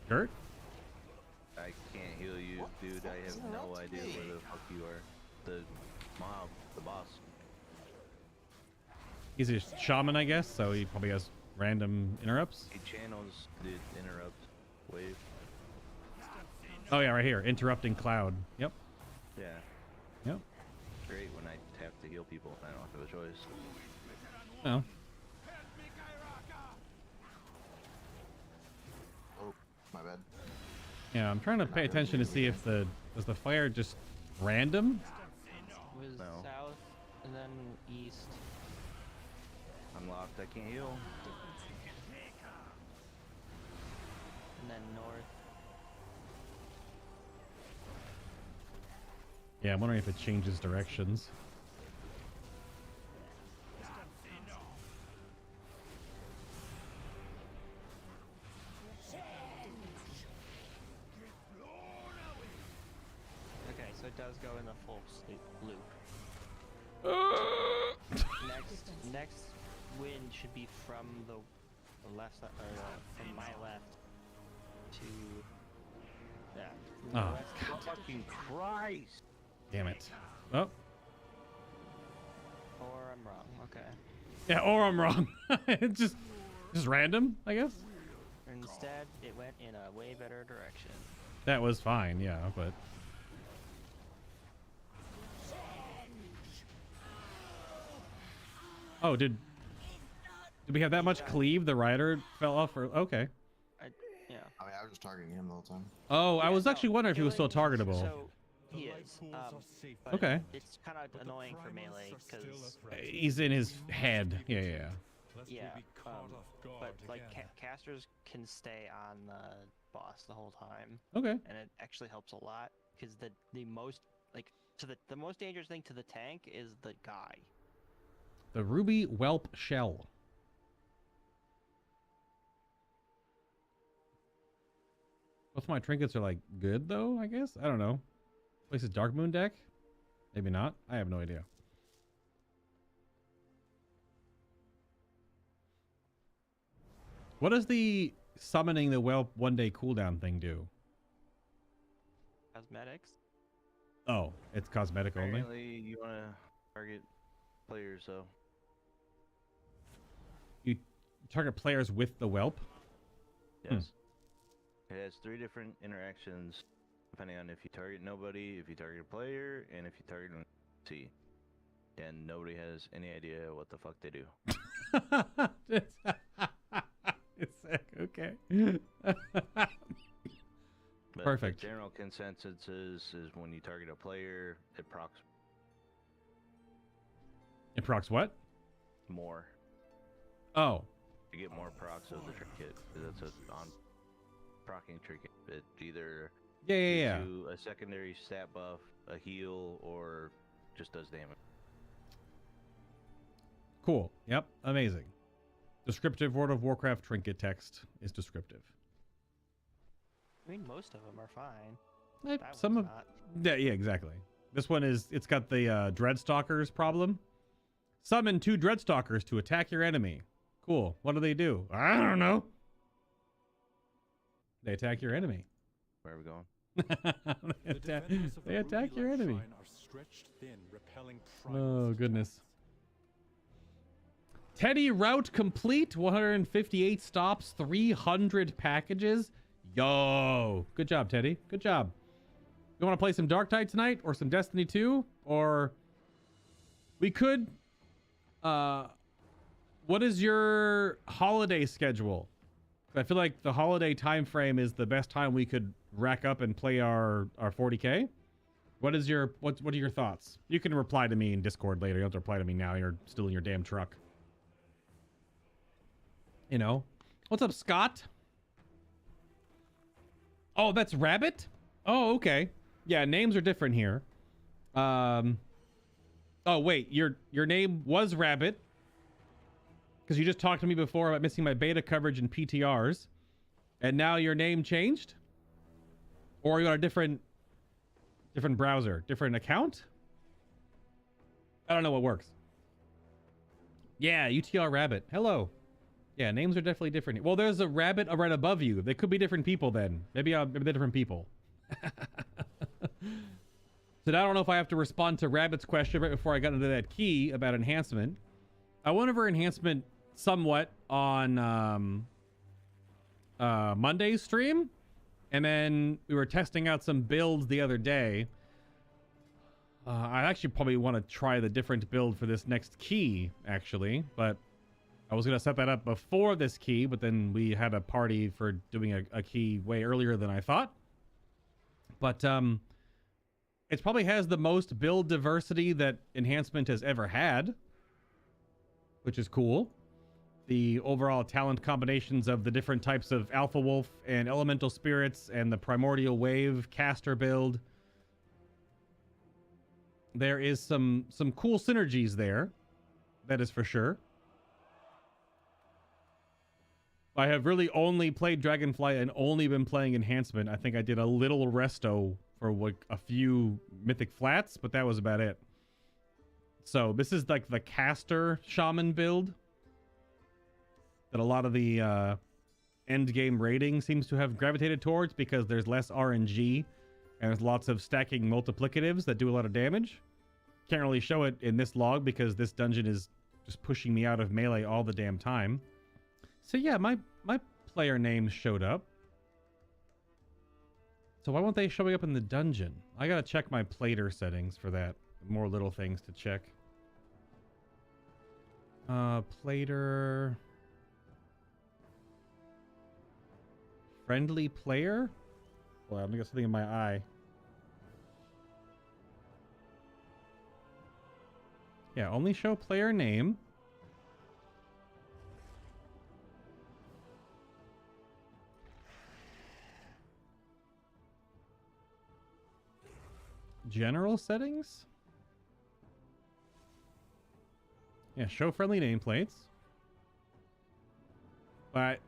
Gert? I can't heal you, dude. I have no idea where the fuck you are. The mob, the boss. He's a shaman, I guess, so he probably has random interrupts. He channels the interrupt wave. Oh yeah, right here, interrupting cloud. Yep. Yeah. Yep. Great when I have to heal people and I don't have a choice. Oh. Oh, my bad. Yeah, I'm trying to pay attention to see if was the fire just random? It was No. south and then east. I'm locked. I can't heal. And then north. Yeah, I'm wondering if it changes directions. Okay, so it does go in the full loop. Next wind should be from the left side, or from my left to Oh, west. Fucking Christ! Damn it. Oh. Or I'm wrong. Okay. Yeah, or I'm wrong. It's just random, I guess. Instead, it went in a way better direction. That was fine, yeah, but. Oh, did we have that much cleave? The rider fell off, or okay. Yeah. I mean, I was just targeting him the whole time. Oh, I Yeah, was no, actually wondering if he was still targetable. So he is. But Okay. It's kind of annoying for melee because He's in his head. Yeah. yeah. But like casters can stay on the boss the whole time. Okay. And it actually helps a lot because the most the most dangerous thing to the tank is the guy. The ruby whelp shell. Both my trinkets are like good though, I guess. I don't know. Places Dark Moon deck? Maybe not. I have no idea. What does the summoning the whelp 1-day cooldown thing do? Cosmetics. Oh, it's cosmetic only. Apparently, you want to target players, so. You target players with the whelp? Yes. It has 3 different interactions depending on if you target nobody, if you target a player, and if you target an NPC. And nobody has any idea what the fuck they do. It's sick. Okay. But Perfect. The general consensus is when you target a player, it procs It procs what? more. Oh. You get more procs of the trinket. That's a on proccing trinket. It either Yeah. gives you a secondary stat buff, a heal, or just does damage. Cool. Yep. Amazing. Descriptive World of Warcraft trinket text is descriptive. I mean, most of them are fine. That Some of one's not. yeah, exactly. This one it's got the Dreadstalkers problem. Summon 2 Dreadstalkers to attack your enemy. Cool. What do they do? I don't know. They attack your enemy. Where are we going? They attack your enemy. Teddy route complete. 158 stops, 300 packages. Yo, good job, Teddy. Good job. You want to play some Dark Tide tonight or some Destiny 2? Or we could... what is your holiday schedule? I feel like the holiday time frame is the best time we could rack up and play our 40K. What are your thoughts? You can reply to me in Discord later. You don't have to reply to me now. You're still in your damn truck. You know. What's up, Scott? Oh, that's Rabbit? Oh, okay. Yeah, names are different here. Oh, wait. Your name was Rabbit. Because you just talked to me before about missing my beta coverage in PTRs. And now your name changed? Or are you on a different browser? Different account? I don't know what works. Yeah, UTR Rabbit. Hello. Yeah, names are definitely different. Well, there's a rabbit right above you. They could be different people then. Maybe they're different people. So now I don't know if I have to respond to Rabbit's question right before I got into that key about enhancement. I went over enhancement somewhat on Monday's stream. And then we were testing out some builds the other day. I actually probably want to try the different build for this next key, actually. But I was going to set that up before this key, but then we had a party for doing a key way earlier than I thought. But it probably has the most build diversity that enhancement has ever had, which is cool. The overall talent combinations of the different types of Alpha Wolf and Elemental Spirits and the Primordial Wave caster build. There is some cool synergies there. That is for sure. I have really only played Dragonflight and only been playing Enhancement. I think I did a little resto for like a few Mythic Flats, but that was about it. So this is like the caster shaman build that a lot of the end game rating seems to have gravitated towards because there's less RNG and there's lots of stacking multiplicatives that do a lot of damage. Can't really show it in this log because this dungeon is just pushing me out of melee all the damn time. So yeah, my player names showed up. So why won't they showing up in the dungeon? I gotta check my plater settings for that. More little things to check. Plater... Friendly player? Well, let me get something in my eye. Yeah, only show player name. General settings? Yeah, show friendly nameplates. But...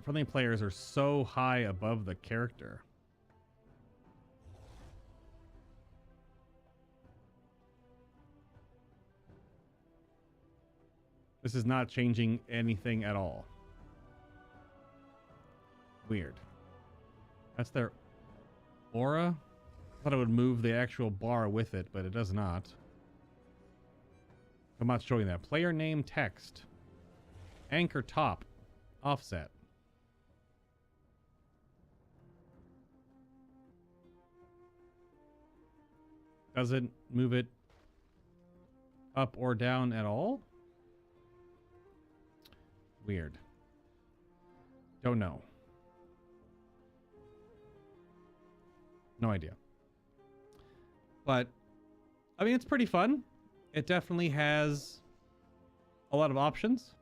Friendly players are so high above the character. This is not changing anything at all. Weird. That's their aura? I thought it would move the actual bar with it, but it does not. I'm not showing that. Player name text. Anchor top. Offset. Doesn't move it up or down at all? Weird. Don't know. No idea. But, I mean, it's pretty fun. It definitely has a lot of options.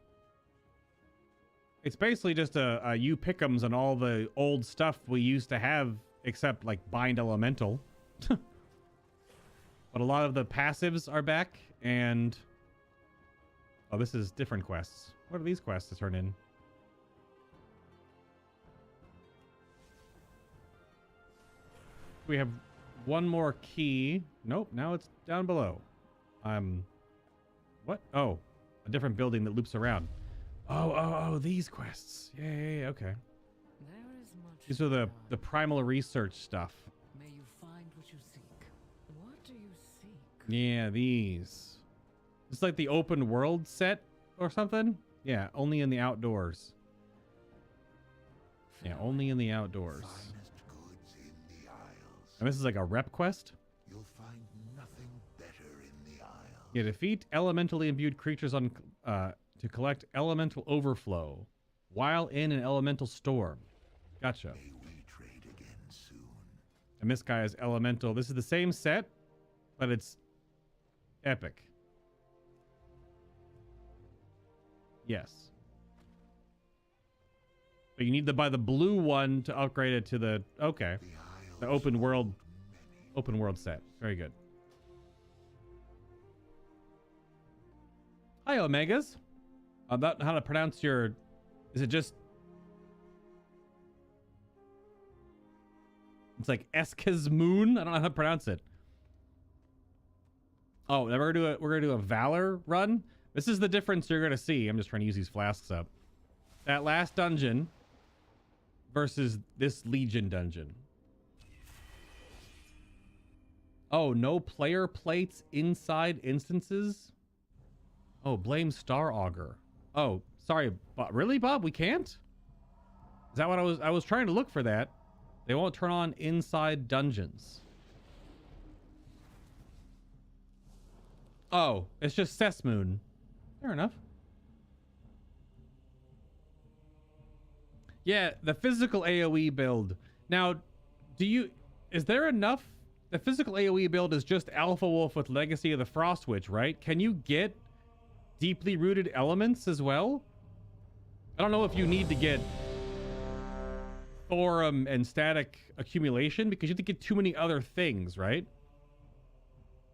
It's basically just a you pick'ems on all the old stuff we used to have, except like bind elemental. But a lot of the passives are back, and oh, this is different quests. What are these quests to turn in? We have one more key. Nope, now it's down below. What? Oh, a different building that loops around. Oh, these quests. Yeah, okay. There is much These are the primal research stuff. May you find what you seek. What do you seek? Yeah, these. It's like the open world set or something. Yeah, only in the outdoors. Yeah, only in the outdoors. Finest goods in the Isles. And this is like a rep quest. You'll find nothing better in the Isles. Yeah, defeat elementally imbued creatures on to collect elemental overflow while in an elemental storm. Gotcha. May we trade again soon. And this guy is elemental. This is the same set, but it's epic. Yes. But you need to buy the blue one to upgrade it to the the open world set. Very good. Hi, Omegas. About how to pronounce your... Is it just... It's like Eskizmoon? I don't know how to pronounce it. Oh, now we're gonna do a Valor run. This is the difference you're gonna see. I'm just trying to use these flasks up. That last dungeon versus this Legion dungeon. Oh, no player plates inside instances? Oh, blame Star Augur. Oh, sorry, but really, Bob? We can't? Is that what I was trying to look for that? They won't turn on inside dungeons. Oh, it's just Sesmoon. Fair enough. Yeah, the physical AoE build. Now, is there enough? The physical AoE build is just Alpha Wolf with Legacy of the Frost Witch, right? Can you get deeply rooted elements as well? I don't know if you need to get Thorum and static accumulation because you have to get too many other things, right?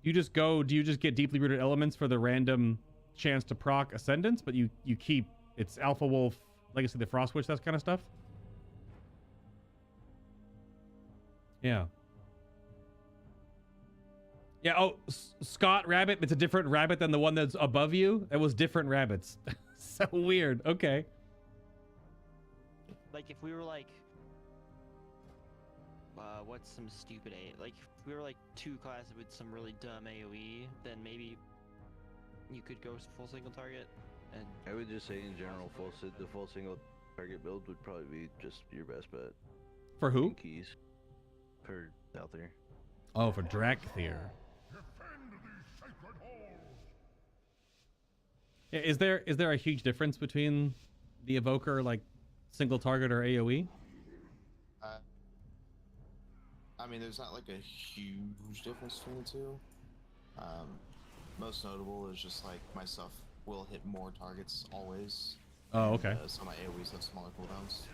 Do you just get deeply rooted elements for the random chance to proc Ascendance, but you keep it's Alpha Wolf, Legacy of the Frost Witch, that kind of stuff? Yeah. Yeah, oh, Scott Rabbit, it's a different rabbit than the one that's above you? It was different rabbits. So weird. Okay. Like, if we were like... what's some stupid like, if we were like 2 classes with some really dumb AoE, then maybe you could go full single target. And I would just say in general, the full single target build would probably be just your best bet. For who? Keys. For out there. Oh, for Drakthir. Yeah, is there a huge difference between the Evoker, like single target or AoE? I mean, there's not like a huge difference between the two. Most notable is just like my stuff will hit more targets always. Oh, okay. So my AoEs have smaller cooldowns.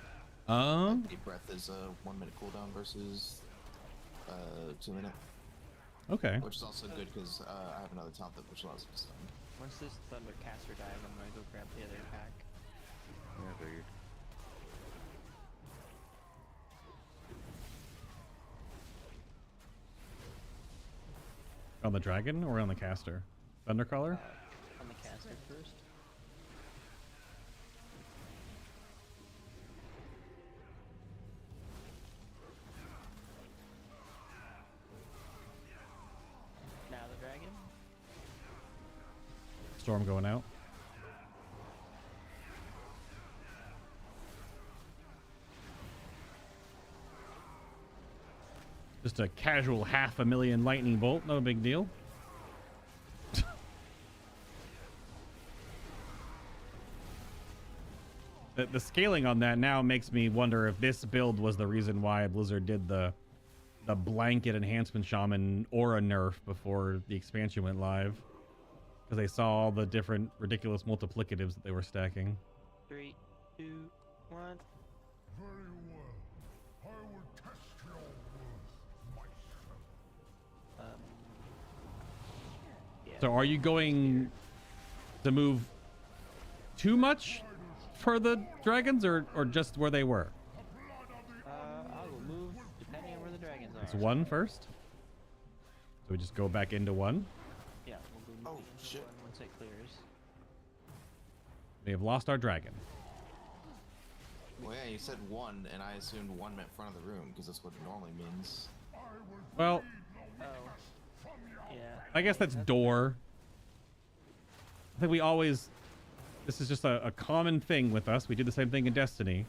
Like Deep Breath is a 1 minute cooldown versus 2 minute. Okay. Which is also good because I have another talent that which allows me to stun. once this Thundercaster dies, I'm gonna go grab the other pack. Yeah, I figured. On the dragon or on the caster? Thundercaller? On the caster first. Now the dragon. Storm going out. Just a casual 500,000 lightning bolt, no big deal. The scaling on that now makes me wonder if this build was the reason why Blizzard did the blanket enhancement shaman aura nerf before the expansion went live. Because they saw all the different ridiculous multiplicatives that they were stacking. 3, 2, 1. Very well. I will test your worth myself. Yeah. So are you going to move too much for the dragons or just where they were? I will move depending on where the dragons are. It's 1 first. So we just go back into 1. Yeah, we'll go Oh, shit. once it clears. We have lost our dragon. Well, yeah, you said one, and I assumed one meant front of the room because that's what it normally means. Well, Oh. Yeah. I guess that's door. I think we always... This is just a common thing with us. We do the same thing in Destiny.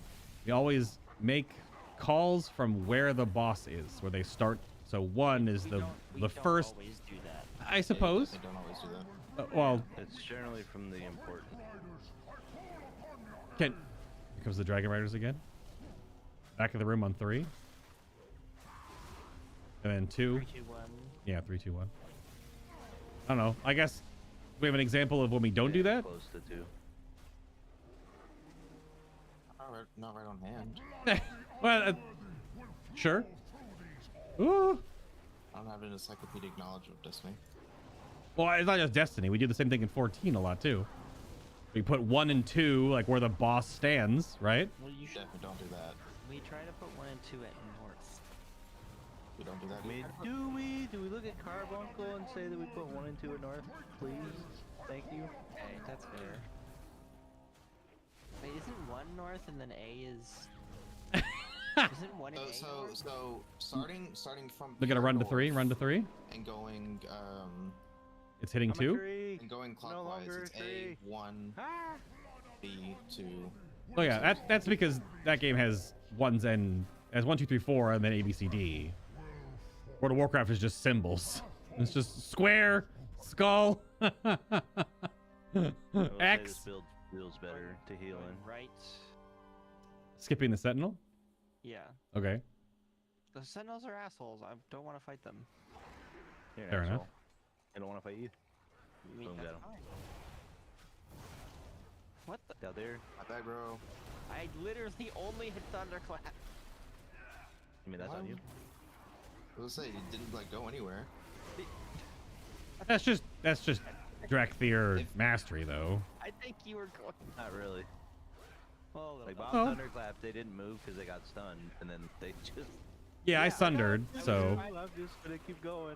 We always make calls from where the boss is, where they start. So one is the first... We don't always do that. I suppose. Yeah, they don't always do that. Well... It's generally from the important. Here comes the Dragon Riders again. Back of the room on 3. And then 2. 3, 2, 1. Yeah, 3, 2, 1. I don't know. I guess we have an example of when we don't do that. Close to 2. Not right on hand. Well, sure. Ooh. I don't have an encyclopedic knowledge of Destiny. Well, it's not just Destiny. We do the same thing in 14 a lot too. We put 1 and 2 like where the boss stands, right? Well, you should. Definitely don't do that. We try to put 1 and 2 at north. We don't do that. Do we look at Carbuncle and say that we put 1 and 2 at north, please? Thank you. Okay, that's fair. Wait, isn't 1 north and then A is... isn't 1 and A north? So starting from... We're gonna run to 3, run to 3. And going, It's hitting 2. And going clockwise, it's A, 1, B, 2... Oh yeah, that's because that game has 1s and... has 1, 2, 3, 4, and then A, B, C, D. World of Warcraft is just symbols. It's just square, skull, X. This build feels better to heal in. Right. Skipping the Sentinel? Yeah. Okay. The Sentinels are assholes. I don't want to fight them. You're an Fair asshole. enough. I don't want to fight you. I mean, Boom, that's got him. fine. What the? Out there. My bad, bro. I literally only hit Thunderclap. I mean, that's on you. I was gonna say, it didn't, like, go anywhere. That's just Drakthir mastery though. I think you were going... Not really. Well, Like no. Bomb Thunderclap, they didn't move because they got stunned, and then they just... Yeah, I sundered, so... I'm just gonna keep going.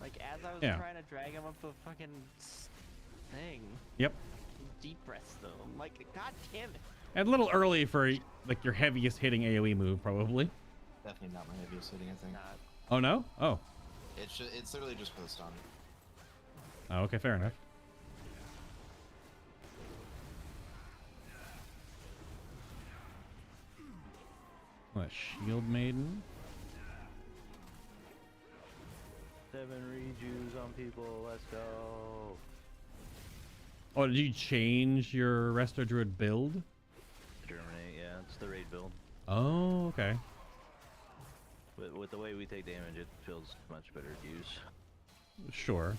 Like, as I was Yeah. trying to drag him up the fucking thing. Yep. Deep breaths, though. I'm like, god damn it. A little early for like your heaviest hitting AoE move, probably. Definitely not my heaviest hitting, I think. Oh no? Oh. It's literally just for the stun. Oh, okay, fair enough. What, Shield Maiden? 7 rejues on people, let's go. Oh, did you change your Resto Druid build? Germinate, yeah, it's the raid build. Oh, okay. With the way we take damage, it feels much better to use. Sure.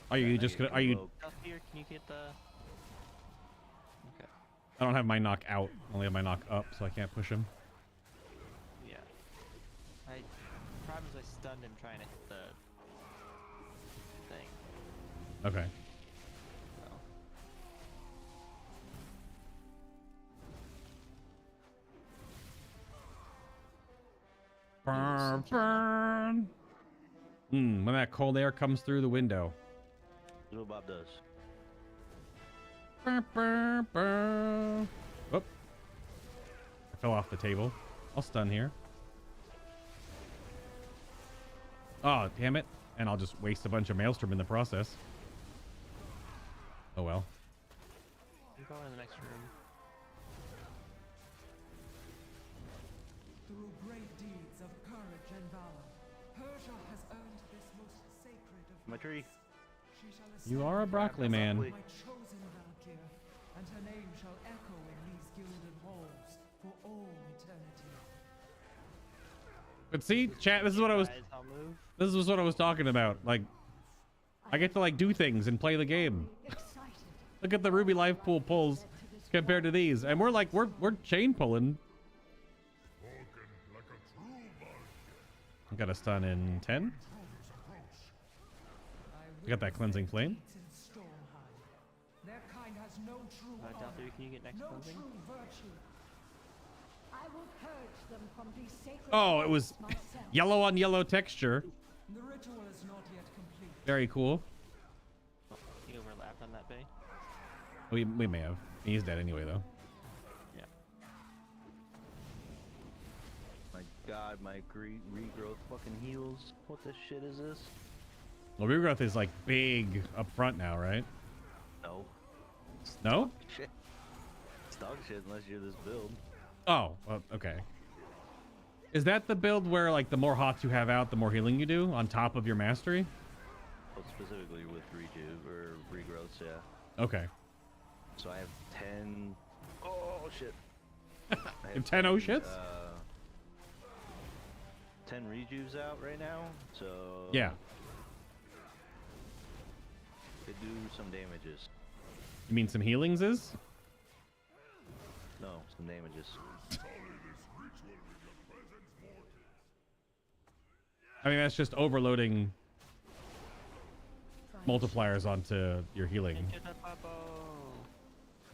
Are you just gonna, are you... Up here, can you get the... Okay. I don't have my knock out, I only have my knock up, so I can't push him. Yeah. Problem is I stunned him trying to hit the thing. Okay. So. Burn, burn. When that cold air comes through the window. Little Bob does. Burn, burn, burn. Whoop. I fell off the table. I'll stun here. Oh, damn it. And I'll just waste a bunch of Maelstrom in the process. Oh well. I'm going in the next room. Through great deeds of courage and valor, Persia has earned this most sacred of My tree. She shall You are a broccoli man. my chosen Valkyr, and her name shall echo in these gilded halls for all eternity. But see, chat, this is what I was... Guys, I'll move. This is what I was talking about. Like, I get to like do things and play the game. Look at the Ruby life pool pulls compared to these, and we're like we're chain pulling. I got a stun in 10. I got that cleansing flame. Their kind has no true Delphi, can you get next cleansing? true virtue. I will purge them from these sacred Oh, it was myself. yellow on yellow texture. The ritual is not yet complete. Very cool. Oh, he overlapped on that bay. We may have. He's dead anyway though. God, my regrowth fucking heals. What the shit is this? Well, regrowth is like big up front now, right? No. No? Shit. It's dog shit unless you're this build. Oh, well, okay. Is that the build where like the more hots you have out, the more healing you do on top of your mastery? Well, specifically with rejuve or regrowths, yeah. Okay. So I have 10. Oh shit. You have 10 oh shits? 10 rejuves out right now, so Yeah. they do some damages. You mean some healings is? No, some damages. I mean, that's just overloading multipliers onto your healing.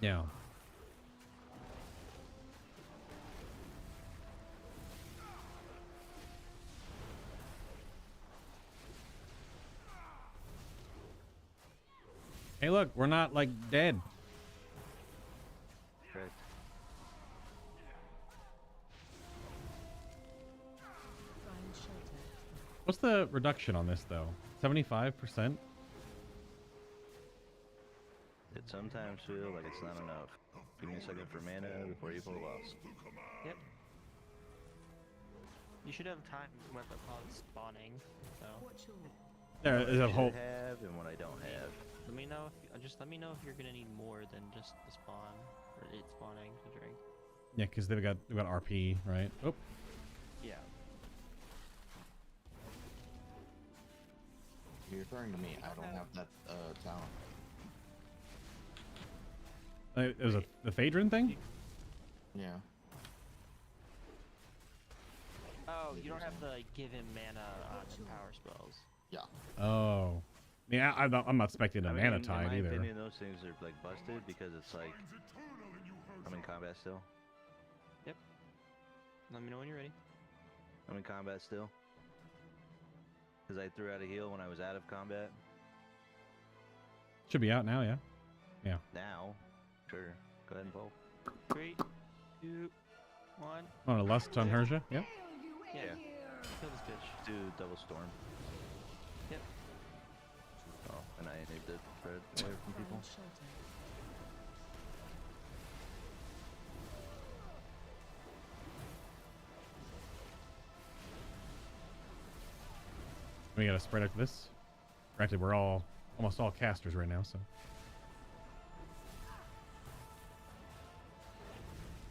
Yeah. Hey, look, we're not like dead. Correct. What's the reduction on this though? 75%? It sometimes feels like it's not enough. Give me a second for mana before you pull the boss. Yep. You should have time when the pod's spawning, so. There is a whole. Have and what I don't have. Let me know if just let me know if you're gonna need more than just the spawn or it spawning to drink. Yeah, because they've got RP, right? Oh. Yeah. If you're referring to me, I don't have that talent. It was the Phaedron thing? Yeah. Oh, you don't have the give him mana on the power spells. Yeah. Oh. Yeah, I'm not expecting a mana tide in my either. opinion, those things are like busted because it's like I'm in combat still. Yep. Let me know when you're ready. I'm in combat still. Because I threw out a heal when I was out of combat. Should be out now, yeah. Yeah. Now, sure. Go ahead and pull. 3, 2, 1. Oh, a lust on Herja? Yeah. Yeah. Kill this bitch. Do double storm. Yep. Oh, and I need to spread away from people. We gotta spread out this. Granted, we're almost all casters right now, so.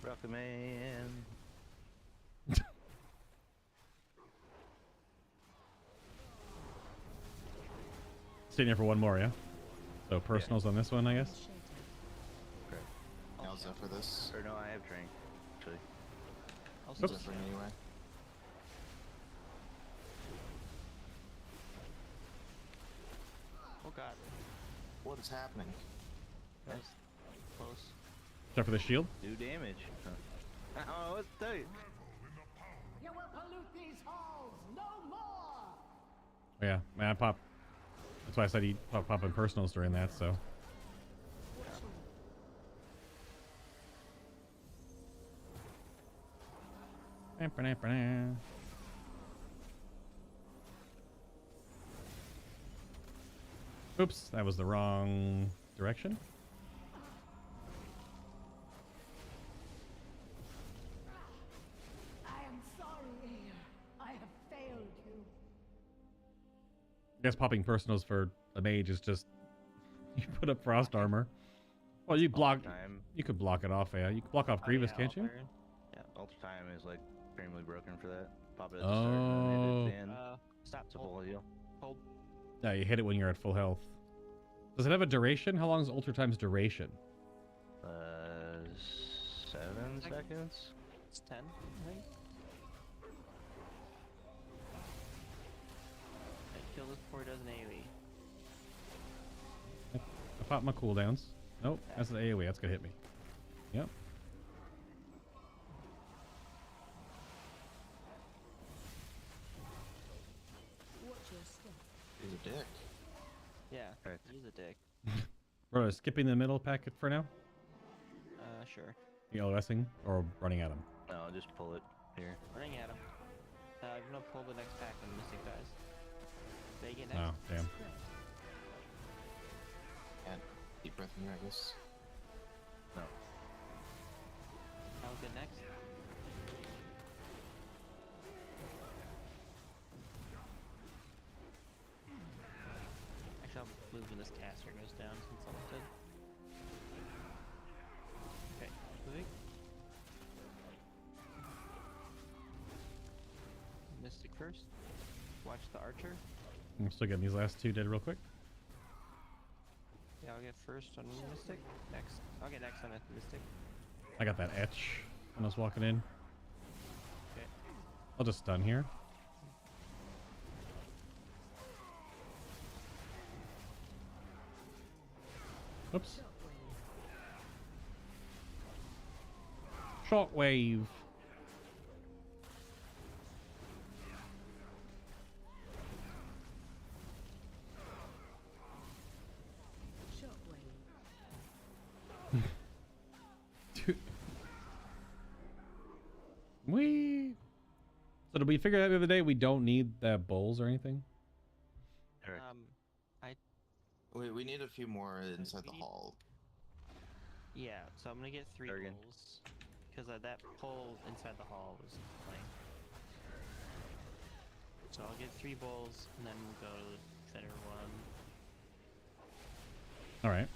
Rocket Man. Sitting here for one more, yeah? So personals on this one, I guess? Correct. How's that for this? Or no, I have drink, actually. Also different anyway. Oh god. What is happening? Nice. Close. Except for the shield? Do damage. Huh. Oh, what's that? You will pollute these halls no more! Oh, yeah, man, I pop. That's why I said he'd pop in personals during that, so. Oops, that was the wrong direction. I am sorry. I have failed you. I guess popping personals for a mage is just you put up frost armor. Well, you block. You could block it off. Yeah, you can block off Grievous, can't you? Yeah, Ultra Time is like extremely broken for that. Pop it at the start and then hit it at the end. Stop. It's a full heal. Hold. Yeah, you hit it when you're at full health. Does it have a duration? How long is Ultra Time's duration? 7 seconds. It's 10, I think. Kill this before he does an AoE. I pop my cooldowns. Nope, that's the AoE. That's gonna hit me. Yep. He's a dick. Yeah, right. He's a dick. Bro, skipping the middle packet for now? Sure. You LSing or running at him? No, just pull it here. Running at him. I'm gonna pull the next pack when Mystic dies. They get next. Oh, damn. And deep breath in here, I guess. No. I'll get next. Actually, I'll move when this caster goes down since I'm dead. Okay, moving. Mystic first. Watch the archer. I'm still getting these last two dead real quick. Yeah, I'll get first on Mystic. Next. I'll get next on Mystic. I got that etch when I was walking in. Okay. I'll just stun here. Oops. Shockwave. So did we figure out the other day we don't need that bowls or anything? We need a few more inside the hall. Yeah, so I'm gonna get 3 bowls because that pull inside the hall was playing. So I'll get 3 bowls and then we'll go to the center one. All right.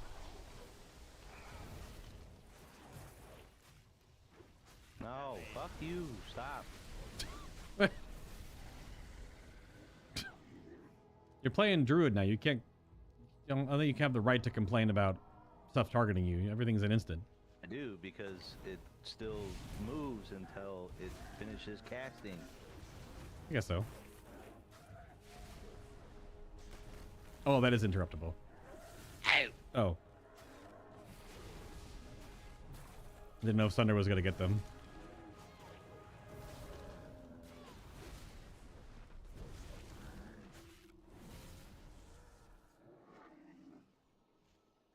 No, fuck you. Stop. You're playing Druid now. You can't. I don't think you can have the right to complain about stuff targeting you. Everything's an instant. I do, because it still moves until it finishes casting. I guess so. Oh, that is interruptible. Oh. Didn't know if Thunder was going to get them.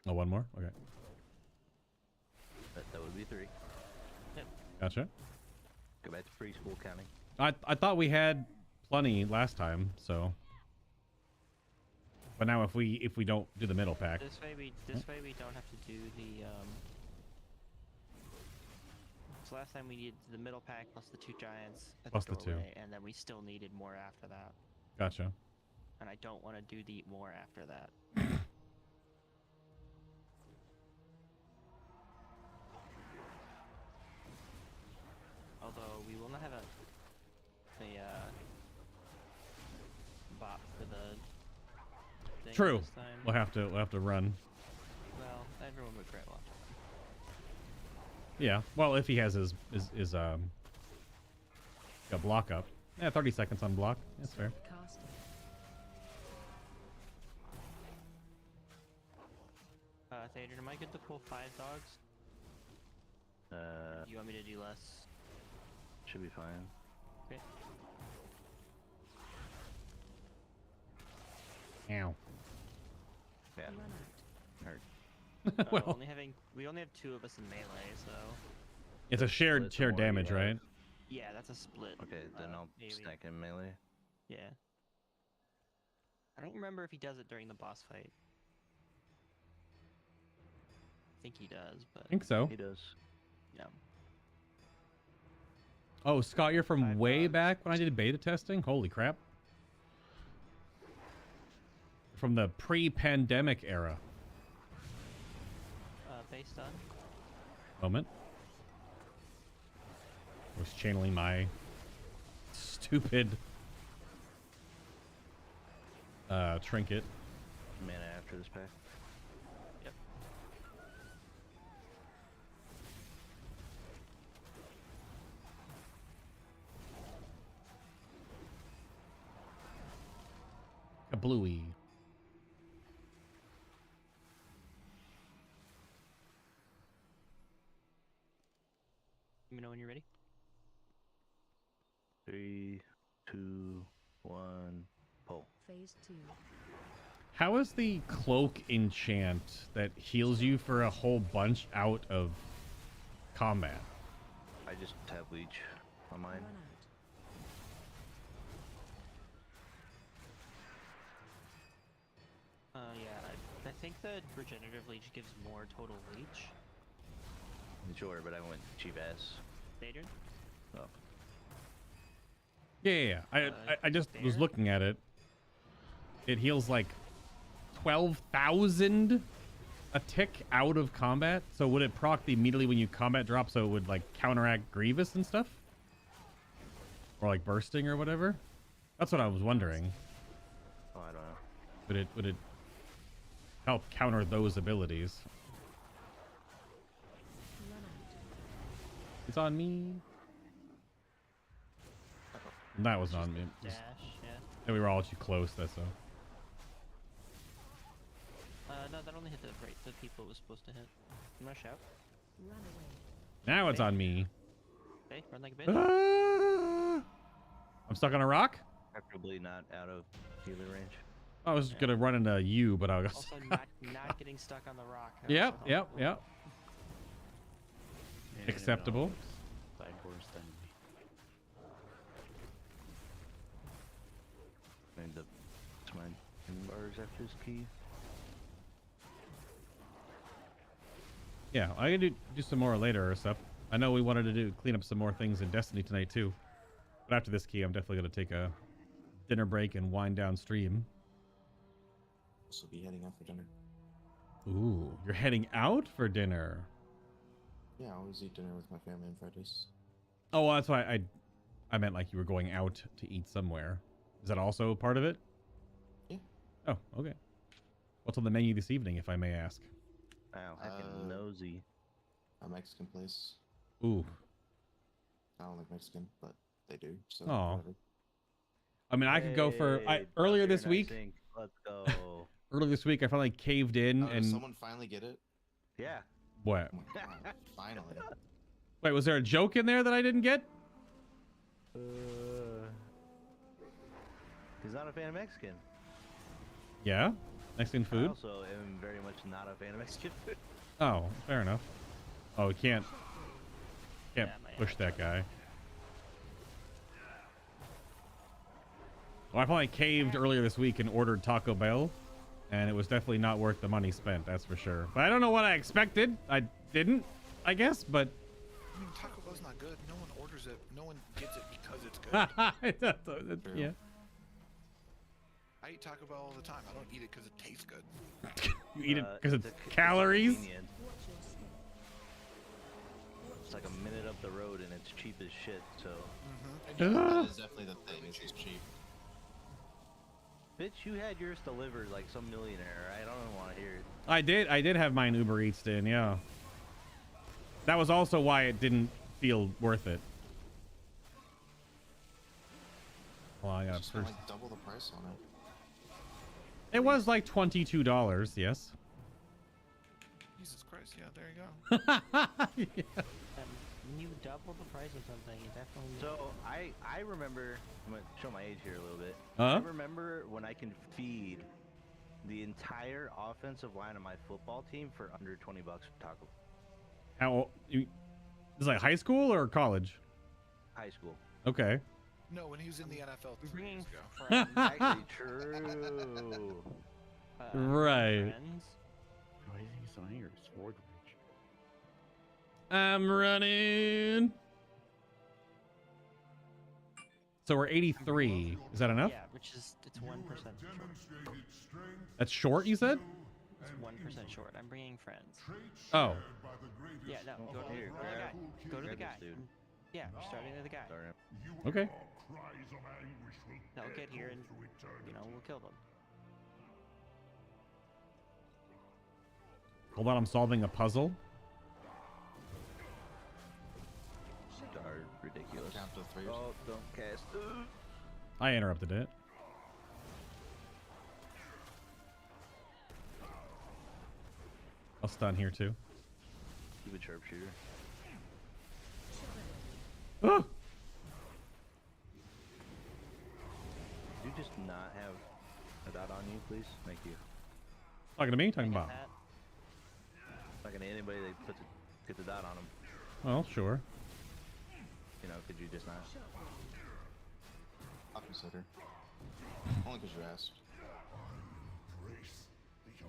Oh, one more? Okay. That would be 3. Yep. Gotcha. Go back to preschool counting. I thought we had plenty last time, so. But now if we don't do the middle pack. This way we don't have to do the So last time we needed the middle pack plus the 2 giants at Plus the the 2. doorway, and then we still needed more after that. Gotcha. And I don't want to do the more after that. Although we will not have a bot for the thing True. this time. We'll have to run. Well, everyone would crit watch. Yeah. Well, if he has his got block up. Yeah, 30 seconds on block. That's fair. Thader, am I good to pull 5 dogs? You want me to do less? Should be fine. Okay. Ow. Yeah. Hurt. Well. We only have 2 of us in melee, so. It's a shared damage, right? Yeah, that's a split. Okay, then I'll maybe. stack in melee. Yeah. I don't remember if he does it during the boss fight. I think he does, but. I think so. He does. Yeah. Oh, Scott, you're from way back when I did beta testing? Holy crap. From the pre-pandemic era. Base done. Moment. I was channeling my stupid trinket. Mana after this pack. Yep. A bluey. Let me know when you're ready. 3, 2, 1, pull. Phase 2. How is the cloak enchant that heals you for a whole bunch out of combat? I just tap leech on mine. Yeah, I think the regenerative leech gives more total leech. Sure, but I went cheap ass. Adrian? Oh. Yeah. I just was looking at it. It heals like 12,000 a tick out of combat. So would it proc immediately when you combat drop, so it would like counteract Grievous and stuff? Or like bursting or whatever? That's what I was wondering. Oh, I don't know. Would it help counter those abilities? It's on me. That was on me. Dash, yeah. And we were all too close, that's all. No, that only hit the people it was supposed to hit. Rush out. Run away. Now it's on me. Okay, run like a bitch. Ah! I'm stuck on a rock? Preferably not out of healer range. I was gonna run into you, but I was Also, not getting stuck on the rock. Yep. Acceptable. Side burst enemy. And the mine bars after his key. Yeah, I can do some more later or stuff. I know we wanted to clean up some more things in Destiny tonight too. But after this key, I'm definitely gonna take a dinner break and wind down stream. Also be heading out for dinner. Ooh, you're heading out for dinner. Yeah, I always eat dinner with my family on Fridays. Oh, well, that's why I meant like you were going out to eat somewhere. Is that also part of it? Yeah. Oh, okay. What's on the menu this evening, if I may ask? Wow, fucking nosy. A Mexican place. Ooh. I don't like Mexican, but they do. So Oh. whatever. I mean, I could go for earlier this week. Let's go. Earlier this week, I finally caved in Did and someone finally get it? Yeah. what? Oh my God, finally. Wait, was there a joke in there that I didn't get? He's not a fan of Mexican. Yeah, Mexican I food. also am very much not a fan of Mexican food. Oh, fair enough. Oh, we can't push that guy. Well, I probably caved earlier this week and ordered Taco Bell, and it was definitely not worth the money spent, that's for sure. But I don't know what I expected. I didn't, I guess, but... I mean, Taco Bell's not good. No one orders it. No one gets it because it's good. Yeah. I eat Taco Bell all the time. I don't eat it because it tastes good. You eat it because it's calories? It's like a minute up the road and it's cheap as shit, so... Yeah, that is definitely the thing, it's cheap. Bitch, you had yours delivered like some millionaire. I don't want to hear it. I did have mine Uber Eats in, yeah. That was also why it didn't feel worth it. Well, I got Just spent like double the price on it. It was like $22, yes. Jesus Christ, yeah, there you go. Yeah. When you double the price of something, you definitely... So, I remember... I'm going to show my age here a little bit. Huh? I remember when I can feed the entire offensive line of my football team for under $20 for Taco. How old? Is it like high school or college? High school. Okay. No, when he was in the NFL 3 years ago. Actually, true. Right. Why do you think he's on here? Sword Reach. I'm running. So we're 83. Is that enough? Yeah, which is, it's 1% short. That's short, you said? It's 1% short. I'm bringing friends. Oh. Yeah, no, go to the guy. Go to the guy. Yeah, we're starting with the guy. Okay. They'll get here and, you know, we'll kill them. Hold on, I'm solving a puzzle. Are ridiculous. Count to 3 or Oh, don't cast. I interrupted it. I'll stun here too. Keep a sharpshooter. Oh! Could you just not have a dot on you, please? Thank you. Talking to me? Talking about? Talking to anybody that gets a dot on them. Well, sure. You know, could you just not? I'll consider. Only because you asked.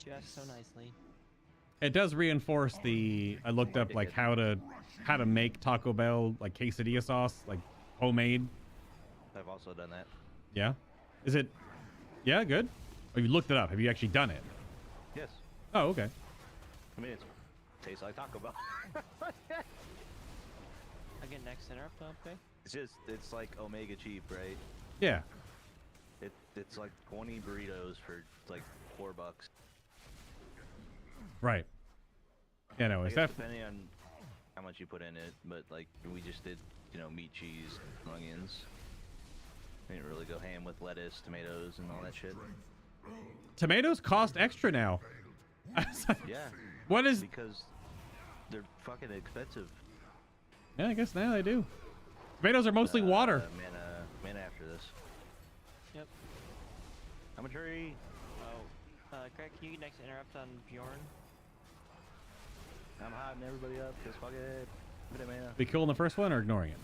Just so nicely. It does reinforce the. I looked up like how to make Taco Bell like quesadilla sauce, like homemade. I've also done that. Yeah. Is it? Yeah, good. Or you looked it up? Have you actually done it? Yes. Oh, okay. I mean, it tastes like Taco Bell. Again, next interrupt, okay? It's like Omega cheap, right? Yeah. It's like 20 burritos for like $4. Right. Yeah, no, it's depending on how much you put in it, but like we just did, meat, cheese, onions. We didn't really go ham with lettuce, tomatoes, and all that shit. Tomatoes cost extra now. Yeah. What is? Because they're fucking expensive. Yeah, I guess now they do. Tomatoes are mostly water. Mana after this. Yep. How much hurry? Oh, Greg, can you next interrupt on Bjorn? I'm hotting everybody up, cause fuck it. Give it a mana. Be killing the first one or ignoring it?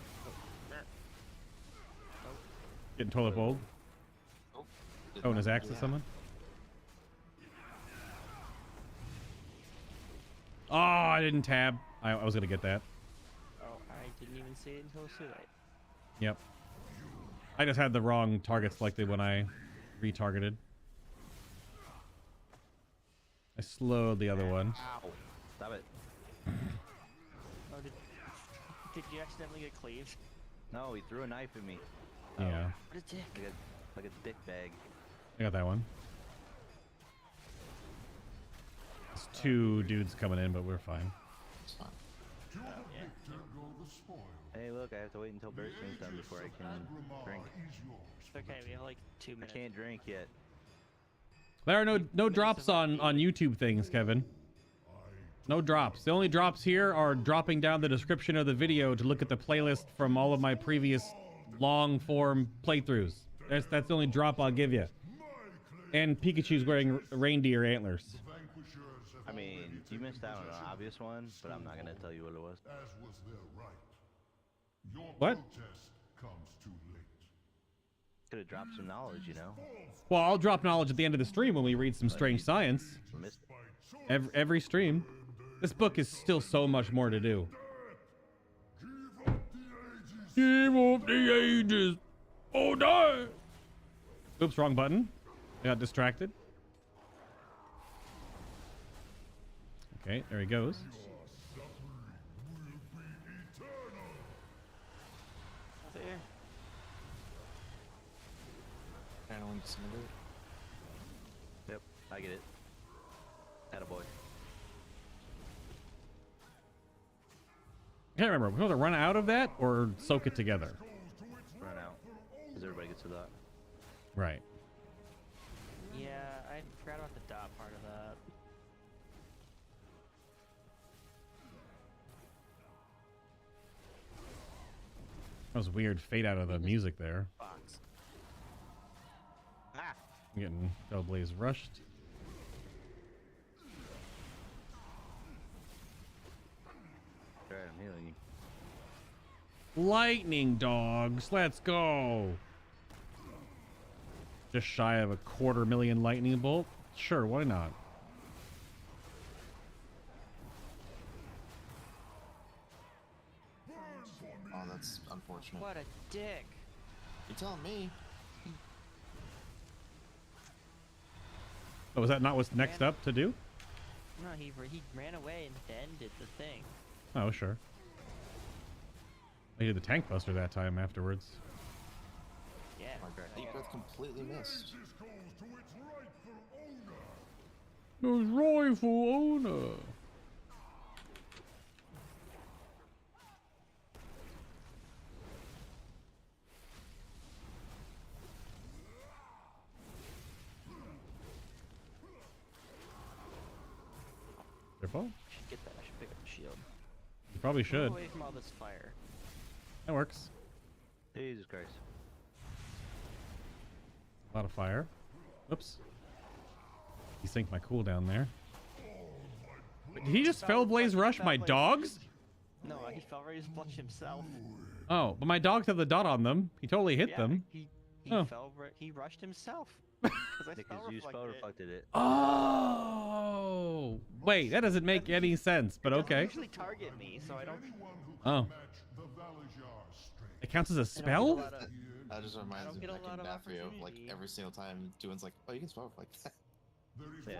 Getting toilet bowled. Oh, and his axe to someone? Oh, I didn't tab. I was gonna get that. Oh, I didn't even see it until it was too late. Yep. I just had the wrong target selected when I retargeted. I slowed the other one. Ow. Stop it. Oh, did you accidentally get cleaved? No, he threw a knife at me. Yeah. What a dick. Like a dick bag. I got that one. There's two dudes coming in, but we're fine. It's fine. Hey, look, I have to wait until Bursting's done before I can drink. It's okay, we have like 2 minutes. I can't drink yet. There are no drops on YouTube things, Kevin. No drops. The only drops here are dropping down the description of the video to look at the playlist from all of my previous long form playthroughs. That's the only drop I'll give you. And Pikachu's wearing reindeer antlers. I mean, you missed out on an obvious one, but I'm not gonna tell you what it was. What? Could have dropped some knowledge, Well, I'll drop knowledge at the end of the stream when we read some strange science. Missed Every stream. This book is still so much more to do. Game of the ages. Oh, die. Oops, wrong button. I got distracted. Okay, there he goes. There. Channeling disintegrate. Yep, I get it. Attaboy. I can't remember. We're going to run out of that or soak it together. Run out. Because everybody gets to that. Right. Yeah, I forgot about the dot part of that. That was weird fade out of the music there. Box. Ah! I'm getting Bellblaze rushed. Alright, I'm healing you. Lightning dogs, let's go. Just shy of 250,000 lightning bolt. Sure, why not? Oh, that's unfortunate. What a dick. You're telling me. Oh, was that not what's next up to do? No, he ran away and then did the thing. Oh, sure. I did the tank buster that time afterwards. Yeah. You both completely missed. Those rightful owner. Careful. Should get that. I should pick up the shield. You probably should. Move away from all this fire. That works. Jesus Christ. A lot of fire. Oops. He synced my cooldown there. Wait, did he just Fellblaze rush my dogs? No, he fell right as flush himself. Oh, but my dogs have the dot on them. He totally hit them. He Oh. fell right. He rushed himself. Because you spell reflected it. Oh, wait, that doesn't make any sense, but okay. Usually target me, so I don't. Oh. It counts as a spell? That just reminds me back in Nafrio, like every single time Duan's like, oh, you can spell like that. Yeah.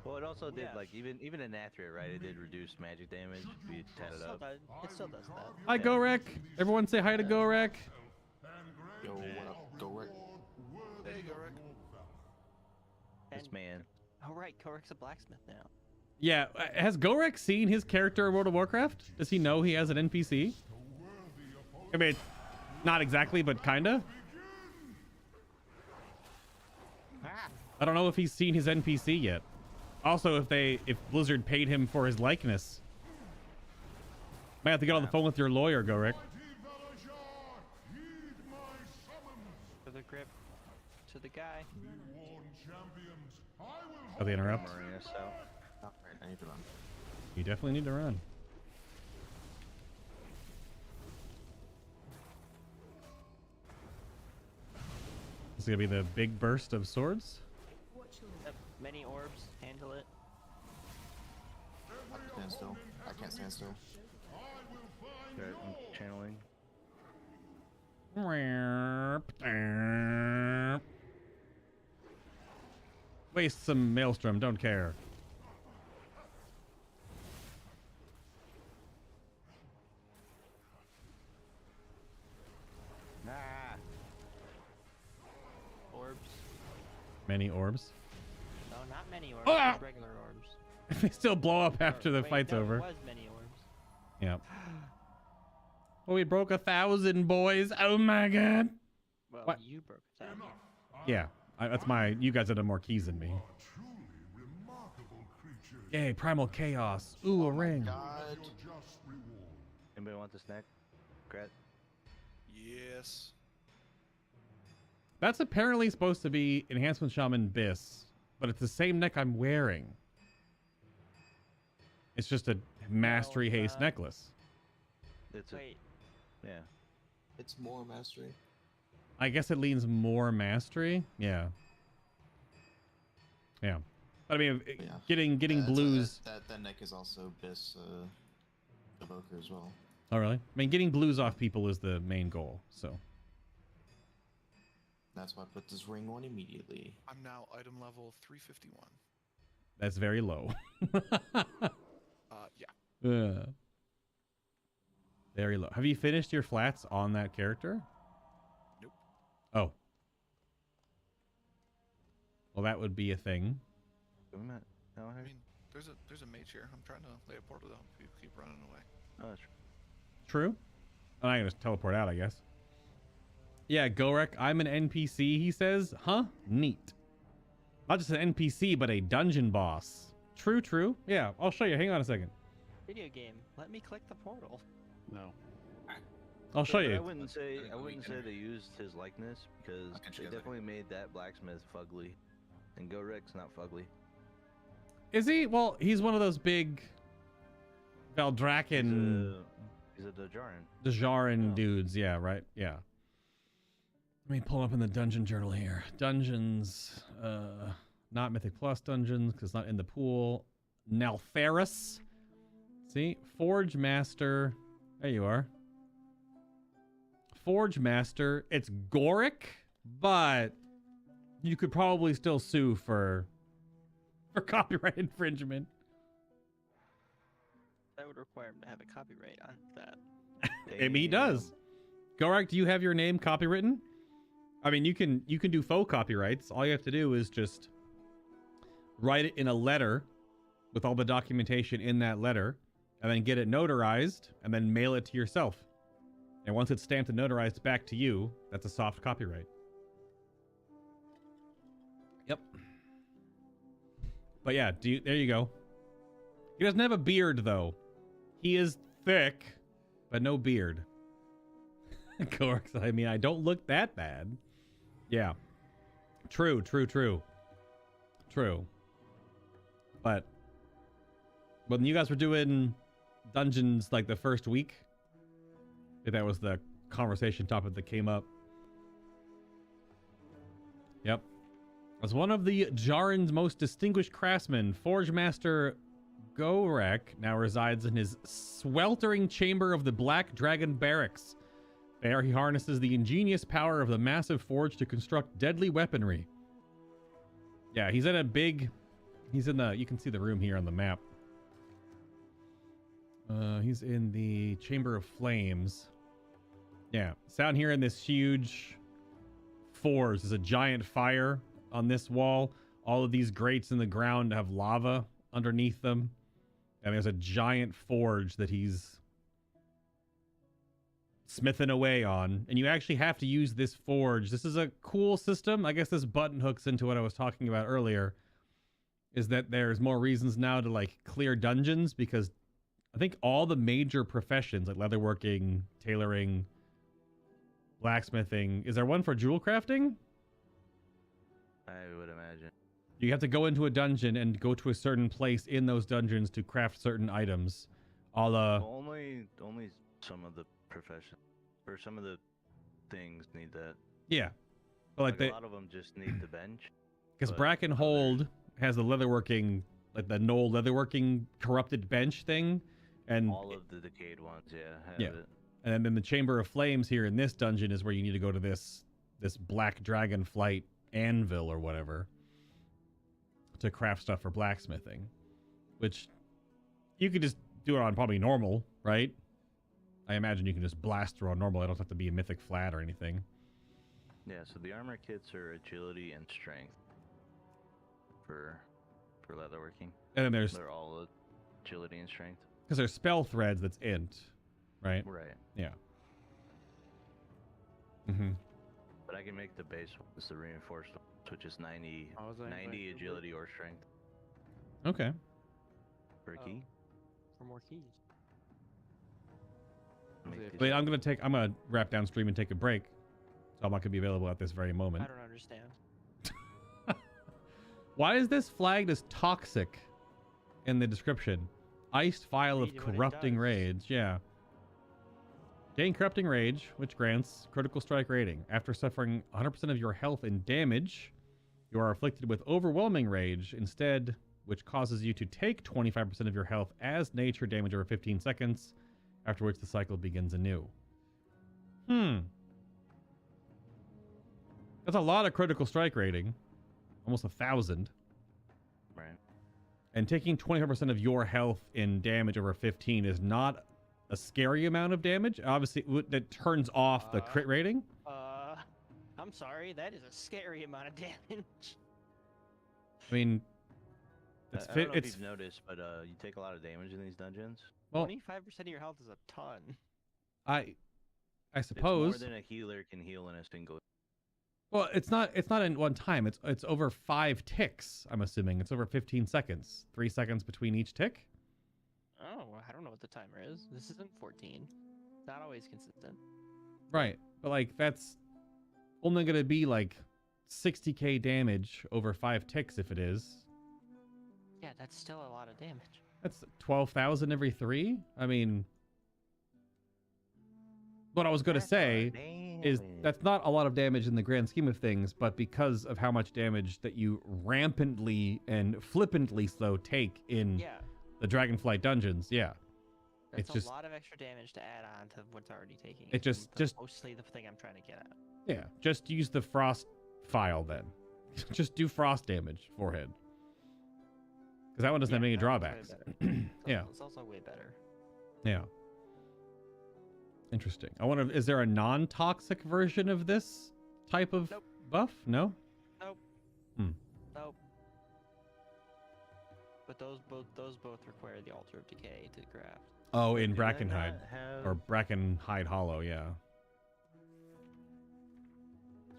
Well, it also did like even in Nathria, right? It did reduce magic damage if you tat it up. It still does that. Hi, Gorek. Everyone say hi to Gorek. Yo, what up, Gorek? Hey, Gorek. This man. Oh right, Korek's a blacksmith now. Yeah, has Gorek seen his character in World of Warcraft? Does he know he has an NPC? I mean, not exactly, but kinda. I don't know if he's seen his NPC yet. Also, if Blizzard paid him for his likeness. Might have to get on the phone with your lawyer, Gorek. To the grip. To the guy. Oh, they interrupt? Alright, I need to run. You definitely need to run. This is gonna be the big burst of swords. Yep, many orbs. Handle it. I can stand still. I can't stand still. Right, I'm channeling. Waste some maelstrom, don't care. Orbs. Many orbs. No, not many orbs. Ah! Just regular orbs. They still blow up after the Wait, fight's no, over. It was many orbs. Yep. Well, we broke 1,000, boys. Oh my god. Well, What? you broke it down. Yeah, that's my. You guys have done more keys than me. Yay, primal chaos. Ooh, a ring. God. Anybody want the snack? Grat? Yes. That's apparently supposed to be Enhancement Shaman Bis, but it's the same neck I'm wearing. It's just a Mastery Haste necklace. It's Wait. Yeah. It's more mastery. I guess it leans more Mastery. Yeah. Yeah. But I mean, Yeah. getting blues. That neck is also Bis Evoker as well. Oh, really? I mean, getting blues off people is the main goal, so. That's why I put this ring on immediately. I'm now item level 351. That's very low. Yeah. Very low. Have you finished your flats on that character? Nope. Oh. Well, that would be a thing. I mean, there's a mage here. I'm trying to lay a portal down. People keep running away. Oh, that's True. I'm not gonna teleport out, I guess. Yeah, Gorek, I'm an NPC, he says. Huh? Neat. Not just an NPC, but a dungeon boss. True, true. Yeah, I'll show you. Hang on a second. Video game. Let me click the portal. No. I'll show I you. wouldn't say they used his likeness because they definitely made that blacksmith fugly, and Gorek's not fugly. Is he? Well, he's one of those big Valdraken. He's a Dajaran. Dajaran dudes. Yeah, right. Yeah. Let me pull up in the dungeon journal here. Dungeons. Not Mythic Plus dungeons because not in the pool. Nelfaris. See? Forge Master. There you are. Forge Master. It's Gorek, but you could probably still sue for copyright infringement. That would require him to have a copyright on that. Maybe he does. Gorek, do you have your name copywritten? I mean, you can do faux copyrights. All you have to do is just write it in a letter with all the documentation in that letter, and then get it notarized, and then mail it to yourself. And once it's stamped and notarized back to you, that's a soft copyright. Yep. But yeah, there you go. He doesn't have a beard, though. He is thick, but no beard. Corks, I mean, I don't look that bad. Yeah. True. But when you guys were doing dungeons like the first week, if that was the conversation topic that came up, Yep. As one of the Jaren's most distinguished craftsmen, Forge Master Gorek now resides in his sweltering chamber of the Black Dragon Barracks. There he harnesses the ingenious power of the massive forge to construct deadly weaponry. Yeah, he's in a big... He's in the... You can see the room here on the map. He's in the Chamber of Flames. Yeah, it's down here in this huge forge. There's a giant fire on this wall. All of these grates in the ground have lava underneath them. And there's a giant forge that he's smithing away on. And you actually have to use this forge. This is a cool system. I guess this button hooks into what I was talking about earlier. Is that there's more reasons now to like clear dungeons, because I think all the major professions like leatherworking, tailoring, blacksmithing. Is there one for jewel crafting? I would imagine. You have to go into a dungeon and go to a certain place in those dungeons to craft certain items. Only some of the professions or some of the things need that. Yeah, but like a lot of them just need the bench. Because Brackenhold has the leatherworking, like the Knoll leatherworking corrupted bench thing, and all of the decayed ones, have it. And then the Chamber of Flames here in this dungeon is where you need to go to this Black Dragonflight anvil or whatever to craft stuff for blacksmithing, which you could just do it on probably normal, right? I imagine you can just blast through on normal. I don't have to be a mythic flat or anything. Yeah, so the armor kits are agility and strength for leatherworking. And then they're all agility and strength. Because there's spell threads that's int, right? Right. Yeah. Mm-hmm. But I can make the base one. It's the reinforced one, which is 90 agility or strength. Okay. For a key. For more keys. Wait, I'm gonna wrap downstream and take a break. So I'm not gonna be available at this very moment. I don't understand. Why is this flagged as toxic in the description? Iced Vial of Corrupting Rage. Yeah. Gain Corrupting Rage, which grants critical strike rating. After suffering 100% of your health and damage, you are afflicted with overwhelming rage instead, which causes you to take 25% of your health as nature damage over 15 seconds, after which the cycle begins anew. That's a lot of critical strike rating. Almost 1,000. Right. And taking 25% of your health in damage over 15 is not a scary amount of damage. Obviously, that turns off the crit rating. I'm sorry, that is a scary amount of damage. I mean, I don't know if you've noticed, but you take a lot of damage in these dungeons. Well, 25% of your health is a ton. I suppose. It's more than a healer can heal in a single. Well, it's not in one time. It's over 5 ticks. I'm assuming it's over 15 seconds. 3 seconds between each tick. Oh, I don't know what the timer is. This isn't 14. It's not always consistent. Right, but like that's only gonna be like 60k damage over 5 ticks if it is. Yeah, that's still a lot of damage. That's 12,000 every 3. I mean, what I was gonna say is that's not a lot of damage in the grand scheme of things, but because of how much damage that you rampantly and flippantly so take in the Dragonflight dungeons, That's it's just a lot of extra damage to add on to what's already taking. It just mostly the thing I'm trying to get at. Yeah, just use the frost file then. Just do frost damage forehead, because that one doesn't have any drawbacks. It's also way better. Yeah. Interesting. I wonder, is there a non-toxic version of this type of buff? No? Nope. Nope. But those both require the Altar of Decay to craft. Oh, in Brackenhide. Or Brackenhide Hollow, yeah.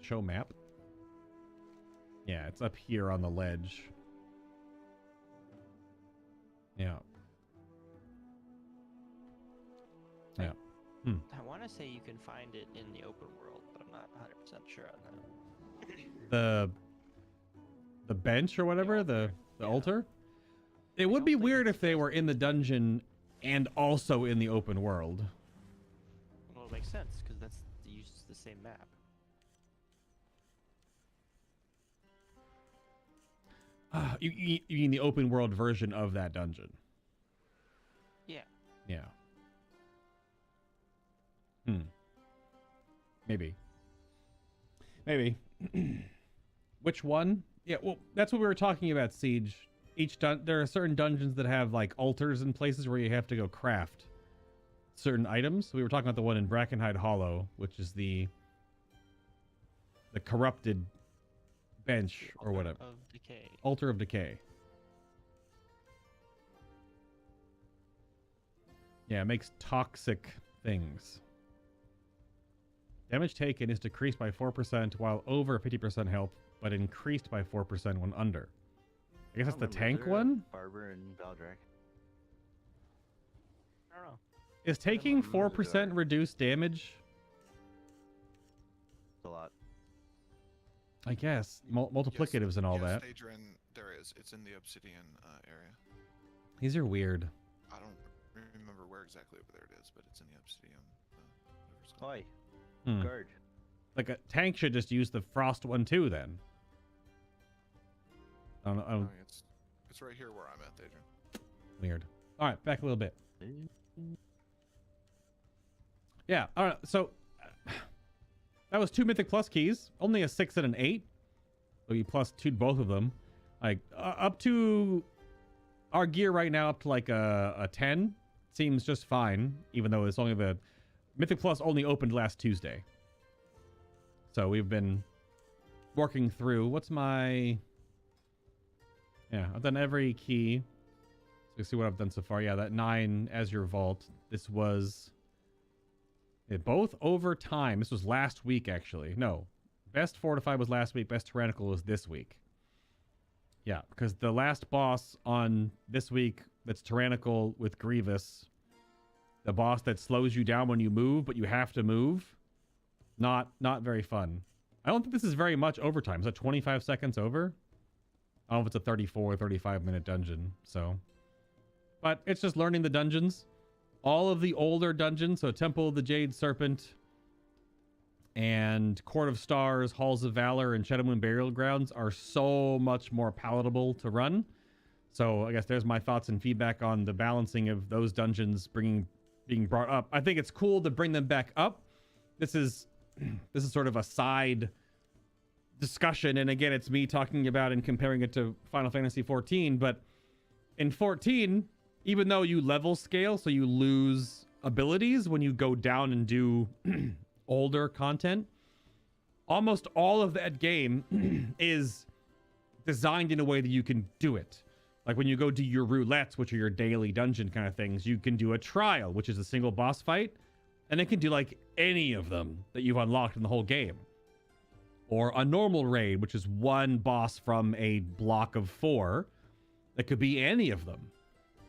Show map? Yeah, it's up here on the ledge. Yeah. Yeah. I want to say you can find it in the open world, but I'm not 100% sure on that. The bench or whatever, the altar? It would be weird if they were in the dungeon and also in the open world. Well, it makes sense because that's the same map. You mean the open world version of that dungeon? Yeah. Yeah. Maybe. Which one? Yeah, well, that's what we were talking about, Siege. There are certain dungeons that have like altars and places where you have to go craft certain items. We were talking about the one in Brackenhide Hollow, which is the corrupted bench or whatever. Of Decay. Altar of Decay. Yeah, it makes toxic things. Damage taken is decreased by 4% while over 50% health, but increased by 4% when under. I guess that's the tank one? Barber and Valdrak. I don't know. Is taking 4% reduced damage? A lot. I guess. Multiplicatives and all that. Adrian, there is. It's in the Obsidian area. These are weird. I don't remember where exactly over there it is, but it's in the Obsidian. Oi. Hmm. Guard. Like a tank should just use the frost one too then. I don't know. It's right here where I'm at, Adrian. Weird. All right, back a little bit. Yeah. All right. So that was 2 Mythic Plus keys. Only a 6 and an 8. So you plus 2'd both of them. Like up to our gear right now, up to like a 10 seems just fine. Even though it's only the Mythic Plus only opened last Tuesday. So we've been working through. What's my... Yeah, I've done every key. So you see what I've done so far. Yeah, that 9 Azure Vault. This was... both over time. This was last week, actually. No. Best Fortified was last week. Best Tyrannical was this week. Yeah, because the last boss on this week that's Tyrannical with Grievous, the boss that slows you down when you move, but you have to move, not very fun. I don't think this is very much overtime. Is that 25 seconds over? I don't know if it's a 34 or 35 minute dungeon, so. But it's just learning the dungeons. All of the older dungeons, so Temple of the Jade Serpent and Court of Stars, Halls of Valor, and Shadow Moon Burial Grounds are so much more palatable to run. So I guess there's my thoughts and feedback on the balancing of those dungeons being brought up. I think it's cool to bring them back up. This is sort of a side discussion, and again, it's me talking about and comparing it to Final Fantasy 14, but in 14, even though you level scale, so you lose abilities when you go down and do older content, almost all of that game is designed in a way that you can do it. Like when you go do your roulettes, which are your daily dungeon kind of things, you can do a trial, which is a single boss fight, and it can do like any of them that you've unlocked in the whole game. Or a normal raid, which is one boss from a block of 4. That could be any of them.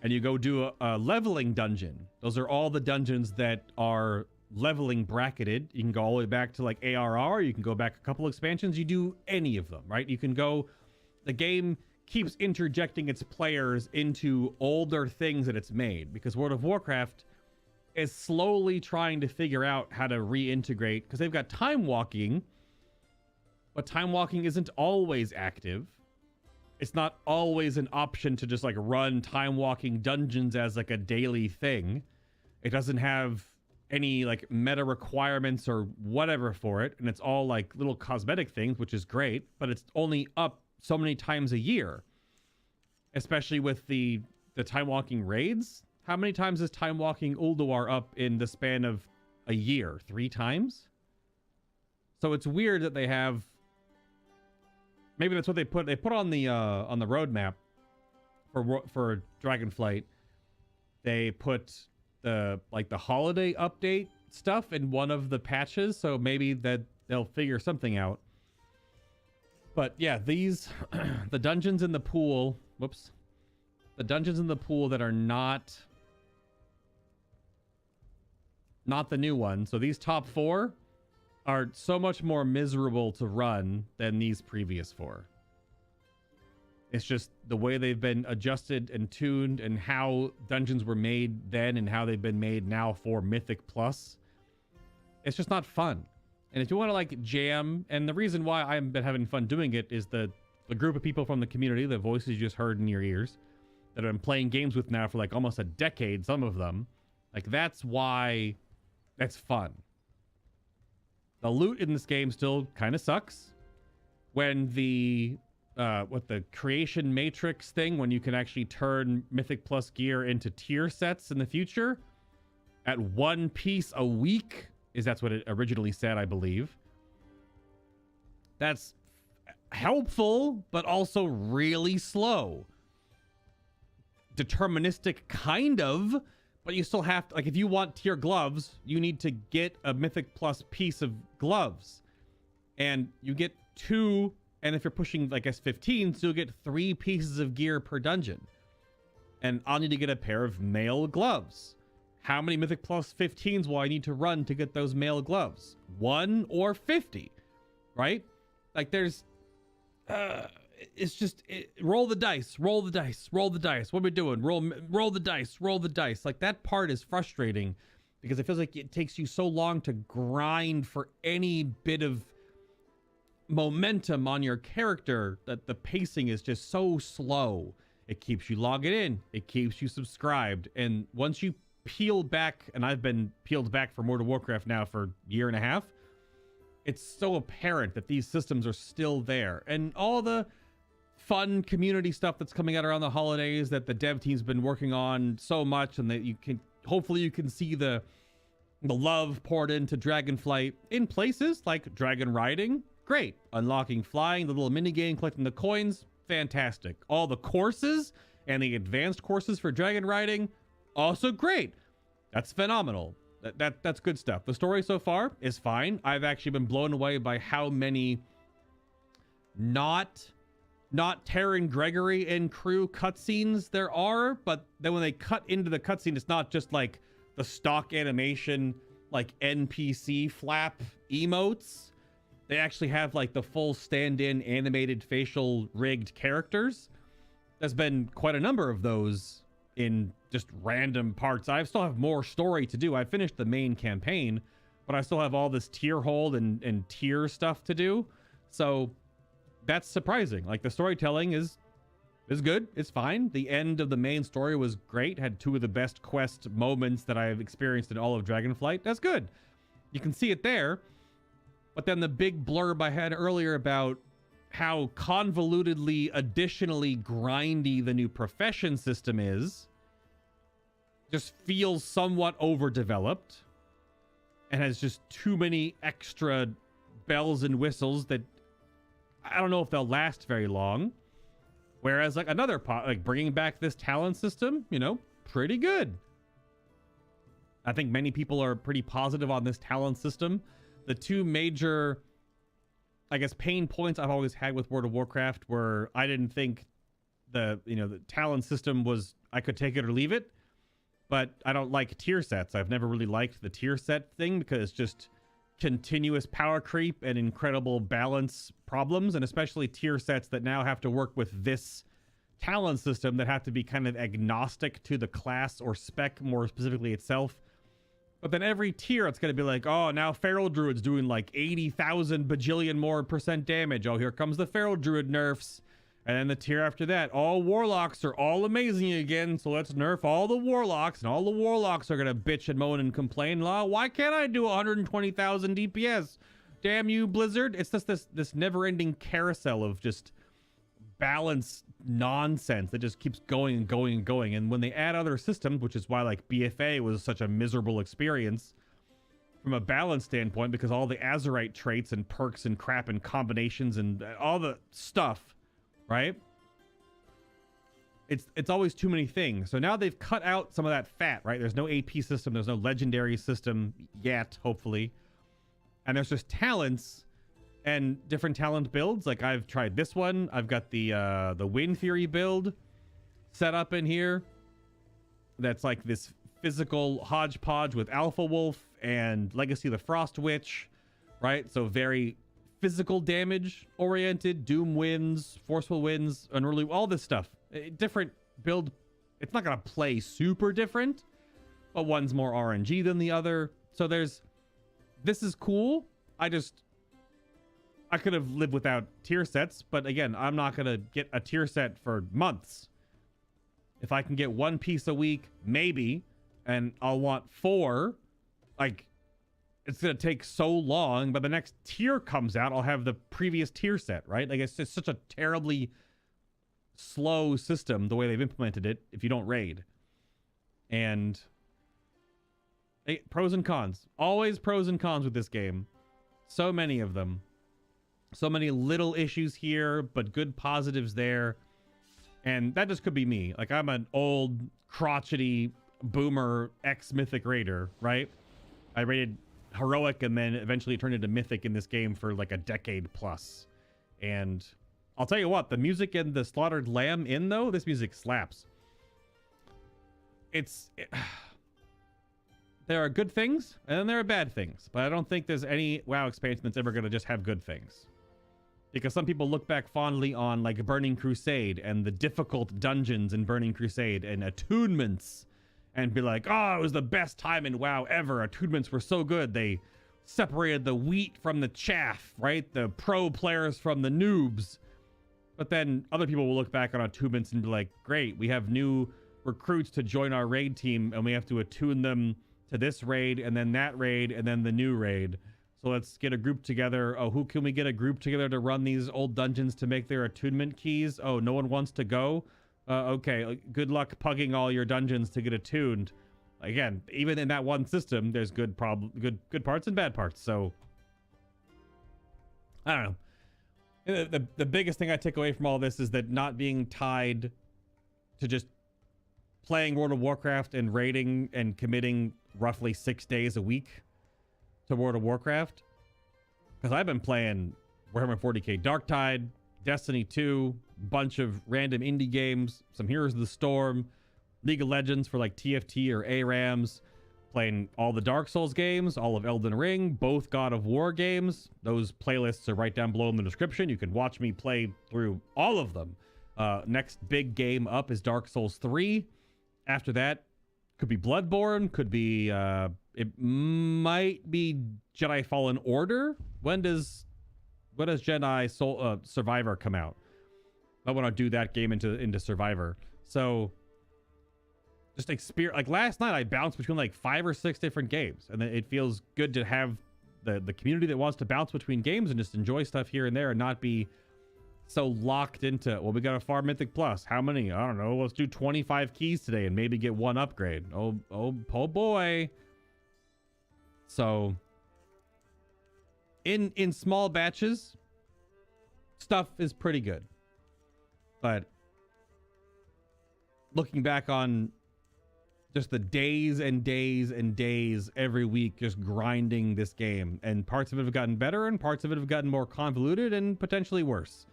And you go do a leveling dungeon. Those are all the dungeons that are leveling bracketed. You can go all the way back to like ARR. You can go back a couple expansions. You do any of them, right? You can go... The game keeps interjecting its players into older things that it's made. Because World of Warcraft is slowly trying to figure out how to reintegrate. Because they've got time walking... But time walking isn't always active. It's not always an option to just like run time walking dungeons as like a daily thing. It doesn't have any like meta requirements or whatever for it. And it's all like little cosmetic things, which is great, but it's only up so many times a year. Especially with the time walking raids. How many times is time walking Ulduar up in the span of a year? 3 times? So it's weird that they have... Maybe that's what they put on the roadmap for Dragonflight. They put the holiday update stuff in one of the patches, so maybe that they'll figure something out. But yeah, these the dungeons in the pool, the dungeons in the pool that are not the new one. So these top 4 are so much more miserable to run than these previous 4. It's just the way they've been adjusted and tuned and how dungeons were made then and how they've been made now for Mythic Plus. It's just not fun. And if you want to like jam, and the reason why I've been having fun doing it is the the group of people from the community, the voices you just heard in your ears, that I've been playing games with now for like almost a decade, some of them, like that's why that's fun. The loot in this game still kind of sucks. When the the creation matrix thing, when you can actually turn Mythic Plus gear into tier sets in the future at 1 piece a week, that's what it originally said, I believe. That's helpful, but also really slow. Deterministic, kind of, but you still have to, like, if you want tier gloves, you need to get a Mythic Plus piece of gloves. And you get 2, and if you're pushing, I guess, 15, so you'll get 3 pieces of gear per dungeon. And I'll need to get a pair of male gloves. How many Mythic Plus 15s will I need to run to get those male gloves? 1 or 50, right? Like, there's... it's just roll the dice, roll the dice, roll the dice. What are we doing? Roll the dice, roll the dice. Like, that part is frustrating because it feels like it takes you so long to grind for any bit of momentum on your character that the pacing is just so slow. It keeps you logging in, it keeps you subscribed, and once you peel back, and I've been peeled back for World of Warcraft now for a year and a half, it's so apparent that these systems are still there. And all the fun community stuff that's coming out around the holidays that the dev team's been working on so much, and that you can hopefully you can see the love poured into Dragonflight in places like dragon riding. Great. Unlocking flying, the little mini game, collecting the coins, fantastic. All the courses and the advanced courses for dragon riding, also great. That's phenomenal. That's good stuff. The story so far is fine. I've actually been blown away by how many not Terran Gregory and crew cutscenes there are, but then when they cut into the cutscene, it's not just like the stock animation, like NPC flap emotes. They actually have like the full stand-in animated facial rigged characters. There's been quite a number of those in just random parts. I still have more story to do. I finished the main campaign, but I still have all this tier hold and tier stuff to do. So that's surprising. Like, the storytelling is good. It's fine. The end of the main story was great. Had 2 of the best quest moments that I've experienced in all of Dragonflight. That's good. You can see it there. But then the big blurb I had earlier about how convolutedly, additionally grindy the new profession system is just feels somewhat overdeveloped and has just too many extra bells and whistles that I don't know if they'll last very long. Whereas like another like bringing back this talent system, you know, pretty good. I think many people are pretty positive on this talent system. The 2 major, I guess, pain points I've always had with World of Warcraft were I didn't think the talent system was, I could take it or leave it, but I don't like tier sets. I've never really liked the tier set thing because it's just continuous power creep and incredible balance problems, and especially tier sets that now have to work with this talent system that have to be kind of agnostic to the class or spec more specifically itself. But then every tier, it's going to be like, oh, now Feral Druid's doing like 80,000 bajillion more % damage. Oh, here comes the Feral Druid nerfs. And then the tier after that, all Warlocks are all amazing again, so let's nerf all the Warlocks. And all the Warlocks are going to bitch and moan and complain. Why can't I do 120,000 DPS? Damn you, Blizzard. It's just this never-ending carousel of just balance nonsense that just keeps going and going and going. And when they add other systems, which is why like BFA was such a miserable experience from a balance standpoint, because all the Azerite traits and perks and crap and combinations and all the stuff, right? It's always too many things. So now they've cut out some of that fat, right? There's no AP system, there's no legendary system yet, hopefully. And there's just talents and different talent builds. Like I've tried this one. I've got the Wind Fury build set up in here. That's like this physical hodgepodge with Alpha Wolf and Legacy of the Frost Witch, right? So very physical damage oriented, Doom Winds, Forceful Winds, Unruly, all this stuff. Different build. It's not going to play super different, but one's more RNG than the other. So this is cool. I could have lived without tier sets, but again, I'm not going to get a tier set for months. If I can get one piece a week, maybe, and I'll want 4, like, it's going to take so long, but the next tier comes out, I'll have the previous tier set, right? Like, it's just such a terribly slow system, the way they've implemented it, if you don't raid. And pros and cons. Always pros and cons with this game. So many of them. So many little issues here, but good positives there. And that just could be me. Like, I'm an old, crotchety, boomer, ex-Mythic raider, right? I raided Heroic and then eventually turned into Mythic in this game for like a decade plus. And I'll tell you what, the music in the Slaughtered Lamb though, this music slaps. There are good things, and then there are bad things. But I don't think there's any WoW expansion that's ever going to just have good things. Because some people look back fondly on, like, Burning Crusade and the difficult dungeons in Burning Crusade and attunements, and be like, oh, it was the best time in WoW ever. Attunements were so good. They separated the wheat from the chaff, right? The pro players from the noobs. But then other people will look back on attunements and be like, great, we have new recruits to join our raid team, and we have to attune them to this raid, and then that raid, and then the new raid. So let's get a group together. Oh, who can we get a group together to run these old dungeons to make their attunement keys? Oh, no one wants to go? Okay, good luck pugging all your dungeons to get attuned. Again, even in that one system, there's good parts and bad parts. So, I don't know. The biggest thing I take away from all this is that not being tied to just playing World of Warcraft and raiding and committing roughly 6 days a week to World of Warcraft, because I've been playing Warhammer 40k Darktide, Destiny 2, bunch of random indie games, some Heroes of the Storm, League of Legends for like TFT or ARAMs, playing all the Dark Souls games, all of Elden Ring, both God of War games. Those playlists are right down below in the description. You can watch me play through all of them. Next big game up is Dark Souls 3. After that, could be Bloodborne, could be it might be Jedi Fallen Order. When does Jedi Survivor come out? I want to do that game into Survivor. So just experience, like last night I bounced between like 5 or 6 different games, and it feels good to have the community that wants to bounce between games and just enjoy stuff here and there and not be so locked into, well, we got to farm Mythic Plus. How many? I don't know. Let's do 25 keys today and maybe get 1 upgrade. Oh boy. So in small batches, stuff is pretty good. But looking back on just the days and days and days every week just grinding this game, and parts of it have gotten better and parts of it have gotten more convoluted and potentially worse.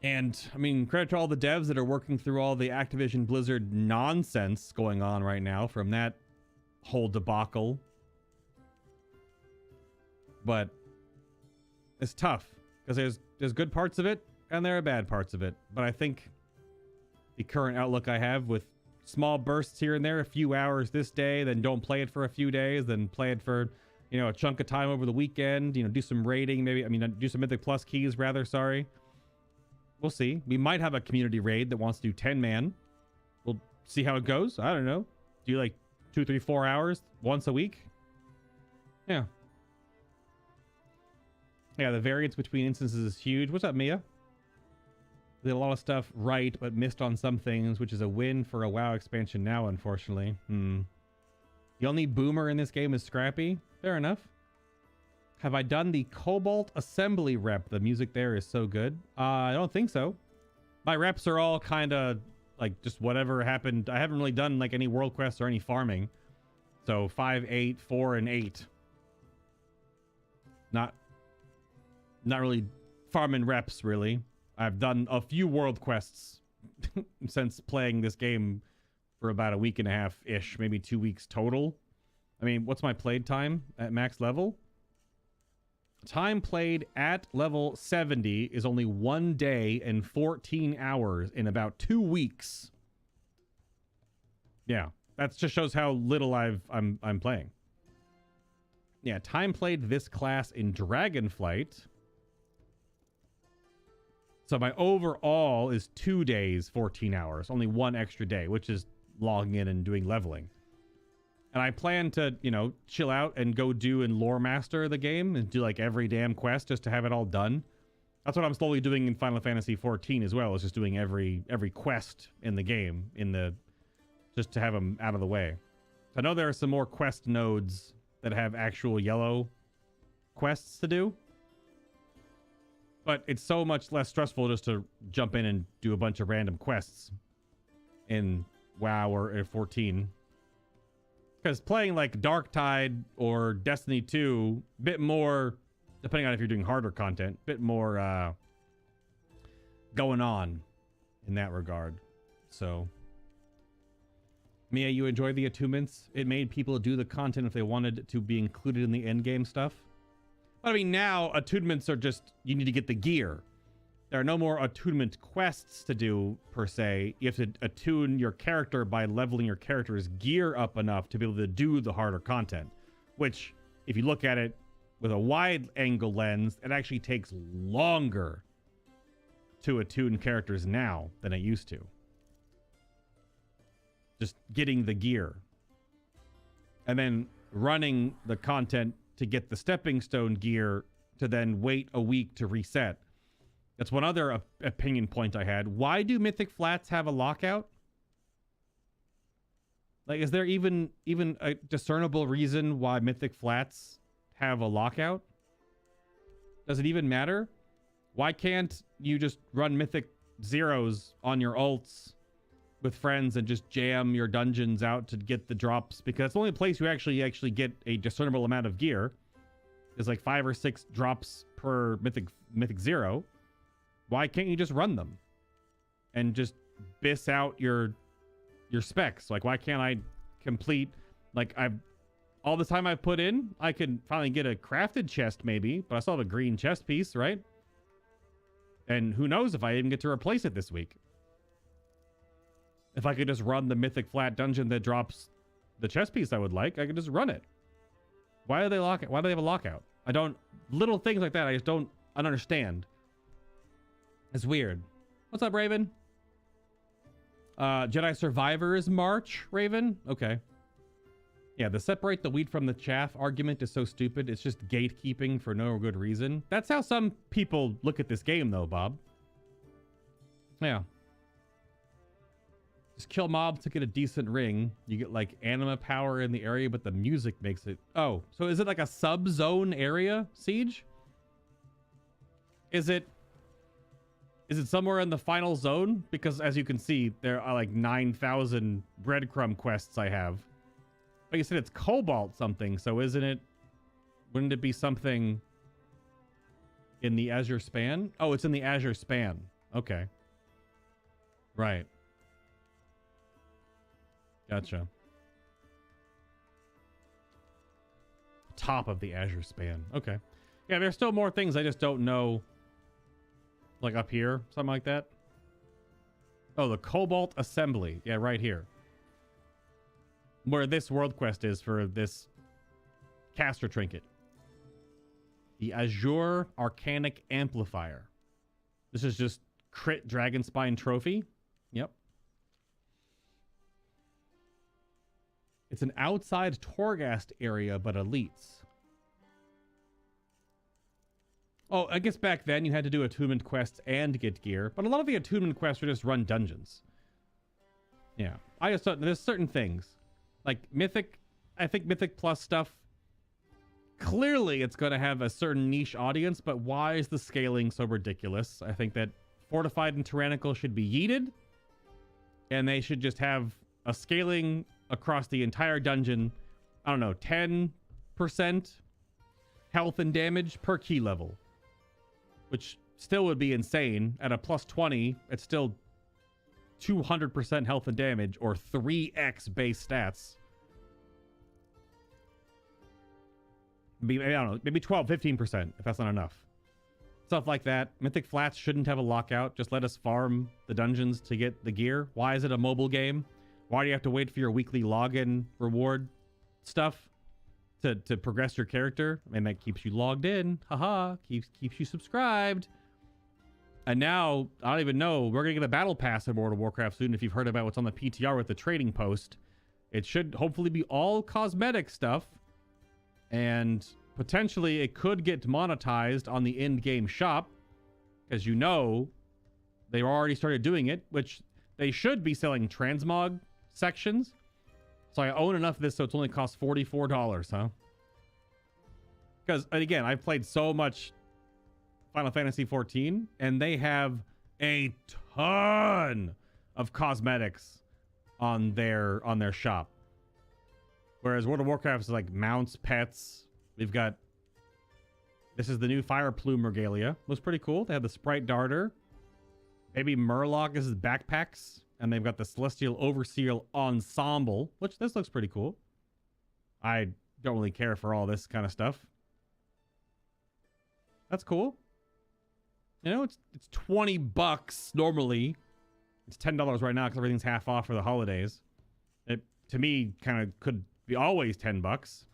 And I mean, credit to all the devs that are working through all the Activision Blizzard nonsense going on right now from that whole debacle. But it's tough because there's good parts of it and there are bad parts of it. But I think the current outlook I have with small bursts here and there, a few hours this day, then don't play it for a few days, then play it for, you know, a chunk of time over the weekend, you know, do some raiding, maybe, I mean, do some Mythic Plus keys rather, sorry. We'll see. We might have a community raid that wants to do 10-man. We'll see how it goes. I don't know. Do like 2, 3, 4 hours once a week? Yeah. Yeah, the variance between instances is huge. What's up, Mia? Did a lot of stuff right, but missed on some things, which is a win for a WoW expansion now, unfortunately. The only boomer in this game is Scrappy. Fair enough. Have I done the Cobalt Assembly rep? The music there is so good. I don't think so. My reps are all kind of like just whatever happened. I haven't really done like any world quests or any farming. So 5, 8, 4, and 8. Not really farming reps, really. I've done a few world quests since playing this game for about a week and a half-ish, maybe 2 weeks total. I mean, what's my played time at max level? Time played at level 70 is only 1 day and 14 hours in about 2 weeks. Yeah, that just shows how little I'm playing. Yeah, time played this class in Dragonflight. So my overall is 2 days, 14 hours, only 1 extra day, which is logging in and doing leveling. And I plan to, you know, chill out and go do and lore master the game and do like every damn quest just to have it all done. That's what I'm slowly doing in Final Fantasy XIV as well, is just doing every quest in the game just to have them out of the way. I know there are some more quest nodes that have actual yellow quests to do, but it's so much less stressful just to jump in and do a bunch of random quests in WoW or 14. Because playing like Darktide or Destiny 2, bit more, depending on if you're doing harder content, bit more going on in that regard. So, Mia, you enjoy the attunements? It made people do the content if they wanted to be included in the end game stuff. But I mean, now attunements are just, you need to get the gear. There are no more attunement quests to do, per se. You have to attune your character by leveling your character's gear up enough to be able to do the harder content. Which, if you look at it with a wide angle lens, it actually takes longer to attune characters now than it used to. Just getting the gear. And then running the content to get the stepping stone gear to then wait a week to reset. That's one other opinion point I had. Why do Mythic Flats have a lockout? Like, is there even a discernible reason why Mythic Flats have a lockout? Does it even matter? Why can't you just run Mythic Zeros on your ults with friends and just jam your dungeons out to get the drops? Because it's the only place you actually get a discernible amount of gear. There's like 5 or 6 drops per Mythic Zero. Why can't you just run them and just biss out your specs? Like, why can't I complete, like, all the time I've put in, I can finally get a crafted chest maybe, but I still have a green chest piece, right? And who knows if I even get to replace it this week. If I could just run the Mythic Flat dungeon that drops the chest piece I would like, I could just run it. Why do they lock it? Why do they have a lockout? Little things like that, I don't understand. It's weird. What's up, Raven? Jedi Survivor is March, Raven? Okay. Yeah, the separate the wheat from the chaff argument is so stupid. It's just gatekeeping for no good reason. That's how some people look at this game, though, Bob. Yeah. Just kill mobs to get a decent ring. You get, like, anima power in the area, but the music makes it... Oh, so is it like a sub-zone area, Siege? Is it somewhere in the final zone? Because as you can see, there are like 9,000 breadcrumb quests I have. But you said it's Cobalt something, so wouldn't it be something in the Azure Span? Oh, it's in the Azure Span. Okay. Right. Gotcha. Top of the Azure Span. Okay. Yeah, there's still more things I just don't know. Like up here, something like that. Oh, the Cobalt Assembly. Yeah, right here. Where this world quest is for this caster trinket. The Azure Arcanic Amplifier. This is just crit Dragonspine trophy. Yep. It's an outside Torghast area, but elites. Oh, I guess back then you had to do attunement quests and get gear, but a lot of the attunement quests are just run dungeons. Yeah, I just thought there's certain things like Mythic. I think Mythic Plus stuff. Clearly, it's going to have a certain niche audience, but why is the scaling so ridiculous? I think that Fortified and Tyrannical should be yeeted, and they should just have a scaling across the entire dungeon. I don't know, 10% health and damage per key level. Which still would be insane. At a plus 20, it's still 200% health and damage, or 3x base stats. Maybe, I don't know, maybe 12, 15%, if that's not enough. Stuff like that. Mythic Flats shouldn't have a lockout. Just let us farm the dungeons to get the gear. Why is it a mobile game? Why do you have to wait for your weekly login reward stuff to progress your character? And that keeps you logged in. Haha. Keeps you subscribed. And now, I don't even know, we're going to get a battle pass in World of Warcraft soon. If you've heard about what's on the PTR with the trading post, it should hopefully be all cosmetic stuff. And potentially it could get monetized on the in-game shop. Because you know, they already started doing it, which they should be selling transmog sections. So I own enough of this so it's only cost $44, huh? Because, again, I've played so much Final Fantasy XIV, and they have a ton of cosmetics on their shop. Whereas World of Warcraft is like mounts, pets. We've got... This is the new Fire Plume regalia. Looks pretty cool. They have the Sprite Darter. Maybe Murloc is his backpacks. And they've got the Celestial Overseer Ensemble, which this looks pretty cool. I don't really care for all this kind of stuff. That's cool. You know, it's $20 normally. It's $10 right now because everything's half off for the holidays. It, to me, kind of could be always $10.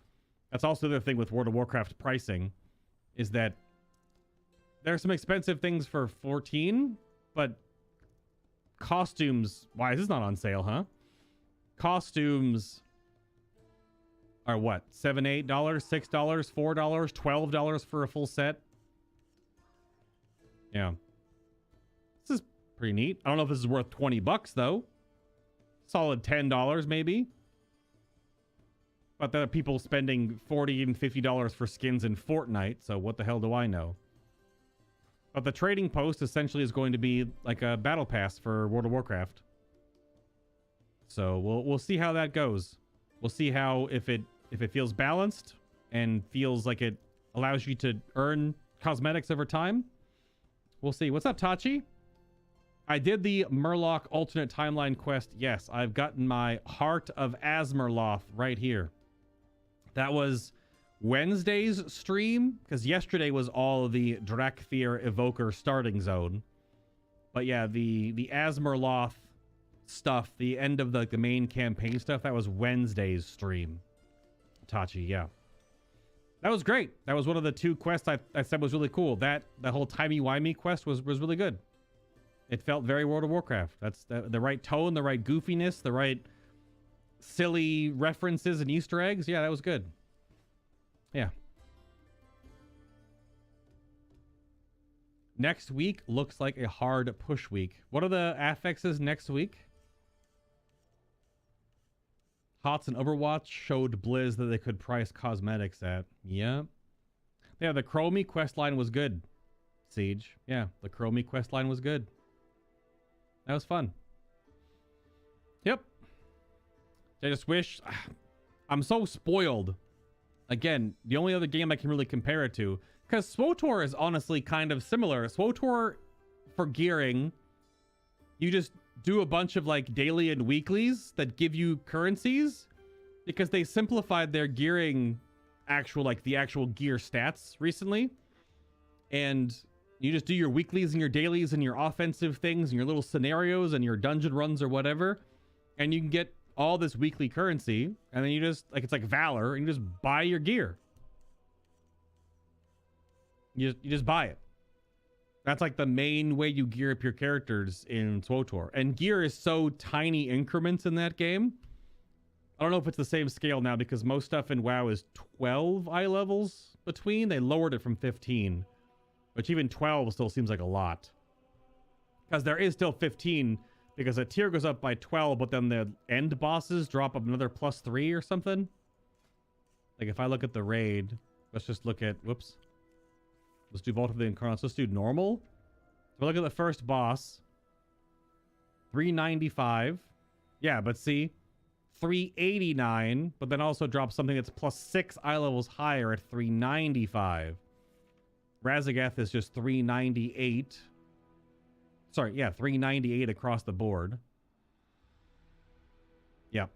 That's also the other thing with World of Warcraft pricing, is that there are some expensive things for 14, but costumes... Why is this not on sale, huh? Costumes are what? $7, $8, $6, $4, $12 for a full set? Yeah. This is pretty neat. I don't know if this is worth $20 though. Solid $10 maybe. But there are people spending $40 and $50 for skins in Fortnite, so what the hell do I know? But the trading post essentially is going to be like a battle pass for World of Warcraft. So we'll see how that goes. We'll see how if it feels balanced and feels like it allows you to earn cosmetics over time. We'll see. What's up, Tachi? I did the Murloc alternate timeline quest. Yes, I've gotten my Heart of Azmerloth right here. That was Wednesday's stream, because yesterday was all the Drakthir Evoker starting zone. But yeah, the Azmerloth stuff, the end of the main campaign stuff, that was Wednesday's stream. Tachi, yeah. That was great. That was one of the two quests I said was really cool. That whole timey-wimey quest was really good. It felt very World of Warcraft. That's the right tone, the right goofiness, the right silly references and Easter eggs. Yeah, that was good. Yeah. Next week looks like a hard push week. What are the affixes next week? HOTS and Overwatch showed Blizz that they could price cosmetics at. Yeah. Yeah, the Chromie questline was good. Siege. Yeah, the Chromie questline was good. That was fun. Yep. I just wish... I'm so spoiled. Again, the only other game I can really compare it to... Because SWTOR is honestly kind of similar. SWTOR, for gearing, you just do a bunch of like daily and weeklies that give you currencies, because they simplified their gearing the actual gear stats recently. And you just do your weeklies and your dailies and your offensive things and your little scenarios and your dungeon runs or whatever. And you can get all this weekly currency. And then you just, like, it's like Valor, and you just buy your gear. You just buy it. That's like the main way you gear up your characters in SWTOR. And gear is so tiny increments in that game. I don't know if it's the same scale now, because most stuff in WoW is 12 eye levels between. They lowered it from 15. Which even 12 still seems like a lot. Because there is still 15, because a tier goes up by 12, but then the end bosses drop up another +3 or something. Like if I look at the raid, let's just look at, whoops. Let's do Vault of the Incarnates. Let's do normal. If I look at the first boss, 395. Yeah, but see, 389, but then also drops something that's +6 eye levels higher at 395. Razagath is just 398. Sorry, yeah, 398 across the board. Yep.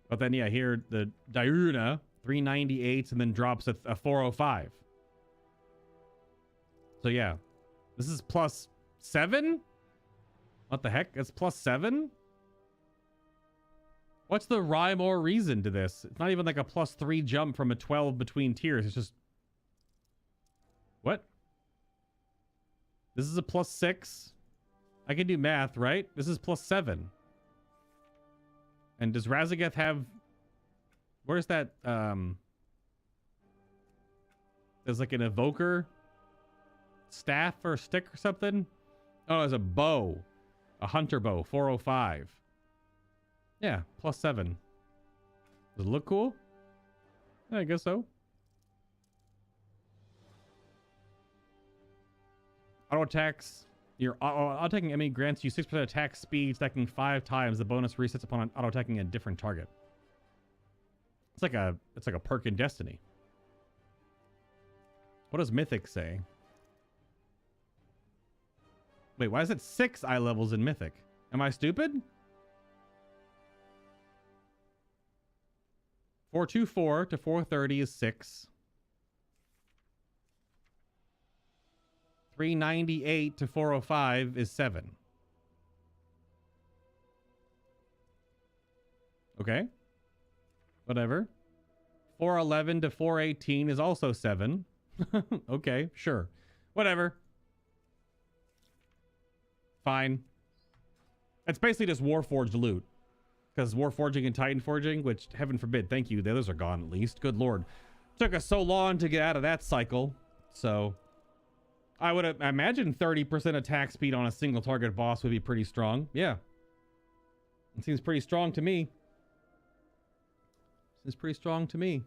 But then, yeah, here, the Diurna, 398, and then drops a 405. So, yeah. This is +7? What the heck? It's +7? What's the rhyme or reason to this? It's not even like a +3 jump from a 12 between tiers. It's just... What? This is a +6. I can do math, right? This is +7. And does Razageth have... Where's that, there's like an evoker staff or stick or something? Oh, there's a bow. A hunter bow, 405. Yeah, +7. Does it look cool? Yeah, I guess so. Auto attacks. Your auto attacking enemy grants you 6% attack speed, stacking 5 times. The bonus resets upon auto attacking a different target. It's like a perk in Destiny. What does Mythic say? Wait, why is it 6 eye levels in Mythic? Am I stupid? 424 to 430 is 6. 398 to 405 is 7. Okay. Whatever. 411 to 418 is also 7. Okay, sure. Whatever. Fine. It's basically just Warforged loot. Because Warforging and Titan Forging, which, heaven forbid, thank you, the others are gone at least. Good lord. Took us so long to get out of that cycle. So, I would imagine 30% attack speed on a single target boss would be pretty strong. Yeah. It seems pretty strong to me. Seems pretty strong to me.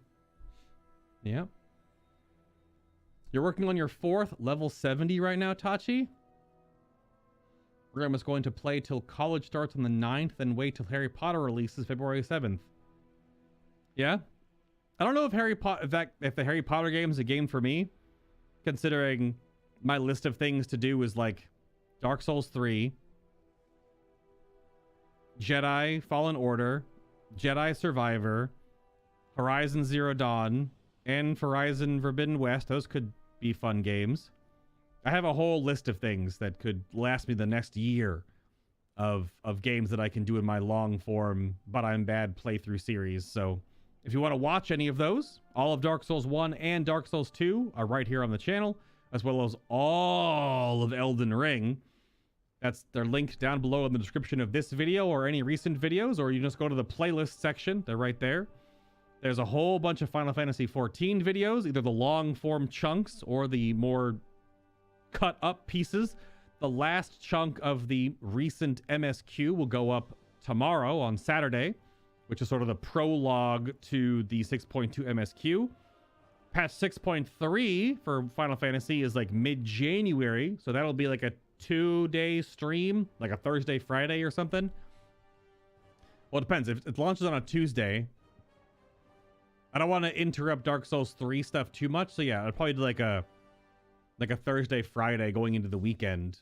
Yeah. You're working on your 4th, level 70 right now, Tachi? Program is going to play till college starts on the 9th, then wait till Harry Potter releases February 7th. Yeah? I don't know if if the Harry Potter game is a game for me, considering my list of things to do is like Dark Souls 3, Jedi Fallen Order, Jedi Survivor, Horizon Zero Dawn, and Horizon Forbidden West. Those could be fun games. I have a whole list of things that could last me the next year of games that I can do in my long form, but I'm bad playthrough series. So if you want to watch any of those, all of Dark Souls 1 and Dark Souls 2 are right here on the channel, as well as all of Elden Ring. They're linked down below in the description of this video or any recent videos, or you just go to the playlist section. They're right there. There's a whole bunch of Final Fantasy XIV videos, either the long form chunks or the more cut up pieces. The last chunk of the recent MSQ will go up tomorrow on Saturday, which is sort of the prologue to the 6.2 MSQ. Patch 6.3 for Final Fantasy is like mid-January, so that'll be like a 2-day stream, like a Thursday, Friday or something. Well, it depends. If it launches on a Tuesday, I don't want to interrupt Dark Souls 3 stuff too much, so yeah, I'll probably do like a Thursday, Friday going into the weekend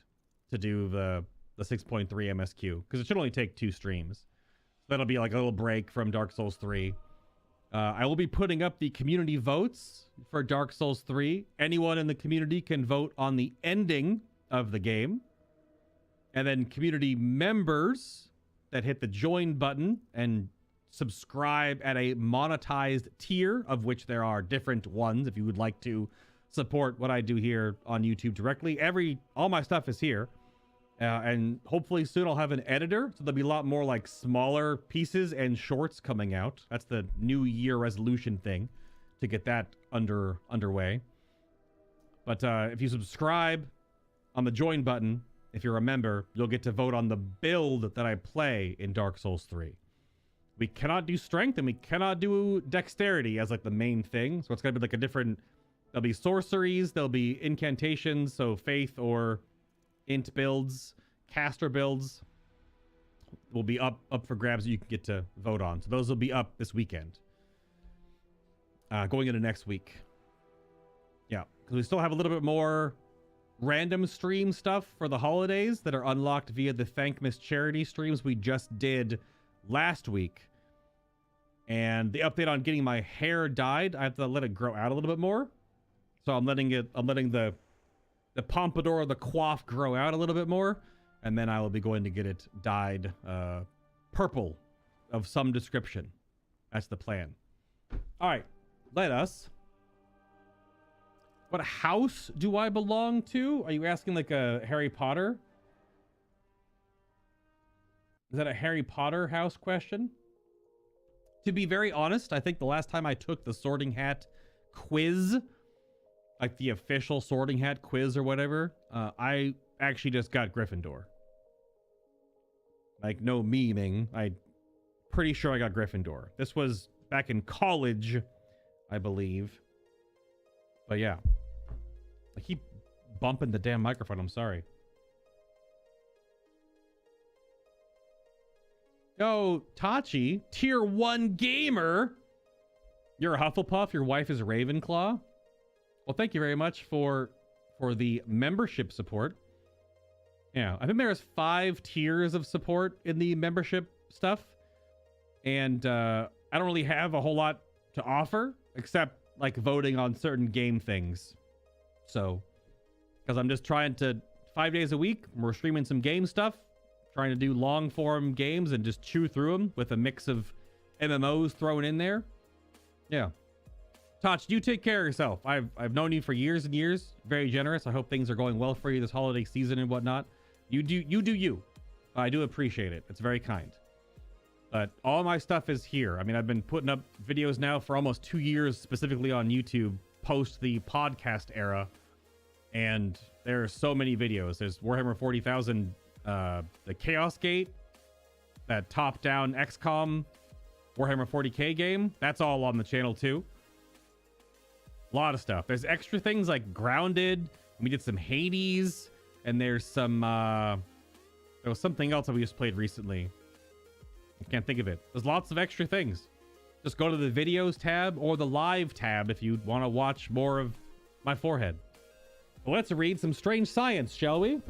to do the 6.3 MSQ, because it should only take 2 streams. So that'll be like a little break from Dark Souls 3. I will be putting up the community votes for Dark Souls 3. Anyone in the community can vote on the ending of the game. And then community members that hit the join button and subscribe at a monetized tier, of which there are different ones if you would like to support what I do here on YouTube directly. All my stuff is here. And hopefully soon I'll have an editor, so there'll be a lot more like smaller pieces and shorts coming out. That's the New Year resolution thing, to get that underway. But if you subscribe on the join button, if you're a member, you'll get to vote on the build that I play in Dark Souls 3. We cannot do strength and we cannot do dexterity as like the main thing. So it's gonna be like a different, there'll be sorceries, there'll be incantations, so faith or int builds, caster builds will be up for grabs that you can get to vote on. So those will be up this weekend. Going into next week. Yeah, because we still have a little bit more random stream stuff for the holidays that are unlocked via the Thankmas charity streams we just did last week. And the update on getting my hair dyed, I have to let it grow out a little bit more. So I'm letting the pompadour, the coif grow out a little bit more, and then I will be going to get it dyed purple of some description. That's the plan. All right, let us What house do I belong to? Are you asking like a Harry Potter? Is that a Harry Potter house question? To be very honest, I think the last time I took the Sorting Hat quiz, like the official Sorting Hat quiz or whatever, I actually just got Gryffindor. Like, no memeing. I'm pretty sure I got Gryffindor. This was back in college, I believe. But yeah. I keep bumping the damn microphone. I'm sorry. Yo, Tachi, tier 1 gamer. You're a Hufflepuff. Your wife is a Ravenclaw. Well, thank you very much for the membership support. Yeah, I think there's 5 tiers of support in the membership stuff. And I don't really have a whole lot to offer, except like voting on certain game things. So, because I'm just trying to, 5 days a week, we're streaming some game stuff, trying to do long form games and just chew through them with a mix of MMOs thrown in there. Yeah. Toch, you take care of yourself. I've known you for years and years. Very generous. I hope things are going well for you this holiday season and whatnot. You do you. I do appreciate it. It's very kind. But all my stuff is here. I mean, I've been putting up videos now for almost 2 years, specifically on YouTube, post the podcast era. And there are so many videos. There's Warhammer 40,000, the Chaos Gate, that top-down XCOM Warhammer 40k game. That's all on the channel too. A lot of stuff. There's extra things like Grounded. We did some Hades, and there's some there was something else that we just played recently. I can't think of it. There's lots of extra things. Just go to the videos tab or the live tab if you want to watch more of my forehead. Well, let's read some strange science, shall we?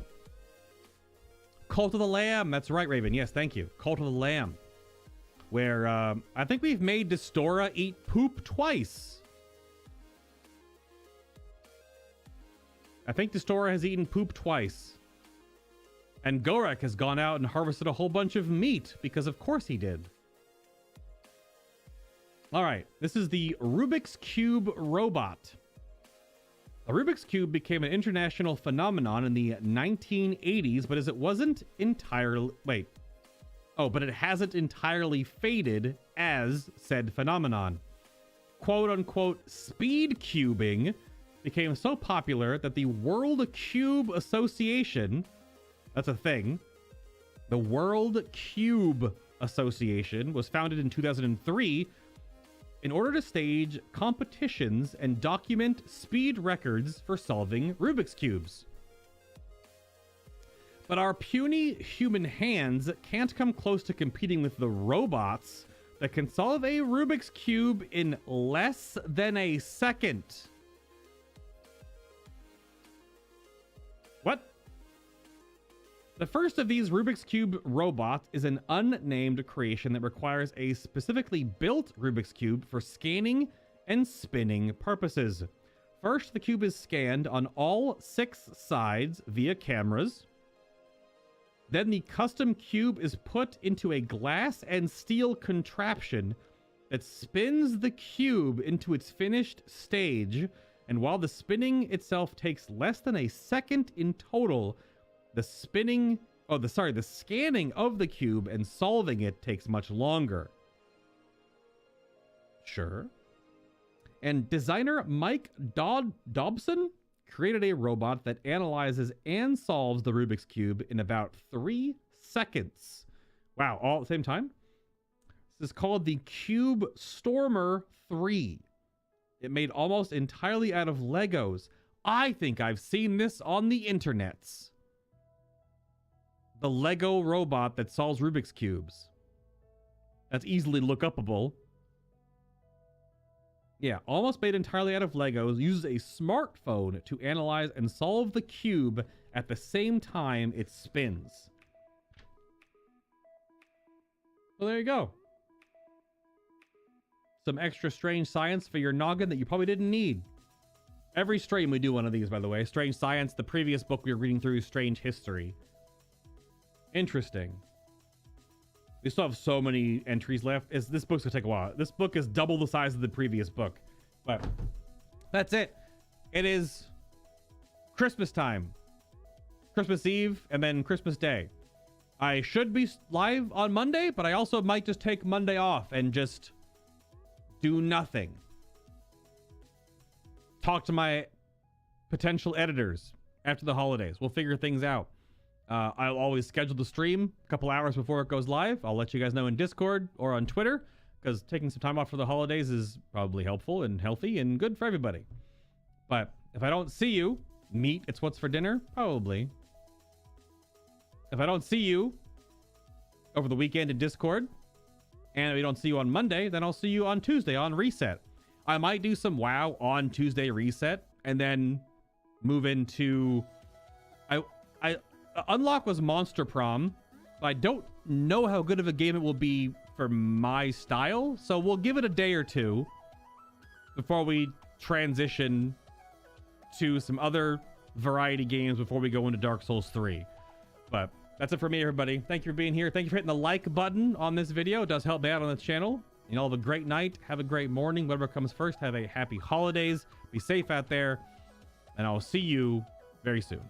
Cult of the Lamb. That's right, Raven. Yes, thank you. Cult of the Lamb. Where I think we've made Destora eat poop twice. I think Destora has eaten poop twice. And Gorek has gone out and harvested a whole bunch of meat, because of course he did. All right, this is the Rubik's Cube robot. The Rubik's Cube became an international phenomenon in the 1980s, but but it hasn't entirely faded as said phenomenon. Quote-unquote speed cubing became so popular that the World Cube Association, that's a thing, the World Cube Association was founded in 2003 in order to stage competitions and document speed records for solving Rubik's Cubes. But our puny human hands can't come close to competing with the robots that can solve a Rubik's Cube in less than a second. What? The first of these Rubik's Cube robots is an unnamed creation that requires a specifically built Rubik's Cube for scanning and spinning purposes. First, the cube is scanned on all 6 sides via cameras. Then the custom cube is put into a glass and steel contraption that spins the cube into its finished stage. And while the spinning itself takes less than a second in total, the scanning of the cube and solving it takes much longer. Sure. And designer Mike Dobson created a robot that analyzes and solves the Rubik's Cube in about 3 seconds. Wow, all at the same time? This is called the Cube Stormer 3. It made almost entirely out of Legos. I think I've seen this on the internets. The Lego robot that solves Rubik's Cubes. That's easily look-upable. Yeah, almost made entirely out of Legos, uses a smartphone to analyze and solve the cube at the same time it spins. Well, there you go. Some extra strange science for your noggin that you probably didn't need. Every stream we do one of these, by the way. Strange Science, the previous book we were reading through, Strange History. Interesting. We still have so many entries left. This book's gonna take a while. This book is double the size of the previous book. But that's it. it is Christmas time. Christmas Eve and then Christmas Day. I should be live on Monday, but I also might just take Monday off and just do nothing. Talk to my potential editors after the holidays. We'll figure things out. I'll always schedule the stream a couple hours before it goes live. I'll let you guys know in Discord or on Twitter, because taking some time off for the holidays is probably helpful and healthy and good for everybody. But if I don't see you, meat, it's what's for dinner? Probably. If I don't see you over the weekend in Discord, and we don't see you on Monday, then I'll see you on Tuesday on Reset. I might do some WoW on Tuesday Reset, and then move into... Unlock was Monster Prom. I don't know how good of a game it will be for my style, so we'll give it a day or two before we transition to some other variety games before we go into Dark Souls 3. But that's it for me, everybody. Thank you for being here. Thank you for hitting the like button on this video. It does help me out on the channel. You know, have a great night. Have a great morning. Whatever comes first. Have a happy holidays. Be safe out there. And I'll see you very soon.